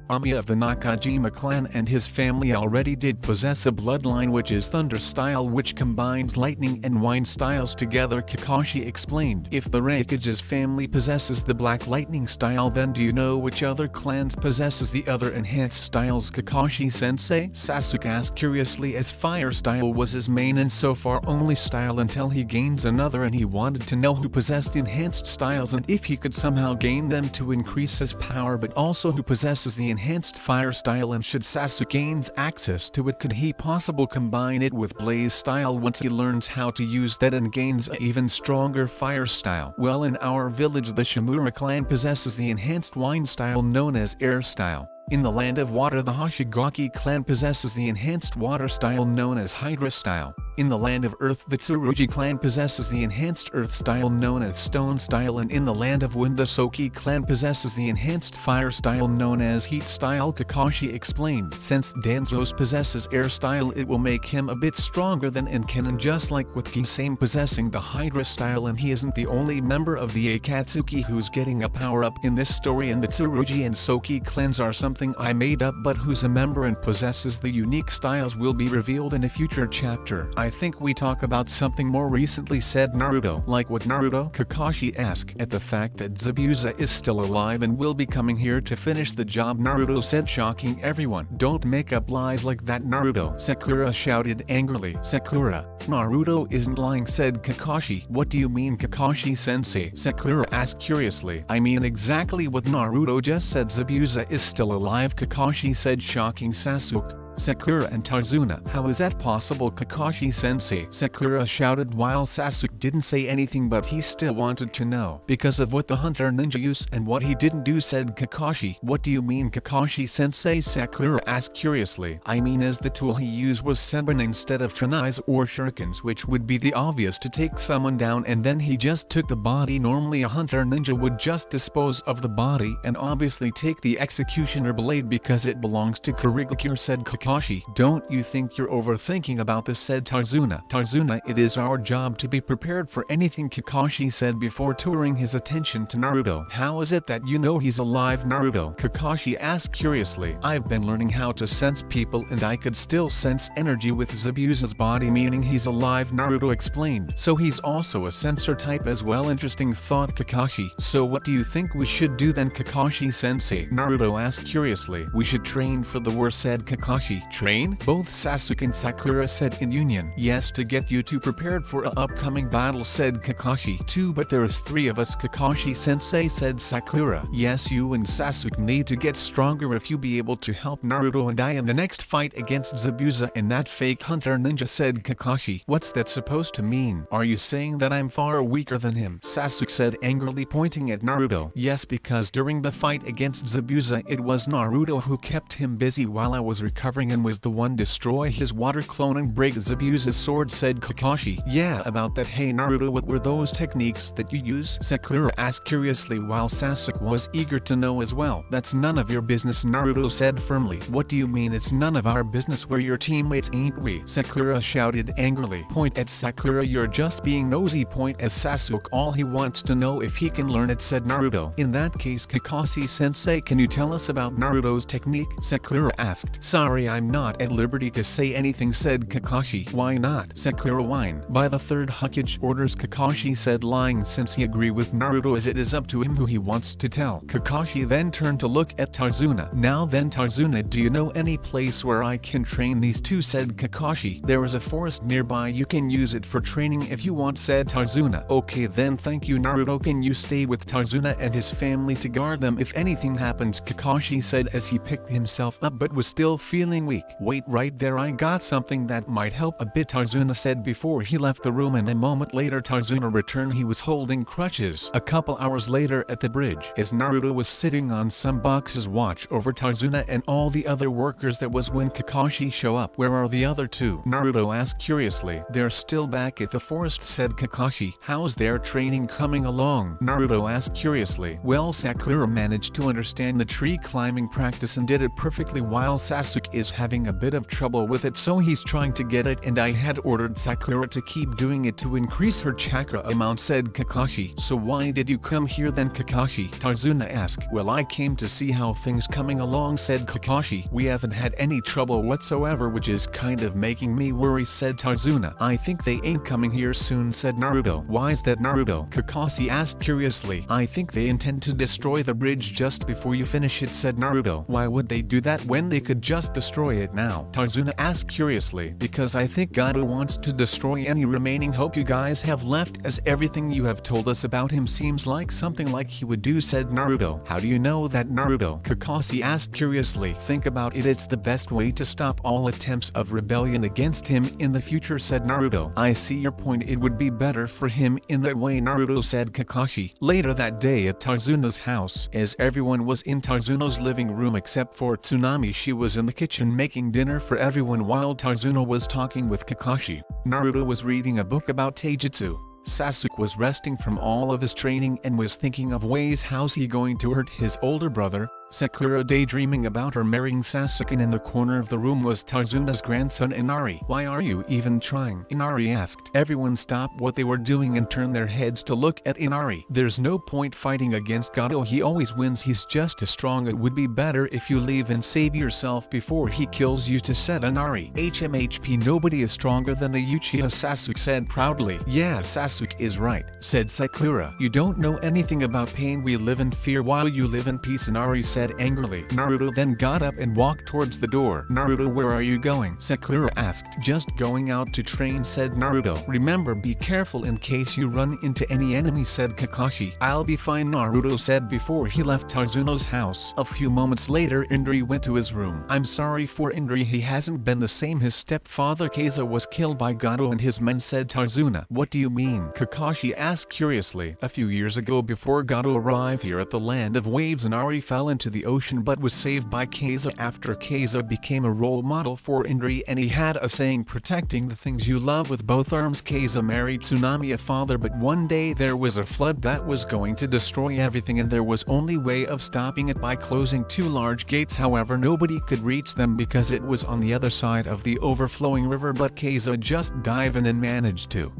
Amiya of the Nakajima clan and his family already did possess a bloodline which is thunder style, which combines lightning and wind styles together, Kakashi explained. If the Hokage's family possesses the black lightning style, then do you know which other clans possesses the other enhanced styles, Kakashi-sensei? Sasuke asked curiously, as fire style was his main and so far only style until he gains another, and he wanted to know who possessed enhanced styles and if he could somehow gain them to increase his power, but also who possesses the enhanced fire style, and should Sasuke gains access to it, could he possibly combine it with blaze style once he learns how to use that and gains an even stronger fire style? Well, in our village the Shimura clan possesses the enhanced wind style known as air style. In the land of water the Hoshigaki clan possesses the enhanced water style known as Hydra style. In the land of earth the Tsurugi clan possesses the enhanced earth style known as stone style, and in the land of wind the Soki clan possesses the enhanced fire style known as heat style, Kakashi explained. Since Danzos possesses air style, it will make him a bit stronger than Inkenin, just like with Kisame possessing the Hydra style, and he isn't the only member of the Akatsuki who's getting a power up in this story, and the Tsurugi and Soki clans are something I made up, but who's a member and possesses the unique styles will be revealed in a future chapter. I think we talk about something more recently, said Naruto. Like what, Naruto? Kakashi asked. At the fact that Zabuza is still alive and will be coming here to finish the job, Naruto said, shocking everyone. Don't make up lies like that, Naruto, Sakura shouted angrily. Sakura, Naruto isn't lying, said Kakashi. What do you mean, Kakashi-sensei? Sakura asked curiously. I mean exactly what Naruto just said. Zabuza is still alive, Kakashi said, shocking Sasuke. Sakura and Tazuna. How is that possible, Kakashi-sensei? Sakura shouted while Sasuke didn't say anything, but he still wanted to know. Because of what the hunter ninja used and what he didn't do, said Kakashi. What do you mean, Kakashi-sensei? Sakura asked curiously. I mean, as the tool he used was senbon instead of kunais or shurikens, which would be the obvious to take someone down, and then he just took the body. Normally a hunter ninja would just dispose of the body and obviously take the executioner blade because it belongs to Kurigakure, said Kakashi. Don't you think you're overthinking about this, said Tazuna. Tazuna, it is our job to be prepared for anything, Kakashi said before turning his attention to Naruto. How is it that you know he's alive, Naruto? Kakashi asked curiously. I've been learning how to sense people and I could still sense energy with Zabuza's body, meaning he's alive, Naruto explained. So he's also a sensor type as well. Interesting thought, Kakashi. So what do you think we should do then, Kakashi-sensei? Naruto asked curiously. We should train for the worst, said Kakashi. Train? Both Sasuke and Sakura said in union. Yes, to get you two prepared for a upcoming battle, said Kakashi. Two, but there is three of us, Kakashi-sensei, said Sakura. Yes, you and Sasuke need to get stronger if you be able to help Naruto and I in the next fight against Zabuza and that fake hunter ninja, said Kakashi. What's that supposed to mean? Are you saying that I'm far weaker than him? Sasuke said angrily, pointing at Naruto. Yes, because during the fight against Zabuza it was Naruto who kept him busy while I was recovering and was the one destroy his water clone and break Zabuza's sword, said Kakashi. Yeah, about that. Hey Naruto, what were those techniques that you use? Sakura asked curiously while Sasuke was eager to know as well. That's none of your business, Naruto said firmly. What do you mean it's none of our business? We're your teammates, ain't we? Sakura shouted angrily. Point at Sakura, you're just being nosy. Point at Sasuke, all he wants to know if he can learn it, said Naruto. In that case, Kakashi-sensei, can you tell us about Naruto's technique? Sakura asked. Sorry, I'm not at liberty to say anything, said Kakashi. Why not? Sakura whined. By the third Hokage orders, Kakashi said, lying since he agreed with Naruto as it is up to him who he wants to tell. Kakashi then turned to look at Tazuna. Now then, Tazuna, do you know any place where I can train these two? Said Kakashi. There is a forest nearby, you can use it for training if you want, said Tazuna. Okay then, thank you, Naruto. Can you stay with Tazuna and his family to guard them if anything happens? Kakashi said as he picked himself up but was still feeling weak. Wait right there, I got something that might help a bit, Tazuna said before he left the room, and a moment later Tazuna returned. He was holding crutches. A couple hours later at the bridge, as Naruto was sitting on some boxes watch over Tazuna and all the other workers, that was when Kakashi showed up. Where are the other two? Naruto asked curiously. They're still back at the forest, said Kakashi. How's their training coming along? Naruto asked curiously. Well, Sakura managed to understand the tree climbing practice and did it perfectly, while Sasuke is having a bit of trouble with it, so he's trying to get it, and I had ordered Sakura to keep doing it to increase her chakra amount, said Kakashi. So why did you come here then, Kakashi? Tazuna asked. Well, I came to see how things coming along, said Kakashi. We haven't had any trouble whatsoever, which is kind of making me worry, said Tazuna. I think they ain't coming here soon, said Naruto. Why is that, Naruto? Kakashi asked curiously. I think they intend to destroy the bridge just before you finish it, said Naruto. Why would they do that when they could just destroy it now? Tazuna asked curiously. Because I think God wants to destroy any remaining hope you guys have left, as everything you have told us about him seems like something like he would do, said Naruto. How do you know that, Naruto? Kakashi asked curiously. Think about it, it's the best way to stop all attempts of rebellion against him in the future, said Naruto. I see your point, it would be better for him in that way, Naruto, said Kakashi. Later that day at Tazuna's house, as everyone was in Tazuna's living room except for Tsunami, she was in the kitchen making dinner for everyone while Tazuna was talking with Kakashi. Naruto was reading a book about taijutsu. Sasuke was resting from all of his training and was thinking of ways how's he going to hurt his older brother. Sakura daydreaming about her marrying Sasuke, and in the corner of the room was Tazuna's grandson Inari. Why are you even trying? Inari asked. Everyone stopped what they were doing and turned their heads to look at Inari. There's no point fighting against Gato, he always wins, he's just as strong. It would be better if you leave and save yourself before he kills you, to said Inari. HMHP, nobody is stronger than the Uchiha, Sasuke said proudly. Yeah, Sasuke is right, said Sakura. You don't know anything about pain, we live in fear while you live in peace, Inari said said angrily. Naruto then got up and walked towards the door. Naruto, where are you going? Sakura asked. Just going out to train, said Naruto. Remember, be careful in case you run into any enemy, said Kakashi. I'll be fine, Naruto said before he left Tazuna's house. A few moments later, Inari went to his room. I'm sorry for Inari, he hasn't been the same. His stepfather Kaiza was killed by Gato and his men, said Tazuna. What do you mean? Kakashi asked curiously. A few years ago, before Gato arrived here at the Land of Waves, Inari fell into the ocean but was saved by Kaiza. After Kaiza became a role model for Inari and he had a saying, protecting the things you love with both arms. Kaiza married Tsunami, a father, but one day there was a flood that was going to destroy everything and there was only way of stopping it by closing two large gates. However, nobody could reach them because it was on the other side of the overflowing river, but Kaiza just dived in and managed to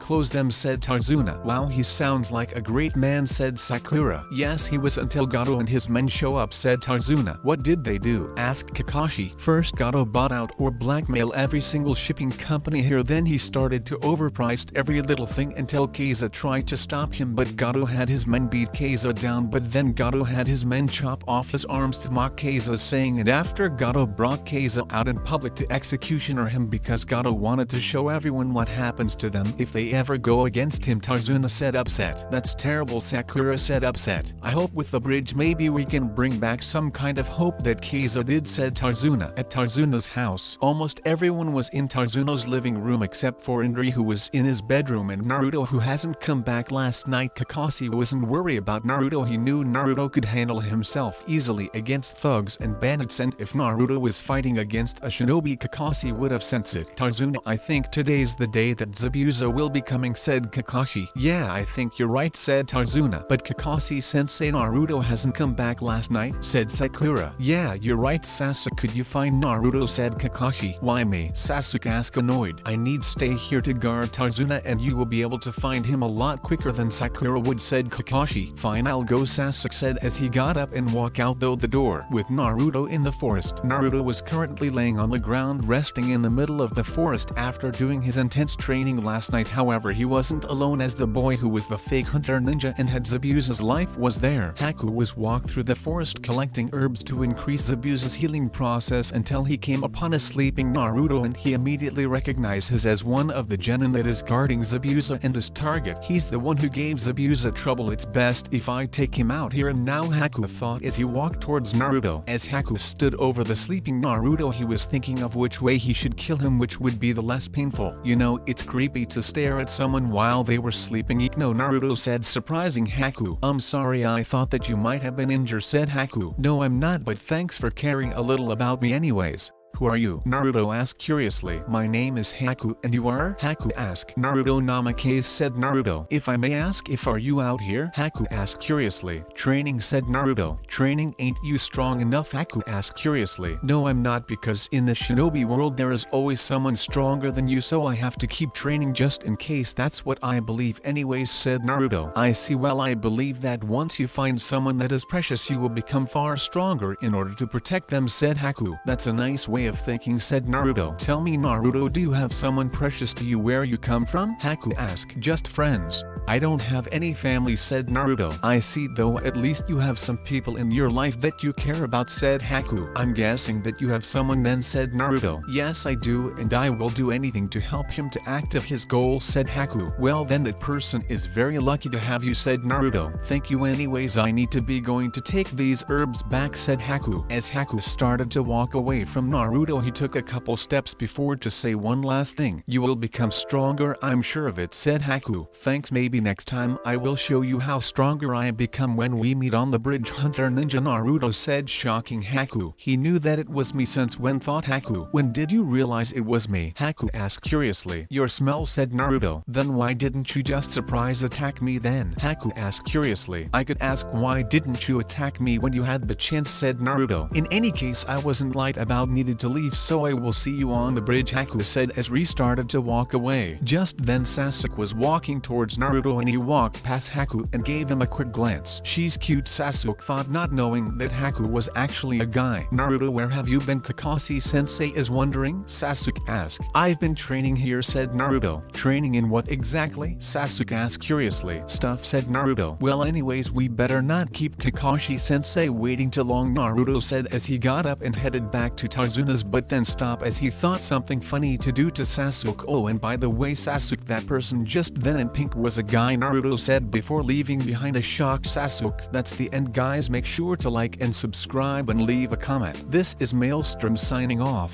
close them, said Tazuna. Wow, he sounds like a great man, said Sakura. Yes, he was, until Gato and his men show up, said Tazuna. What did they do? Asked Kakashi. First, Gato bought out or blackmailed every single shipping company here, then he started to overprice every little thing until Kaiza tried to stop him, but Gato had his men beat Kaiza down, but then Gato had his men chop off his arms to mock Kaiza's saying, and after Gato brought Kaiza out in public to executioner him because Gato wanted to show everyone what happens to them if they ever go against him. Tazuna said upset. That's terrible, Sakura said upset. I hope with the bridge maybe we can bring back some kind of hope that Kaiza did, said Tazuna. At Tazuna's house, almost everyone was in Tazuna's living room except for Inari, who was in his bedroom, and Naruto, who hasn't come back last night. Kakashi wasn't worried about Naruto. He knew Naruto could handle himself easily against thugs and bandits, and if Naruto was fighting against a shinobi, Kakashi would have sensed it. Tazuna, I think today's the day that Zabuza will be coming, said Kakashi. Yeah, I think you're right, said Tazuna. But Kakashi-sensei, Naruto hasn't come back last night, said Sakura. Yeah, you're right, Sasuke. Could you find Naruto, said Kakashi. Why me? Sasuke asked, annoyed. I need stay here to guard Tazuna and you will be able to find him a lot quicker than Sakura would, said Kakashi. Fine, I'll go, Sasuke said as he got up and walked out though the door. With Naruto in the forest, Naruto was currently laying on the ground resting in the middle of the forest after doing his intense training last night. However, he wasn't alone, as the boy who was the fake hunter ninja and had Zabuza's life was there. Haku was walked through the forest collecting herbs to increase Zabuza's healing process until he came upon a sleeping Naruto, and he immediately recognized him as one of the genin that is guarding Zabuza and his target. He's the one who gave Zabuza trouble. It's best if I take him out here and now, Haku thought as he walked towards Naruto. As Haku stood over the sleeping Naruto, he was thinking of which way he should kill him, which would be the less painful. You know, it's creepy to stare at someone while they were sleeping. No, Naruto said, surprising Haku. I'm sorry, I thought that you might have been injured, said Haku. No, I'm not, but thanks for caring a little about me anyways. Who are you? Naruto asked curiously. My name is Haku, and you are? Haku asked. Naruto. Namikaze, said Naruto. If I may ask, if are you out here? Haku asked curiously. Training, said Naruto. Training? Ain't you strong enough? Haku asked curiously. No, I'm not, because in the shinobi world there is always someone stronger than you, so I have to keep training just in case. That's what I believe anyways, said Naruto. I see. Well, I believe that once you find someone that is precious you will become far stronger in order to protect them, said Haku. That's a nice way of thinking, said Naruto. Tell me, Naruto, do you have someone precious to you? Where you come from? Haku asked. Just friends. I don't have any family, said Naruto. I see, though at least you have some people in your life that you care about, said Haku. I'm guessing that you have someone then, said Naruto. Yes, I do, and I will do anything to help him to achieve his goal, said Haku. Well then, that person is very lucky to have you, said Naruto. Thank you anyways. I need to be going to take these herbs back, said Haku. As Haku started to walk away from Naruto, he took a couple steps before to say one last thing. You will become stronger, I'm sure of it, said Haku. Thanks, maybe next time I will show you how stronger I become when we meet on the bridge, hunter ninja, Naruto said, shocking Haku. He knew that it was me. Since when, thought Haku. When did you realize it was me? Haku asked curiously. Your smell, said Naruto. Then why didn't you just surprise attack me then? Haku asked curiously. I could ask why didn't you attack me when you had the chance, said Naruto. In any case, I wasn't light about needed to to leave, so I will see you on the bridge, Haku said as Ri started to walk away. Just then Sasuke was walking towards Naruto and he walked past Haku and gave him a quick glance. She's cute, Sasuke thought, not knowing that Haku was actually a guy. Naruto, where have you been? Kakashi-sensei is wondering, Sasuke asked. I've been training here, said Naruto. Training in what exactly? Sasuke asked curiously. Stuff, said Naruto. Well, anyways, we better not keep Kakashi-sensei waiting too long, Naruto said as he got up and headed back to Tazuna's, but then stopped as he thought something funny to do to Sasuke. Oh, and by the way, Sasuke, that person just then in pink was a guy, Naruto said before leaving behind a shocked Sasuke. That's the end, guys. Make sure to like and subscribe and leave a comment. This is Maelstrom signing off.